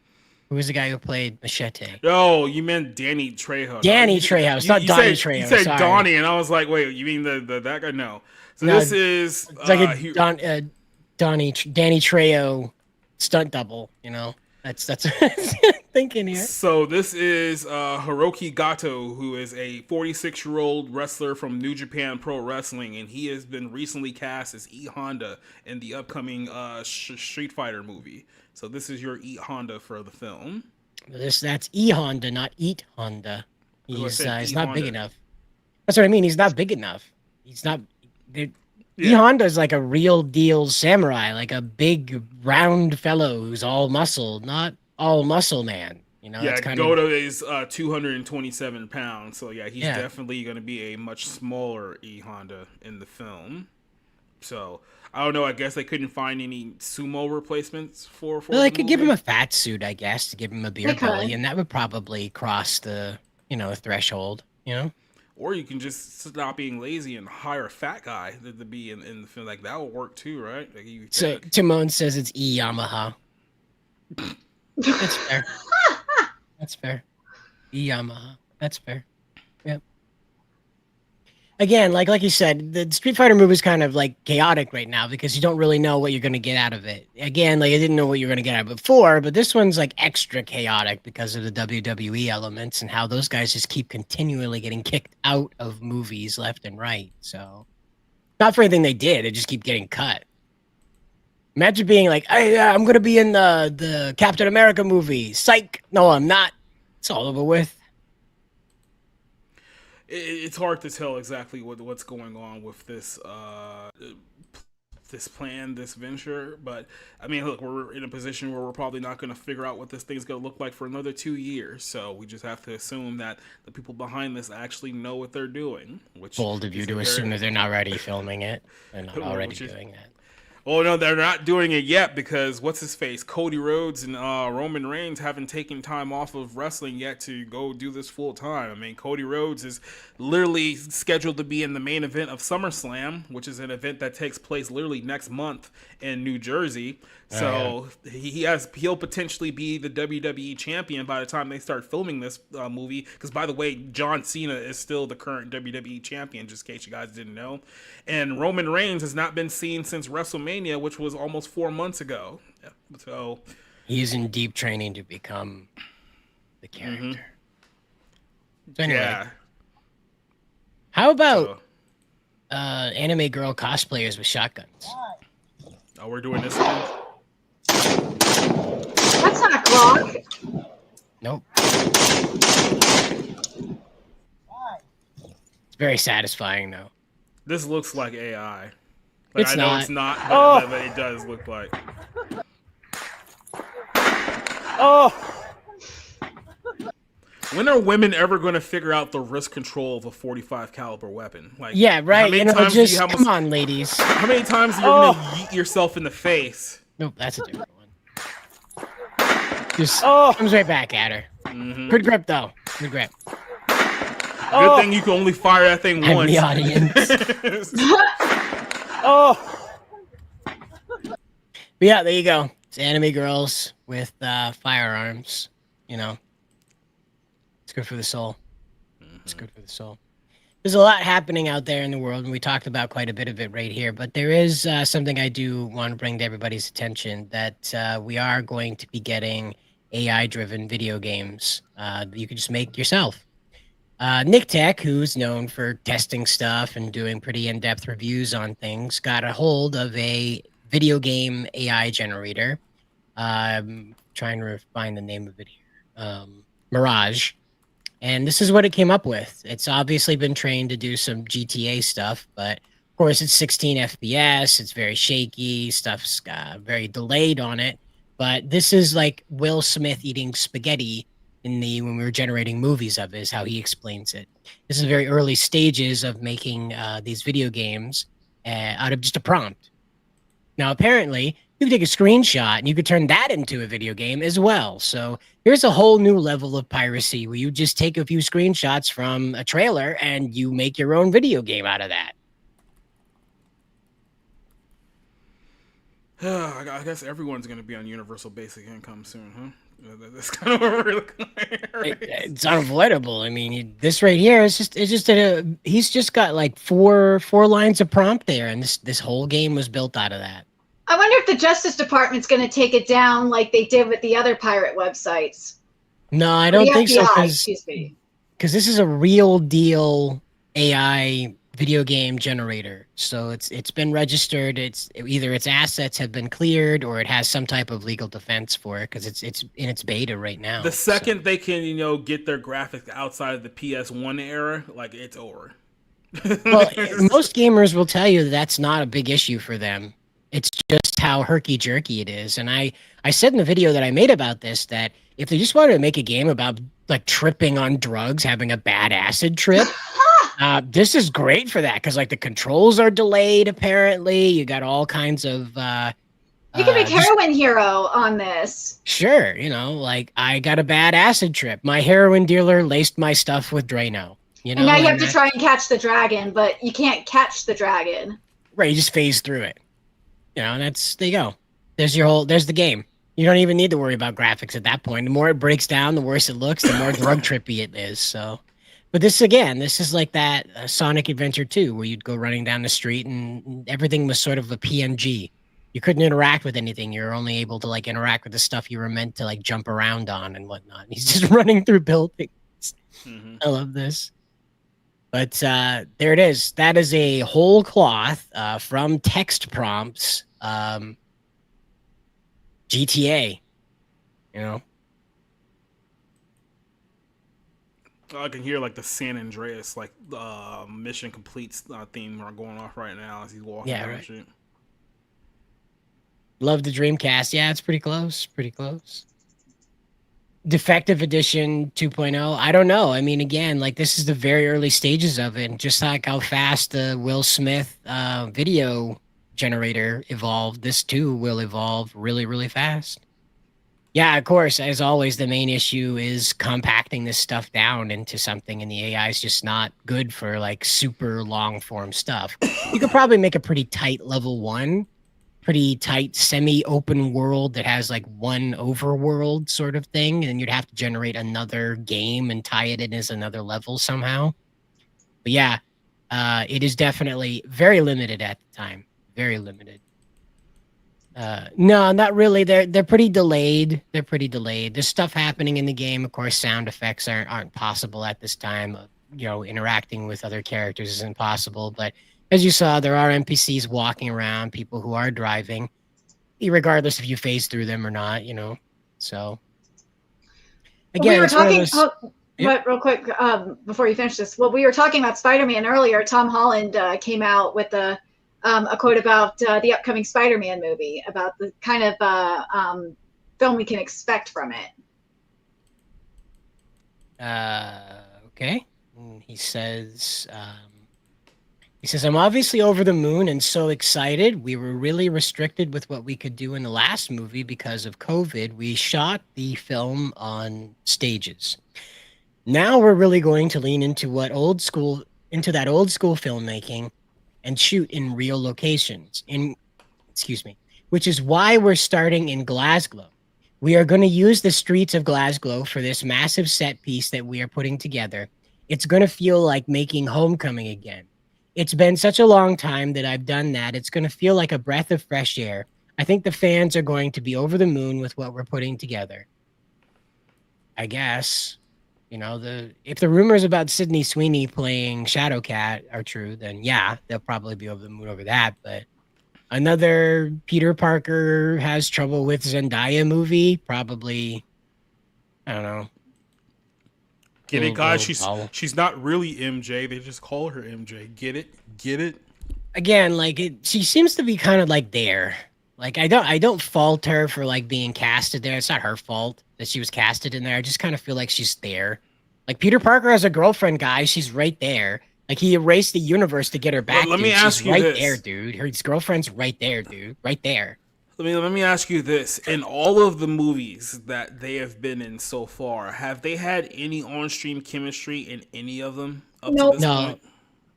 Who was the guy who played Machete? Oh, you meant Danny Trejo. Danny Trejo, not Donnie Trejo. You said sorry. Donnie, and I was like, wait, you mean the that guy? No. So no, this is it's like a Danny Trejo stunt double, That's thinking here. So this is Hiroki Gato, who is a 46-year-old wrestler from New Japan Pro Wrestling, and he has been recently cast as E Honda in the upcoming Street Fighter movie. So this is your E Honda for the film. That's E Honda, not Eat Honda. He's not E-Honda. big enough. That's what I mean. He's not big enough. He's not. E Honda is like a real deal samurai, like a big round fellow who's all muscle, not all muscle man. You know, Yeah, that's Goto is 227 pounds, so yeah, he's definitely going to be a much smaller E Honda in the film. So I don't know. I guess they couldn't find any sumo replacements for. Well, they could give him a fat suit, I guess, to give him a beer belly, and that would probably cross the threshold. You know. Or you can just stop being lazy and hire a fat guy to be in the film. Like, that will work too, right? Like, So Timon says it's E Yamaha. That's fair. That's fair. E Yamaha. That's fair. Yep. Again, like you said, the Street Fighter movie is kind of like chaotic right now because you don't really know what you're going to get out of it. Again, like I didn't know what you were going to get out of it before, but this one's like extra chaotic because of the WWE elements and how those guys just keep continually getting kicked out of movies left and right. So, not for anything they did, they just keep getting cut. Imagine being like, hey, I'm going to be in the Captain America movie. Psych. No, I'm not. It's all over with. It's hard to tell exactly what's going on with this this plan, this venture. But I mean, look, we're in a position where we're probably not going to figure out what this thing's going to look like for another 2 years. So we just have to assume that the people behind this actually know what they're doing. Which bold of you to assume that they're not already filming it. They're not already doing that. Well, no, they're not doing it yet because what's his face? Cody Rhodes and Roman Reigns haven't taken time off of wrestling yet to go do this full time. I mean, Cody Rhodes is literally scheduled to be in the main event of SummerSlam, which is an event that takes place literally next month in New Jersey. So he'll potentially be the WWE champion by the time they start filming this movie. Because by the way, John Cena is still the current WWE champion, just in case you guys didn't know. And Roman Reigns has not been seen since WrestleMania, which was almost 4 months ago. So he's in deep training to become the character. So anyway, how about anime girl cosplayers with shotguns? Oh, we're doing this again? That's not Glock. Nope. It's very satisfying, though. This looks like AI. It's I know not. it's not, but it does look like. When are women ever going to figure out the risk control of a 45 caliber weapon? Like, yeah, right. how many You know, times just do you come on, ladies. How many times are you going to yeet yourself in the face? Nope, that's a different one. Just comes right back at her. Good grip, though. Good grip. Good thing you can only fire that thing I'm once. the audience. But yeah, there you go. It's anime girls with firearms. You know, it's good for the soul. It's good for the soul. There's a lot happening out there in the world, and we talked about quite a bit of it right here. But there is something I do want to bring to everybody's attention, that we are going to be getting AI-driven video games that you can just make yourself. Nick Tech, who's known for testing stuff and doing pretty in-depth reviews on things, got a hold of a video game AI generator. I'm trying to find the name of it here. Mirage. And this is what it came up with. It's obviously been trained to do some GTA stuff, but of course it's 16 FPS. It's very shaky. Stuff's very delayed on it. But this is like Will Smith eating spaghetti when we were generating movies of it, is how he explains it. This is very early stages of making these video games out of just a prompt. Now, apparently, you can take a screenshot and you could turn that into a video game as well. So here's a whole new level of piracy where you just take a few screenshots from a trailer and you make your own video game out of that. I guess everyone's going to be on universal basic income soon, huh? That's kind of what we're looking at. Right? It's unavoidable. I mean, this right here is he's just got like four lines of prompt there, and this whole game was built out of that. I wonder if the Justice Department's going to take it down like they did with the other pirate websites. No, I Or don't the think so. FBI, excuse me. Because this is a real deal AI video game generator. So it's been registered. It's either its assets have been cleared or it has some type of legal defense for it because it's in its beta right now. The second they can, get their graphics outside of the PS1 era, like it's over. Well, most gamers will tell you that's not a big issue for them. It's just how herky-jerky it is. And I said in the video that I made about this that if they just wanted to make a game about like tripping on drugs, having a bad acid trip, this is great for that because like the controls are delayed apparently. You got all kinds of You can make Heroin Hero on this. Sure, like I got a bad acid trip. My heroin dealer laced my stuff with Drano. And now you have to try and catch the dragon, but you can't catch the dragon. Right, you just phase through it. And there you go. There's the game. You don't even need to worry about graphics at that point. The more it breaks down, the worse it looks, the more drug trippy it is. So, but this is like that Sonic Adventure 2, where you'd go running down the street and everything was sort of a PNG. You couldn't interact with anything. You were only able to like interact with the stuff you were meant to like jump around on and whatnot. He's just running through buildings. Mm-hmm. I love this. But there it is. That is a whole cloth from text prompts. GTA, I can hear like the San Andreas like mission complete theme are going off right now as he's walking down the street. Love the Dreamcast. Yeah, it's pretty close. Defective Edition 2.0. I don't know. I mean, again, like this is the very early stages of it, and just like how fast the Will Smith video generator evolved, this too will evolve really, really fast. Yeah, of course, as always, the main issue is compacting this stuff down into something, and the AI is just not good for like super long form stuff. You could probably make a pretty tight level 1, pretty tight semi-open world that has like one overworld sort of thing, and you'd have to generate another game and tie it in as another level somehow. But yeah, it is definitely very limited at the time. Very limited. No, not really. They're pretty delayed. There's stuff happening in the game. Of course, sound effects aren't possible at this time. Interacting with other characters isn't possible. But as you saw, there are NPCs walking around, people who are driving, regardless if you phase through them or not. So again, we were talking. But real quick, before you finish this, we were talking about Spider-Man earlier. Tom Holland came out with a quote about the upcoming Spider-Man movie, about the kind of film we can expect from it. Okay. He says, I'm obviously over the moon and so excited. We were really restricted with what we could do in the last movie because of COVID. We shot the film on stages. Now we're really going to lean into that old school filmmaking and shoot in real locations, which is why we're starting in Glasgow. We are going to use the streets of Glasgow for this massive set piece that we are putting together. It's going to feel like making Homecoming again. It's been such a long time that I've done that. It's going to feel like a breath of fresh air. I think the fans are going to be over the moon with what we're putting together. I guess. If the rumors about Sydney Sweeney playing Shadowcat are true, then yeah, they'll probably be over the moon over that. But another Peter Parker has trouble with Zendaya movie, probably, I don't know. Get it, guys? She's not really MJ. They just call her MJ. Get it? Again, she seems to be kind of like there. Like I don't fault her for like being casted there. It's not her fault that she was casted in there. I just kind of feel like she's there. Like Peter Parker has a girlfriend, guys. She's right there. Like he erased the universe to get her back. Let me ask you right this. There, dude. His girlfriend's right there, dude. Right there. Let me ask you this. In all of the movies that they have been in so far, have they had any on-stream chemistry in any of them up to this point?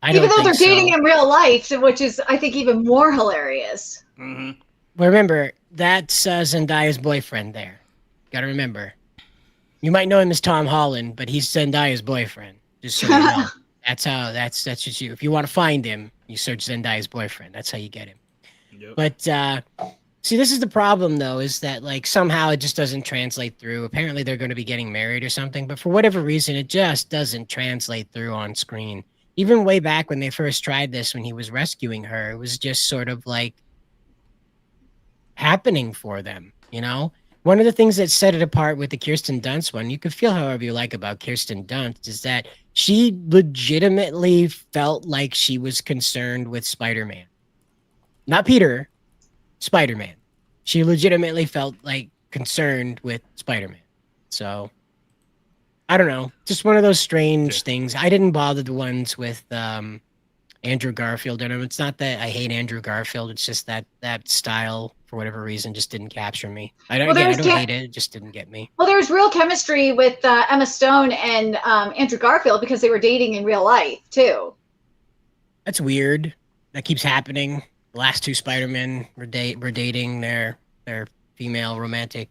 Even though they're dating in real life, which is, I think, even more hilarious. Mm-hmm. Well, remember, that's Zendaya's boyfriend there. Gotta remember. You might know him as Tom Holland, but he's Zendaya's boyfriend. Just so you know. That's just you. If you want to find him, you search Zendaya's boyfriend. That's how you get him. Yep. But See, this is the problem, though, is that like somehow it just doesn't translate through. Apparently, they're going to be getting married or something, but for whatever reason, it just doesn't translate through on screen. Even way back when they first tried this, when he was rescuing her, it was just sort of like happening for them, you know? One of the things that set it apart with the Kirsten Dunst one, you can feel however you like about Kirsten Dunst, is that she legitimately felt like she was concerned with Spider-Man. Not Peter, Spider-Man. She legitimately felt like concerned with Spider-Man. So I don't know. Just one of those strange things. I didn't bother the ones with Andrew Garfield in them. It's not that I hate Andrew Garfield. It's just that style, for whatever reason, just didn't capture me. I don't hate it. It just didn't get me. Well, there was real chemistry with Emma Stone and Andrew Garfield because they were dating in real life, too. That's weird. That keeps happening. The last two Spider-Men were dating their female romantic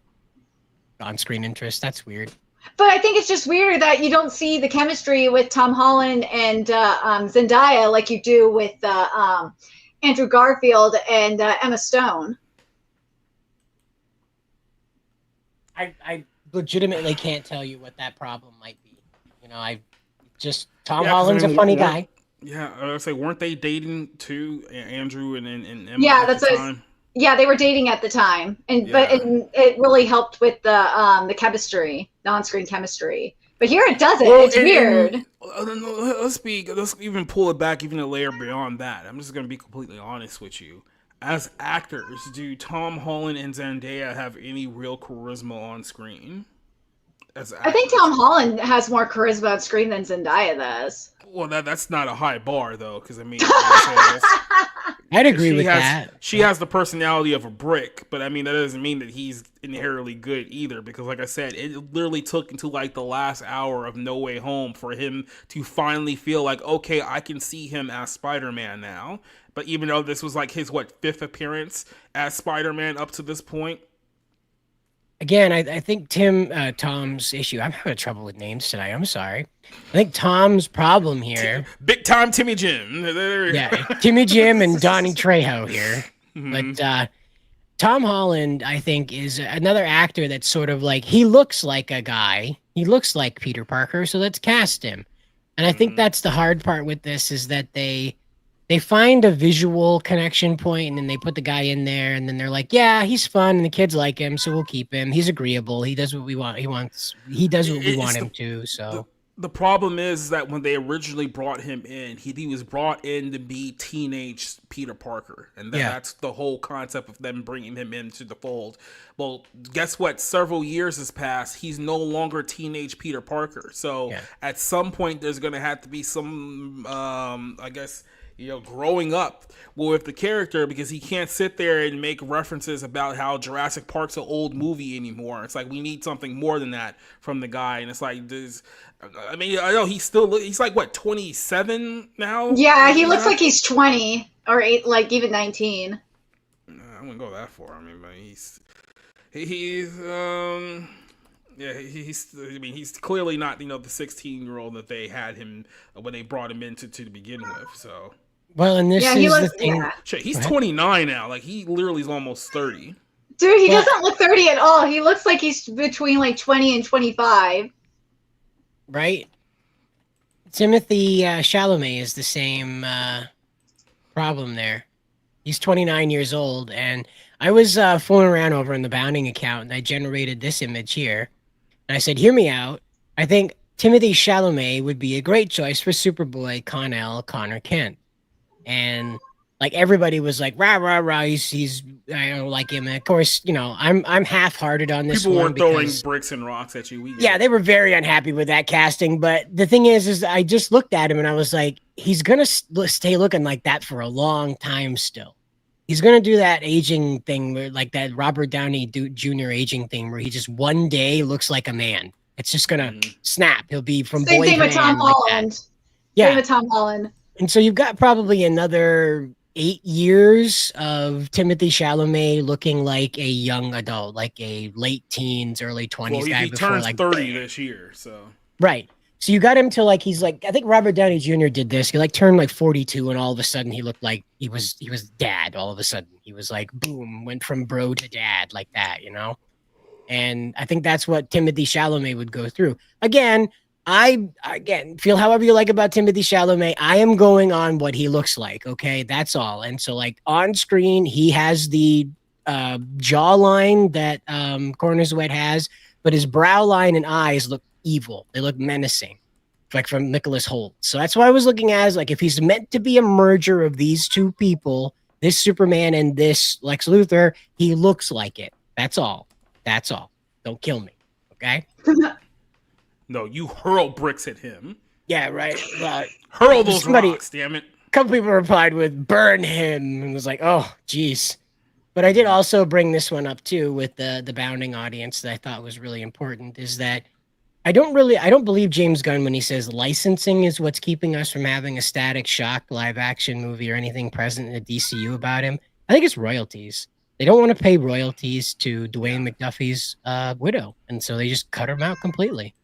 on-screen interest. That's weird. But I think it's just weird that you don't see the chemistry with Tom Holland and Zendaya like you do with Andrew Garfield and Emma Stone. I legitimately can't tell you what that problem might be. You know, Tom Holland's a funny guy. Yeah, I was say, weren't they dating too, Andrew and Emma? Yeah, at the time? Yeah, they were dating at the time, and it really helped with the chemistry, the on-screen chemistry. But here it doesn't. It's weird. Let's even pull it back even a layer beyond that. I'm just gonna be completely honest with you. As actors, do Tom Holland and Zendaya have any real charisma on screen? I think Tom Holland has more charisma on screen than Zendaya does. Well, that's not a high bar, though, because I mean, I'd agree with that. She has the personality of a brick, but I mean, that doesn't mean that he's inherently good either, because like I said, it literally took until like the last hour of No Way Home for him to finally feel like, okay, I can see him as Spider-Man now. But even though this was like his, fifth appearance as Spider-Man up to this point? Again, I think Tom's issue. I'm having trouble with names tonight. I'm sorry. I think Tom's problem here. Big time Timmy Jim. Yeah, Timmy Jim and Donnie Trejo here. Mm-hmm. But Tom Holland, I think, is another actor that's sort of like, he looks like a guy. He looks like Peter Parker, so let's cast him. And I think that's the hard part with this, is that they find a visual connection point, and then they put the guy in there, and then they're like, yeah, he's fun and the kids like him, so we'll keep him. He's agreeable. He does what we want. He does what we want him to. So the problem is that when they originally brought him in, he was brought in to be teenage Peter Parker. And that's the whole concept of them bringing him into the fold. Well, guess what? Several years has passed. He's no longer teenage Peter Parker. So at some point, there's going to have to be some, I guess, growing up with the character, because he can't sit there and make references about how Jurassic Park's an old movie anymore. It's like, we need something more than that from the guy. And it's like, I mean, I know he's like, what, 27 now? Yeah, he looks like he's 20 or even 19. I wouldn't go that far. I mean, but he's clearly not, the 16-year-old that they had him when they brought him into to begin with. So, well, and this is the thing. Yeah. Shit, he's 29 now. Like, he literally is almost 30. Dude, he doesn't look 30 at all. He looks like he's between like 20 and 25. Right. Timothy Chalamet is the same problem there. He's 29 years old, and I was fooling around over in the Bounding account, and I generated this image here. And I said, hear me out. I think Timothy Chalamet would be a great choice for Superboy Connor Kent. And like, everybody was like, rah, rah, rah, he's I don't like him. And of course, I'm half-hearted on this. People weren't throwing bricks and rocks at you. Yeah, they were very unhappy with that casting. But the thing is I just looked at him and I was like, he's going to stay looking like that for a long time still. He's going to do that aging thing, where, like that Robert Downey Jr. aging thing, where he just one day looks like a man. It's just going to snap. He'll be from Same boy thing to with man Tom like Holland. that. Yeah. Same with Tom Holland. And so you've got probably another 8 years of Timothy Chalamet looking like a young adult, like a late teens, early 20s guy. He before turns like 30 this year, so. Right. So you got him to like he's like I think Robert Downey Jr. did this. He like turned like 42, and all of a sudden he looked like he was dad. All of a sudden he was like boom, went from bro to dad like that, you know. And I think that's what Timothée Chalamet would go through. Again, I feel however you like about Timothée Chalamet. I am going on what he looks like. Okay, that's all. And so like on screen, he has the jawline that Cornerswet has, but his brow line and eyes look evil. They look menacing, like from Nicholas Hoult. So that's why I was looking at as like if he's meant to be a merger of these two people, this Superman and this Lex Luthor, he looks like it. That's all. That's all. Don't kill me, okay? No, you hurl bricks at him. Yeah, right. Hurl those rocks, damn it. A couple people replied with "burn him" and was like, "Oh, geez." But I did also bring this one up too with the bounding audience that I thought was really important. Is that I don't believe James Gunn when he says licensing is what's keeping us from having a Static Shock live action movie or anything present in the DCU about him. I think it's royalties. They don't want to pay royalties to Dwayne McDuffie's widow, and so they just cut him out completely.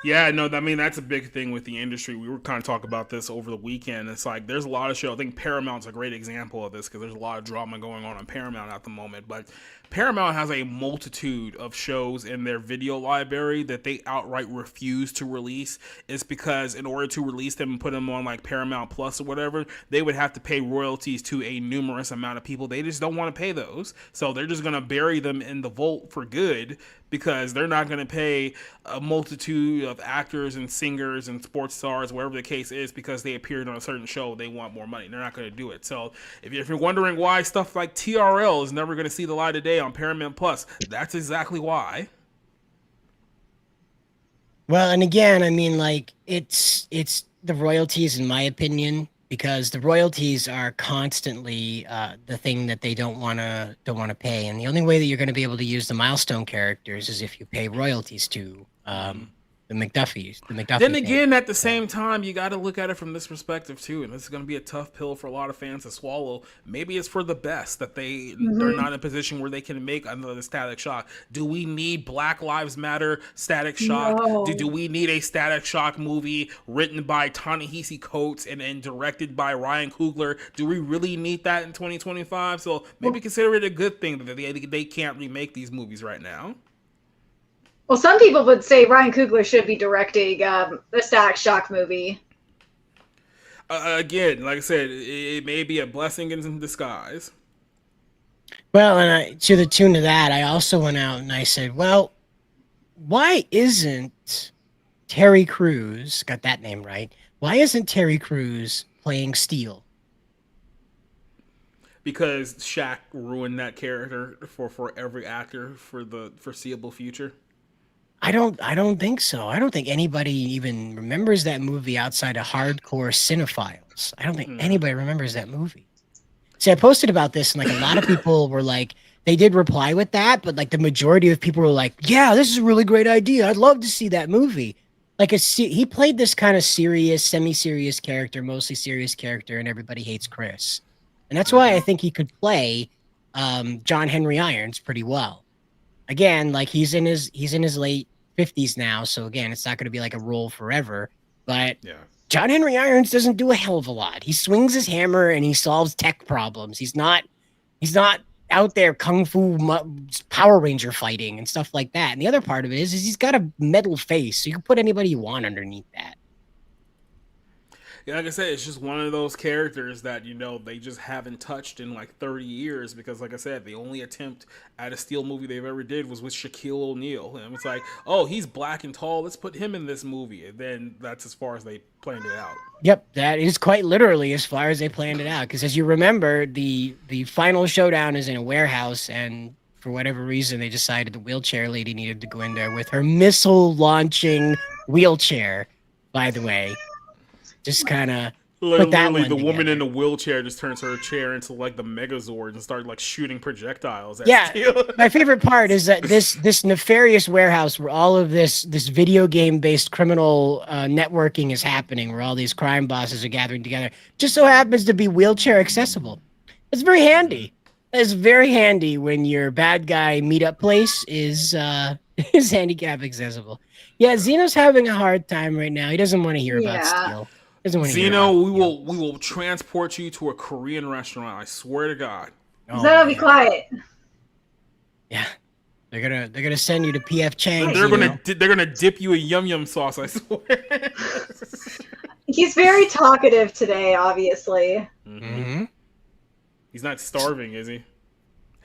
Yeah, no, I mean, that's a big thing with the industry. We were kind of talking about this over the weekend. It's like there's a lot of shows. I think Paramount's a great example of this because there's a lot of drama going on Paramount at the moment. But Paramount has a multitude of shows in their video library that they outright refuse to release. It's because in order to release them and put them on like Paramount Plus or whatever, they would have to pay royalties to a numerous amount of people. They just don't want to pay those. So they're just going to bury them in the vault for good because they're not going to pay a multitude of actors and singers and sports stars, whatever the case is, because they appeared on a certain show. They want more money. They're not going to do it. So if you're wondering why stuff like TRL is never going to see the light of day on Paramount Plus, that's exactly why. Well, and again, I mean, like it's the royalties, in my opinion, because the royalties are constantly the thing that they don't want to pay, and the only way that you're going to be able to use the milestone characters is if you pay royalties to the McDuffies. Then again, at the same time, you got to look at it from this perspective too, and this is going to be a tough pill for a lot of fans to swallow. Maybe it's for the best that they're not in a position where they can make another Static Shock. Do we need Black Lives Matter Static Shock? No. Do we need a Static Shock movie written by Ta-Nehisi Coates and directed by Ryan Coogler? Do we really need that in 2025? So maybe consider it a good thing that they can't remake these movies right now. Well, some people would say Ryan Coogler should be directing the Static Shock movie. Again, like I said, it may be a blessing in disguise. Well, and to the tune of that, I also went out and I said, well, why isn't Terry Crews, got that name right, why isn't Terry Crews playing Steel? Because Shaq ruined that character for every actor for the foreseeable future. I don't think so. I don't think anybody even remembers that movie outside of hardcore cinephiles. I don't think anybody remembers that movie. See, I posted about this, and like a lot of people were like, they did reply with that, but like the majority of people were like, yeah, this is a really great idea. I'd love to see that movie. Like he played this kind of serious, semi-serious character, mostly serious character, and everybody hates Chris. And that's why I think he could play John Henry Irons pretty well. Again, like he's in his late 50s now, so again, it's not going to be like a role forever. But John Henry Irons doesn't do a hell of a lot. He swings his hammer and he solves tech problems. He's not out there kung fu Power Ranger fighting and stuff like that. And the other part of it is he's got a metal face, so you can put anybody you want underneath that. Yeah, like I said, it's just one of those characters that, they just haven't touched in like 30 years because, like I said, the only attempt at a Steel movie they've ever did was with Shaquille O'Neal. And it's like, oh, he's black and tall, let's put him in this movie. And then that's as far as they planned it out. Yep, that is quite literally as far as they planned it out. Because as you remember, the final showdown is in a warehouse, and for whatever reason, they decided the wheelchair lady needed to go in there with her missile-launching wheelchair, by the way. Just kind of put that one the together. woman in the wheelchair just turns her chair into like the Megazord and starts like shooting projectiles at Steel. My favorite part is that this nefarious warehouse where all of this video game based criminal networking is happening, where all these crime bosses are gathering together, just so happens to be wheelchair accessible. It's very handy. It's very handy when your bad guy meetup place is Is handicap accessible? Yeah, Xeno's having a hard time right now. He doesn't want to hear about Yeah. steel. Doesn't want to hear about Zeno, we will transport you to a Korean restaurant. I swear to God. Zeno, be quiet. Yeah, they're gonna send you to PF Chang's. They're gonna dip you in yum yum sauce. I swear. He's very talkative today, obviously. Mm-hmm. He's not starving, is he?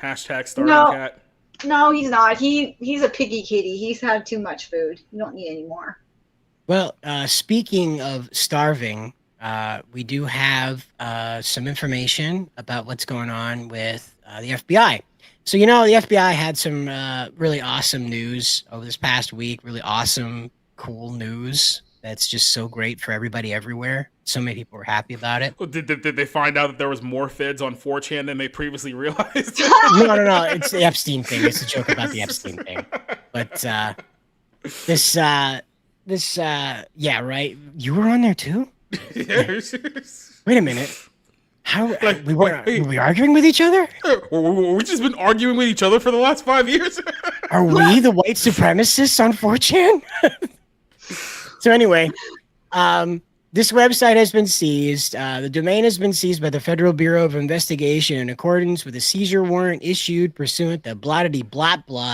Hashtag starving No. cat. No, he's not. He's a piggy kitty. He's had too much food. You don't need any more. Well, speaking of starving, we do have some information about what's going on with the FBI. So, the FBI had some really awesome news over this past week, really awesome, cool news that's just so great for everybody everywhere. So many people were happy about it. Well, did they find out that there was more feds on 4chan than they previously realized? No. It's the Epstein thing. It's a joke about the Epstein thing. But yeah, right. You were on there too? Wait a minute. How were we arguing with each other? We just been arguing with each other for the last 5 years. Are we the white supremacists on 4chan? So anyway, this website has been seized. The domain has been seized by the Federal Bureau of Investigation in accordance with a seizure warrant issued pursuant to blah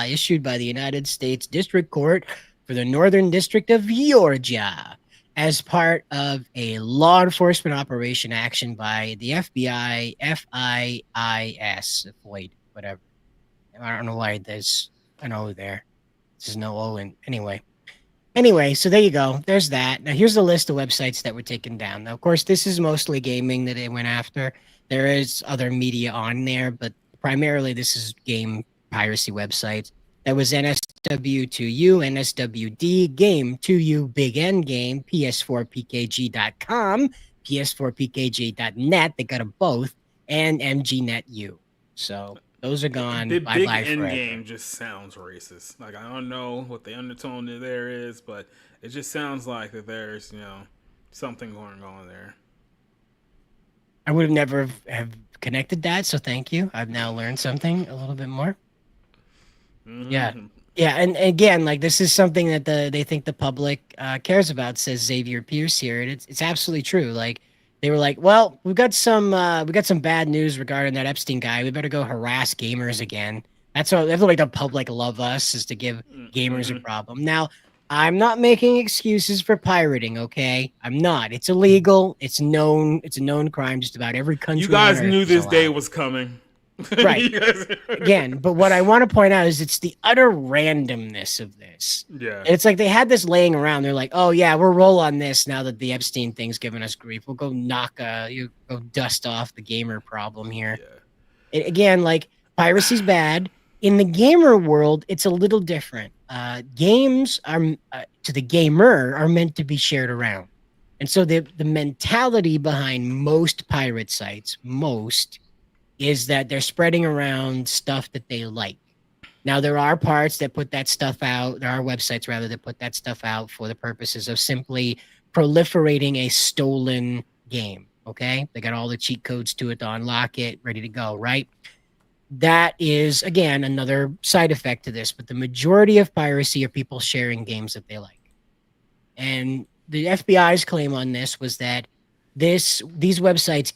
issued by the United States District Court for the Northern District of Georgia as part of a law enforcement operation action by the FBI, FIIS, Floyd, whatever. I don't know why there's an O there. There's no O in Anyway, so there you go. There's that. Now, here's the list of websites that were taken down. Now, of course, this is mostly gaming that they went after. There is other media on there, but primarily this is game piracy websites. That was NSW2U, NSWD, Game 2U, Big N Game, PS4PKG.com, PS4PKG.net. They got them both, and MGNetU. So those are gone. The Big Bye-bye N forever. Game just sounds racist. Like, I don't know what the undertone there is, but it just sounds like that there's, something going on there. I would have never have connected that, so thank you. I've now learned something a little bit more. Mm-hmm. Yeah, and again, like this is something that they think the public cares about. Says Xavier Pierce here, and it's absolutely true. Like they were like, well, we got some bad news regarding that Epstein guy. We better go harass gamers again. That's like the public love us, is to give gamers a problem. Now, I'm not making excuses for pirating, okay? I'm not. It's illegal. It's known. It's a known crime. Just about every country. You guys on Earth knew is this allowed. day was coming. Right. Again, but what I want to point out is it's the utter randomness of this. Yeah. It's like they had this laying around. They're like, oh, yeah, we'll roll on this now that the Epstein thing's giving us grief. We'll go go dust off the gamer problem here. Yeah. Again, like piracy's bad. In the gamer world, it's a little different. Games are, to the gamer, are meant to be shared around. And so the mentality behind most pirate sites, is that they're spreading around stuff that they like. Now, there are parts that put that stuff out. There are websites, rather, that put that stuff out for the purposes of simply proliferating a stolen game, okay? They got all the cheat codes to it to unlock it, ready to go, right? That is, again, another side effect to this, but the majority of piracy are people sharing games that they like. And the FBI's claim on this was that these websites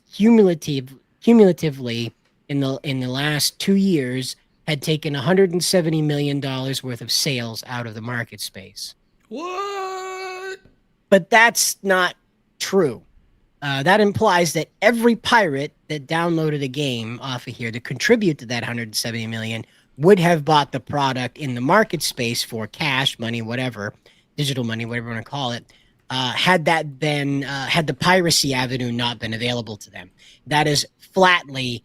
cumulatively in the last 2 years had taken $170 million worth of sales out of the market space. What? But that's not true. That implies that every pirate that downloaded a game off of here to contribute to that $170 million would have bought the product in the market space for cash, money, whatever, digital money, whatever you want to call it, had the piracy avenue not been available to them. That is flatly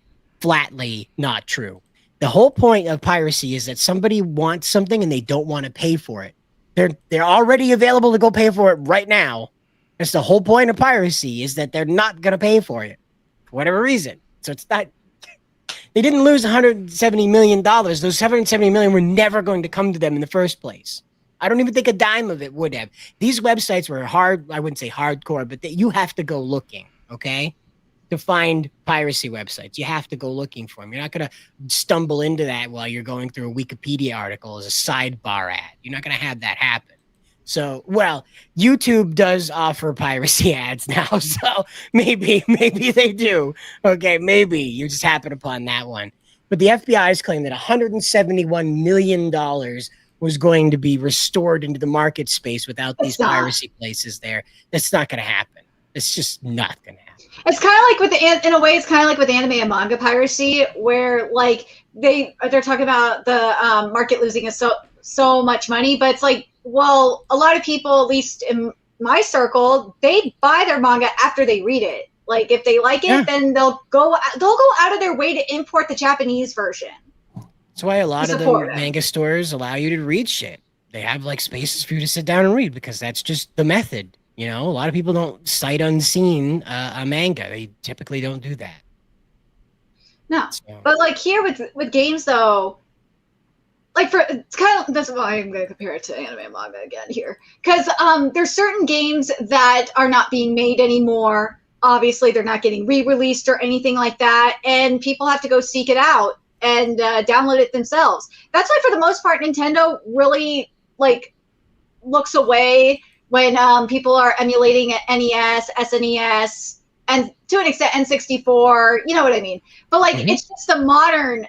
not true. The whole point of piracy is that somebody wants something and they don't want to pay for it. They're already available to go pay for it right now. That's the whole point of piracy, is that they're not going to pay for it for whatever reason. So it's not, they didn't lose $170 million. Those $770 million were never going to come to them in the first place. I don't even think a dime of it would have. These websites were I wouldn't say hardcore, but you have to go looking, okay? to find piracy websites. You have to go looking for them. You're not going to stumble into that while you're going through a Wikipedia article as a sidebar ad. You're not going to have that happen. So, well, YouTube does offer piracy ads now, so maybe they do. Okay, maybe you just happen upon that one. But the FBI's claim that $171 million was going to be restored into the market space without these piracy places there. That's not going to happen. It's just not going to happen. It's kind of like in a way, it's kind of like with anime and manga piracy, where like they're talking about the market losing so much money, but it's like, well, a lot of people, at least in my circle, they buy their manga after they read it. Like if they like it, then they'll go out of their way to import the Japanese version. That's why a lot of the manga stores allow you to read shit. They have like spaces for you to sit down and read because that's just the method. You know, a lot of people don't sight unseen a manga. They typically don't do that. No, but like here with games though, like it's kind of, that's why I'm going to compare it to anime and manga again here, because there's certain games that are not being made anymore. Obviously, they're not getting re-released or anything like that, and people have to go seek it out and download it themselves. That's why, for the most part, Nintendo really like looks away when people are emulating NES, SNES, and to an extent N64. You know what I mean? But like, it's just the modern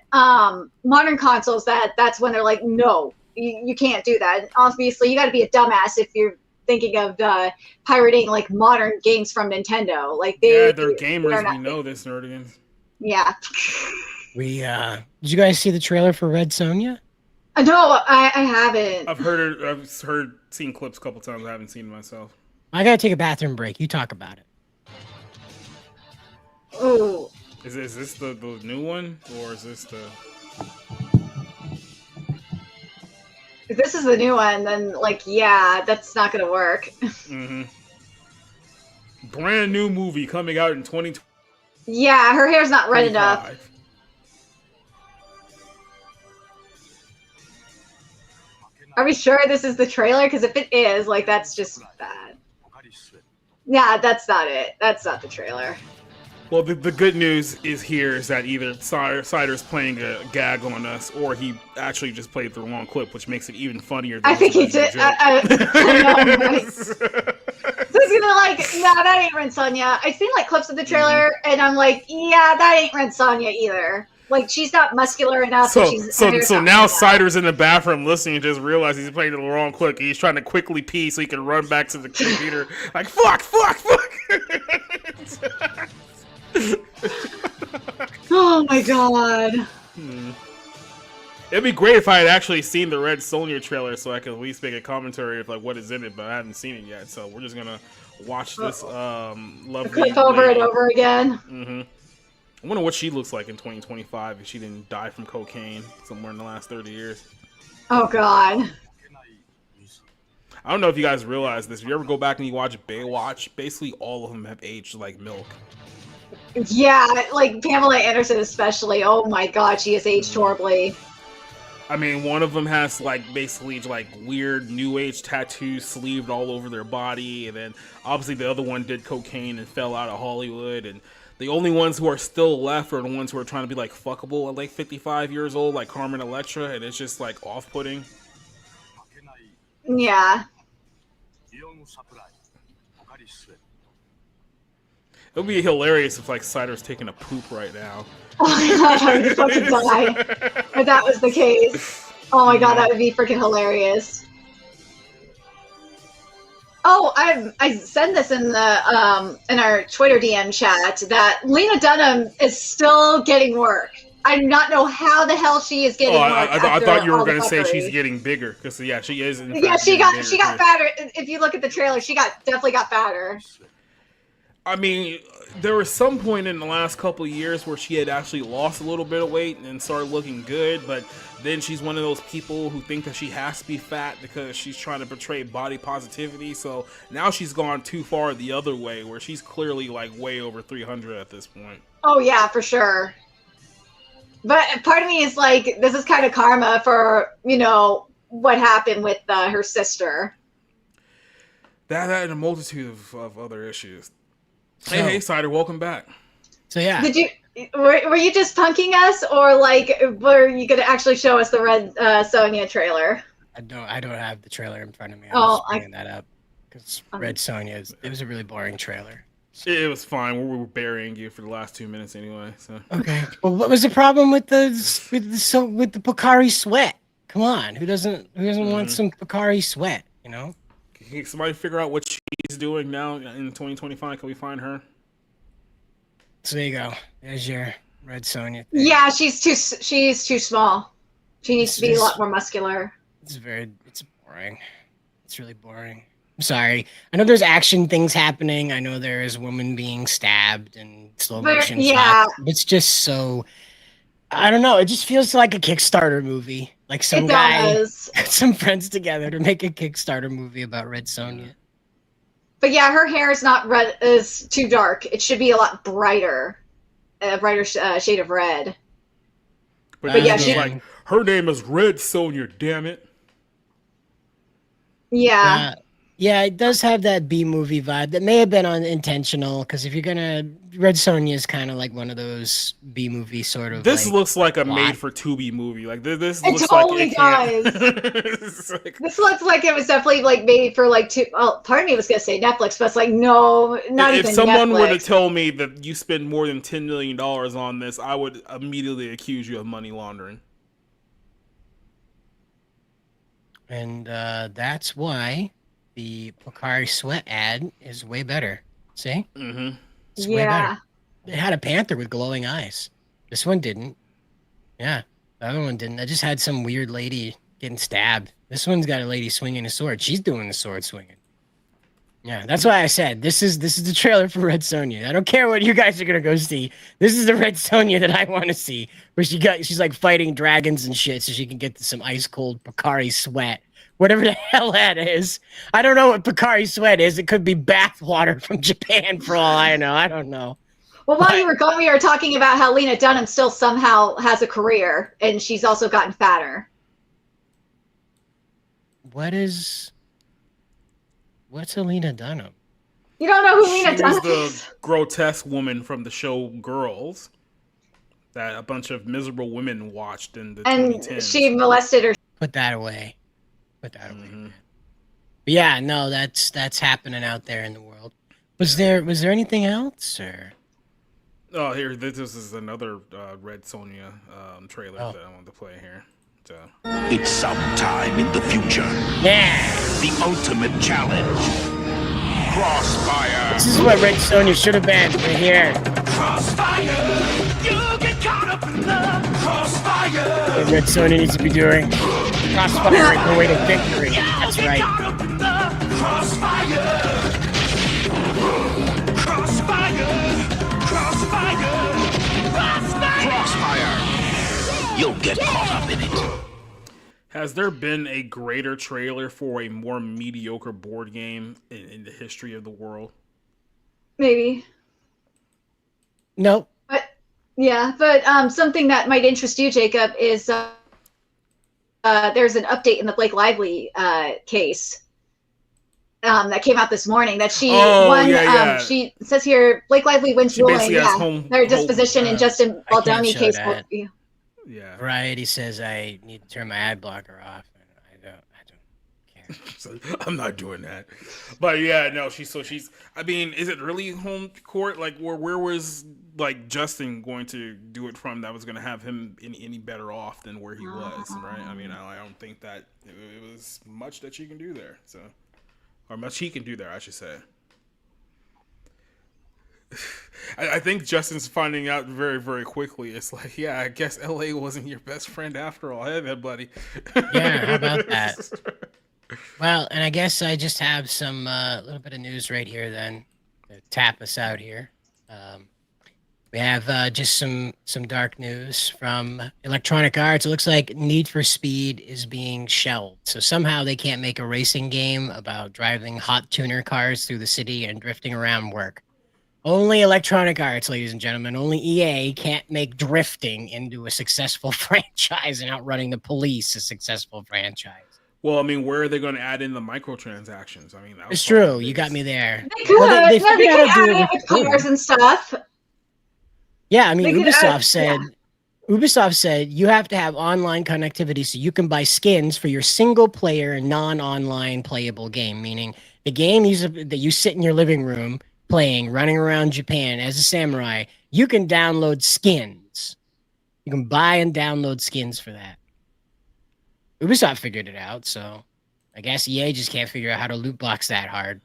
consoles that's when they're like, no, you can't do that. And obviously, you got to be a dumbass if you're thinking of pirating like modern games from Nintendo. Like they're gamers. We know this, nerdigans. Yeah. Did you guys see the trailer for Red Sonia? No, I haven't. I've seen clips a couple times. I haven't seen it myself. I gotta take a bathroom break. You talk about it. Oh. Is this the new one, or is this the? If this is the new one, then like, yeah, that's not gonna work. Brand new movie coming out in 2020. Yeah, her hair's not red enough. Are we sure this is the trailer? Because if it is, like, that's just bad. Yeah, that's not it. That's not the trailer. Well, the good news is that either Cider's playing a gag on us, or he actually just played the wrong clip, which makes it even funnier. I think he did. I know, right? So he's gonna like, nah, that ain't Ren Sonia. I've seen like clips of the trailer, and I'm like, yeah, that ain't Ren Sonia either. Like, she's not muscular enough. So now Cider's in the bathroom listening and just realized he's playing the wrong clip. He's trying to quickly pee so he can run back to the computer. Like, fuck. Oh my god. It'd be great if I had actually seen the Red Sonia trailer so I could at least make a commentary of like what is in it, but I haven't seen it yet. So we're just gonna watch this lovely clip over and over again. I wonder what she looks like in 2025 if she didn't die from cocaine somewhere in the last 30 years. Oh god. I don't know if you guys realize this. If you ever go back and you watch Baywatch, basically all of them have aged like milk. Yeah, like Pamela Anderson especially. Oh my god, she has aged horribly. I mean, one of them has like basically like weird new age tattoos sleeved all over their body, and then obviously the other one did cocaine and fell out of Hollywood, and the only ones who are still left are the ones who are trying to be like fuckable at like 55 years old, like Carmen Electra, and it's just like off-putting. Yeah. It would be hilarious if like Cider's taking a poop right now. Oh my god, I would fucking die if that was the case. Oh my god, that would be freaking hilarious. Oh, I said this in the in our Twitter DM chat that Lena Dunham is still getting work. I do not know how the hell she is getting work. I thought you were going to say she's getting bigger because yeah, she is. Yeah, she got fatter. If you look at the trailer, she definitely got fatter. I mean, there was some point in the last couple of years where she had actually lost a little bit of weight and started looking good, but then she's one of those people who think that she has to be fat because she's trying to portray body positivity. So now she's gone too far the other way, where she's clearly like way over 300 at this point. Oh yeah, for sure. But part of me is like, this is kind of karma for, you know, what happened with her sister. That and a multitude of other issues. Hey, Cider, welcome back. So yeah. Did you were you just punking us, or like were you gonna actually show us the Red Sonia trailer? I don't have the trailer in front of me. I Oh, was bringing that up because Red Sonia it was a really boring trailer. It was fine. We were burying you for the last 2 minutes anyway. So Okay. Well, what was the problem with the Pocari sweat? Come on, who doesn't want some Pocari sweat? You know. Can somebody figure out what she's doing now in 2025? Can we find her? So there you go. There's your Red Sonia thing. Yeah, she's too small. She needs to be a lot more muscular. It's boring. It's really boring. I'm sorry. I know there's action things happening. I know there is a woman being stabbed and slow motion shots. It's just so. I don't know. It just feels like a Kickstarter movie. Like some guy got some friends together to make a Kickstarter movie about Red Sonia. But yeah, her hair is not red. Is too dark. It should be a lot brighter, a brighter shade of red. But yeah, like her name is Red Sonia. Damn it. Yeah. Yeah, it does have that B movie vibe that may have been unintentional. Because if you're gonna, Red Sonja is kind of like one of those B movie sort of. This looks like a plot. made for Tubi movie. Like this It looks totally like it does. This looks like it was definitely like made for like part of me was gonna say Netflix, but it's like no, not even. If someone Netflix. were to tell me that you spend more than $10 million on this, I would immediately accuse you of money laundering. And that's why the Pocari Sweat ad is way better. See? Mm-hmm. It's way better. It had a panther with glowing eyes. This one didn't. Yeah, the other one didn't. I just had some weird lady getting stabbed. This one's got a lady swinging a sword. She's doing the sword swinging. Yeah, that's why I said this is the trailer for Red Sonja. I don't care what you guys are gonna go see. This is the Red Sonja that I want to see, where she's like fighting dragons and shit, so she can get some ice cold Pocari Sweat. Whatever the hell that is. I don't know what Pocari Sweat is. It could be bath water from Japan for all I know. I don't know. Well, while you were gone, we were talking about how Lena Dunham still somehow has a career, and she's also gotten fatter. What's Lena Dunham? You don't know who Lena She's Dunham the is? grotesque woman from the show Girls that a bunch of miserable women watched in the 2010s. And she molested her. Put that away. Put that away. Man. But yeah, no, that's happening out there in the world. Was there anything else or? Oh, here, this is another Red Sonja trailer that I wanted to play here. So. It's sometime in the future. Yeah. The ultimate challenge. Crossfire. This is what Red Sonja should have been right here. Crossfire. You get caught up in the crossfire. What Red Sonja needs to be doing. Crossfire is the way to victory. That's right. Crossfire. Crossfire. Crossfire. You'll get caught up in it. Has there been a greater trailer for a more mediocre board game in the history of the world? Maybe. Nope. But something that might interest you, Jacob, is there's an update in the Blake Lively case that came out this morning that she won. Yeah. She says here Blake Lively wins ruling. Their disposition in Justin I can't Baldoni show case. that. Yeah. Variety says I need to turn my ad blocker off. And I don't care. So, I'm not doing that. But yeah, no, she's. I mean, is it really home court? Like, where was like Justin going to do it from? That was going to have him any better off than where he was, right? I mean, I don't think that it was much that she can do there. So, or much he can do there, I should say. I think Justin's finding out very, very quickly. It's like, yeah, I guess LA wasn't your best friend after all. Hey there, buddy. Yeah, how about that? Well, and I guess I just have some little bit of news right here then to tap us out here. We have just some dark news from Electronic Arts. It looks like Need for Speed is being shelved. So somehow they can't make a racing game about driving hot tuner cars through the city and drifting around work. Only Electronic Arts, ladies and gentlemen, only EA can't make drifting into a successful franchise and outrunning the police a successful franchise. Well, I mean, where are they going to add in the microtransactions? I mean, it's true. You got me there. They could. Well, They could add it with cars and stuff. Yeah, I mean, They could Ubisoft add- said yeah. Ubisoft said you have to have online connectivity so you can buy skins for your single player non-online playable game, meaning the game that you sit in your living room playing, running around Japan as a samurai, you can download skins. You can buy and download skins for that. Ubisoft figured it out, so I guess EA just can't figure out how to loot box that hard.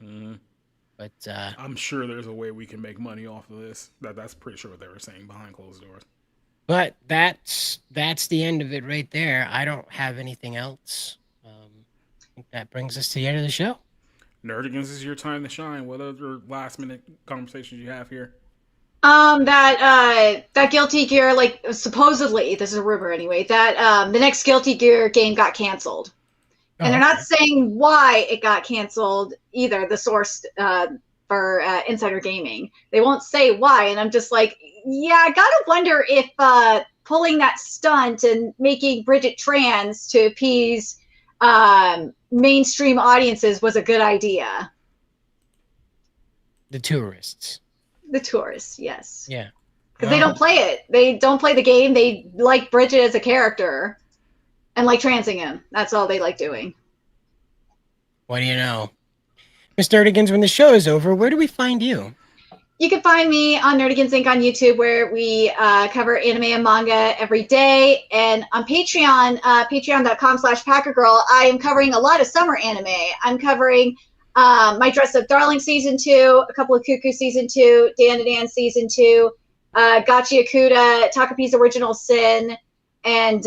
But I'm sure there's a way we can make money off of this. That's pretty sure what they were saying behind closed doors. But that's the end of it right there. I don't have anything else. I think that brings us to the end of the show. Nerdigans, is your time to shine. What other last minute conversations you have here? That Guilty Gear, like supposedly, this is a rumor anyway, that the next Guilty Gear game got canceled. And they're not saying why it got canceled either, the source for Insider Gaming. They won't say why, and I'm just like, yeah, I gotta wonder if pulling that stunt and making Bridget trans to appease mainstream audiences was a good idea. The tourists. The tourists, yes. Yeah. Because they don't play it. They don't play the game. They like Bridget as a character and like transing him. That's all they like doing. What do you know? Miss Nerdigans, when the show is over, where do we find you? You can find me on Nerdigans Inc. on YouTube, where we cover anime and manga every day. And on Patreon, patreon.com/PackerGirl, I am covering a lot of summer anime. I'm covering My Dress Up Darling Season 2, a couple of Cuckoo Season 2, Dan to Dan Season 2, Gachi Akuda, Takapi's Original Sin, and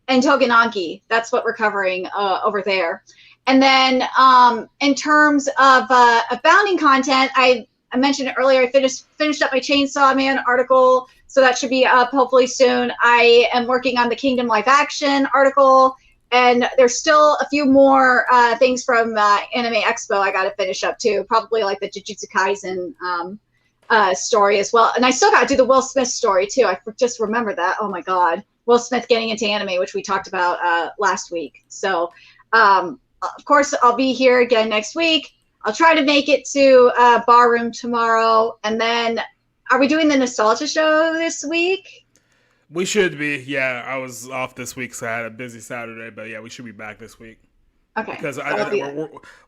Togenanki. That's what we're covering over there. And then in terms of bounding content, I mentioned it earlier, I finished up my Chainsaw Man article, so that should be up hopefully soon. I am working on the Kingdom live action article, and there's still a few more things from Anime Expo I got to finish up too, probably like the Jujutsu Kaisen story as well. And I still got to do the Will Smith story too. I just remember that. Oh my God. Will Smith getting into anime, which we talked about last week. So, of course, I'll be here again next week. I'll try to make it to Barroom tomorrow. And then, are we doing the Nostalgia Show this week? We should be. Yeah, I was off this week, so I had a busy Saturday. But yeah, we should be back this week. Okay. Because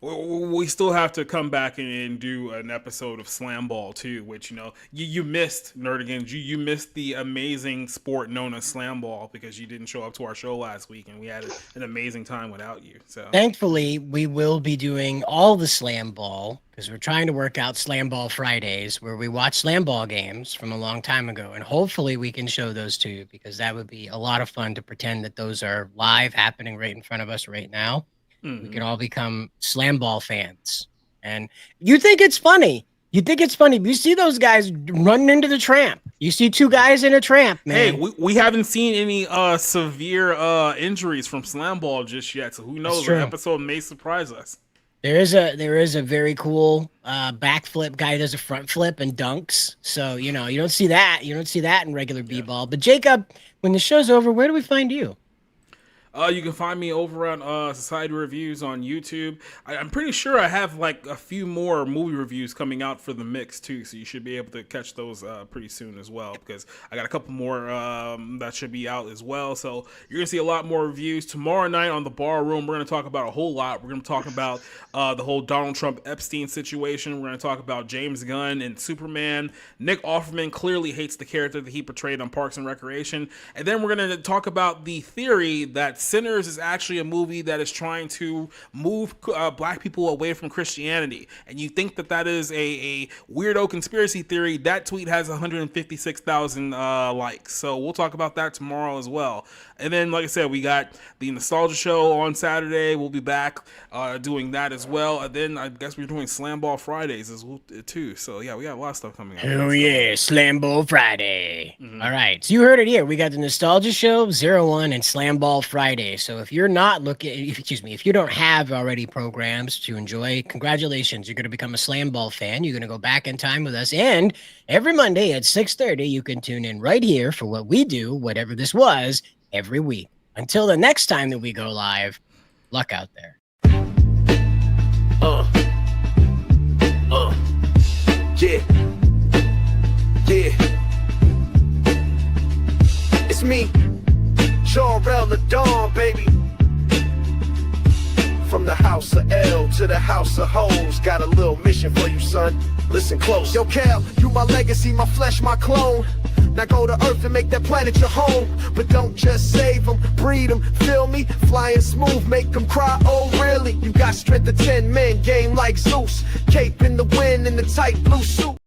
we still have to come back and do an episode of Slam Ball too, which, you know, you missed, Nerdigans. You missed the amazing sport known as Slam Ball because you didn't show up to our show last week, and we had an amazing time without you. So thankfully, we will be doing all the Slam Ball because we're trying to work out Slam Ball Fridays where we watch Slam Ball games from a long time ago, and hopefully we can show those to you because that would be a lot of fun to pretend that those are live happening right in front of us right now. Mm-hmm. We can all become Slam Ball fans. And you think it's funny. You see those guys running into the tramp. You see two guys in a tramp, man. Hey, we haven't seen any severe injuries from Slam Ball just yet. So who knows? The episode may surprise us. There is a very cool backflip guy who does a front flip and dunks. So, you know, you don't see that. You don't see that in regular B-ball. But Jacob, when the show's over, where do we find you? You can find me over on Society Reviews on YouTube. I'm pretty sure I have like a few more movie reviews coming out for the mix too, so you should be able to catch those pretty soon as well, because I got a couple more that should be out as well. So you're going to see a lot more reviews. Tomorrow night on the Bar Room, we're going to talk about a whole lot. We're going to talk about the whole Donald Trump Epstein situation. We're going to talk about James Gunn and Superman. Nick Offerman clearly hates the character that he portrayed on Parks and Recreation. And then we're going to talk about the theory that Sinners is actually a movie that is trying to move black people away from Christianity. And you think that is a weirdo conspiracy theory. That tweet has 156,000 likes. So we'll talk about that tomorrow as well. And then, like I said, we got the Nostalgia Show on Saturday. We'll be back doing that as well. And then I guess we're doing Slam Ball Fridays as well, too. So yeah, we got a lot of stuff coming up. Oh yeah, Slam Ball Friday. Mm-hmm. All right, so you heard it here. We got the Nostalgia Show, 01, and Slam Ball Friday. So if you're not if you don't have already programs to enjoy, congratulations. You're going to become a Slam Ball fan. You're going to go back in time with us. And every Monday at 6:30, you can tune in right here for what we do, whatever this was, every week. Until the next time that we go live, luck out there. Yeah. me, Jor-El the Dawn, baby. From the house of L to the house of hoes, got a little mission for you, son. Listen close. Yo, Cal, you my legacy, my flesh, my clone. Now go to Earth and make that planet your home. But don't just save them, breed them, feel me? Flying smooth, make them cry, oh really? You got strength of 10 men, game like Zeus. Cape in the wind in the tight blue suit.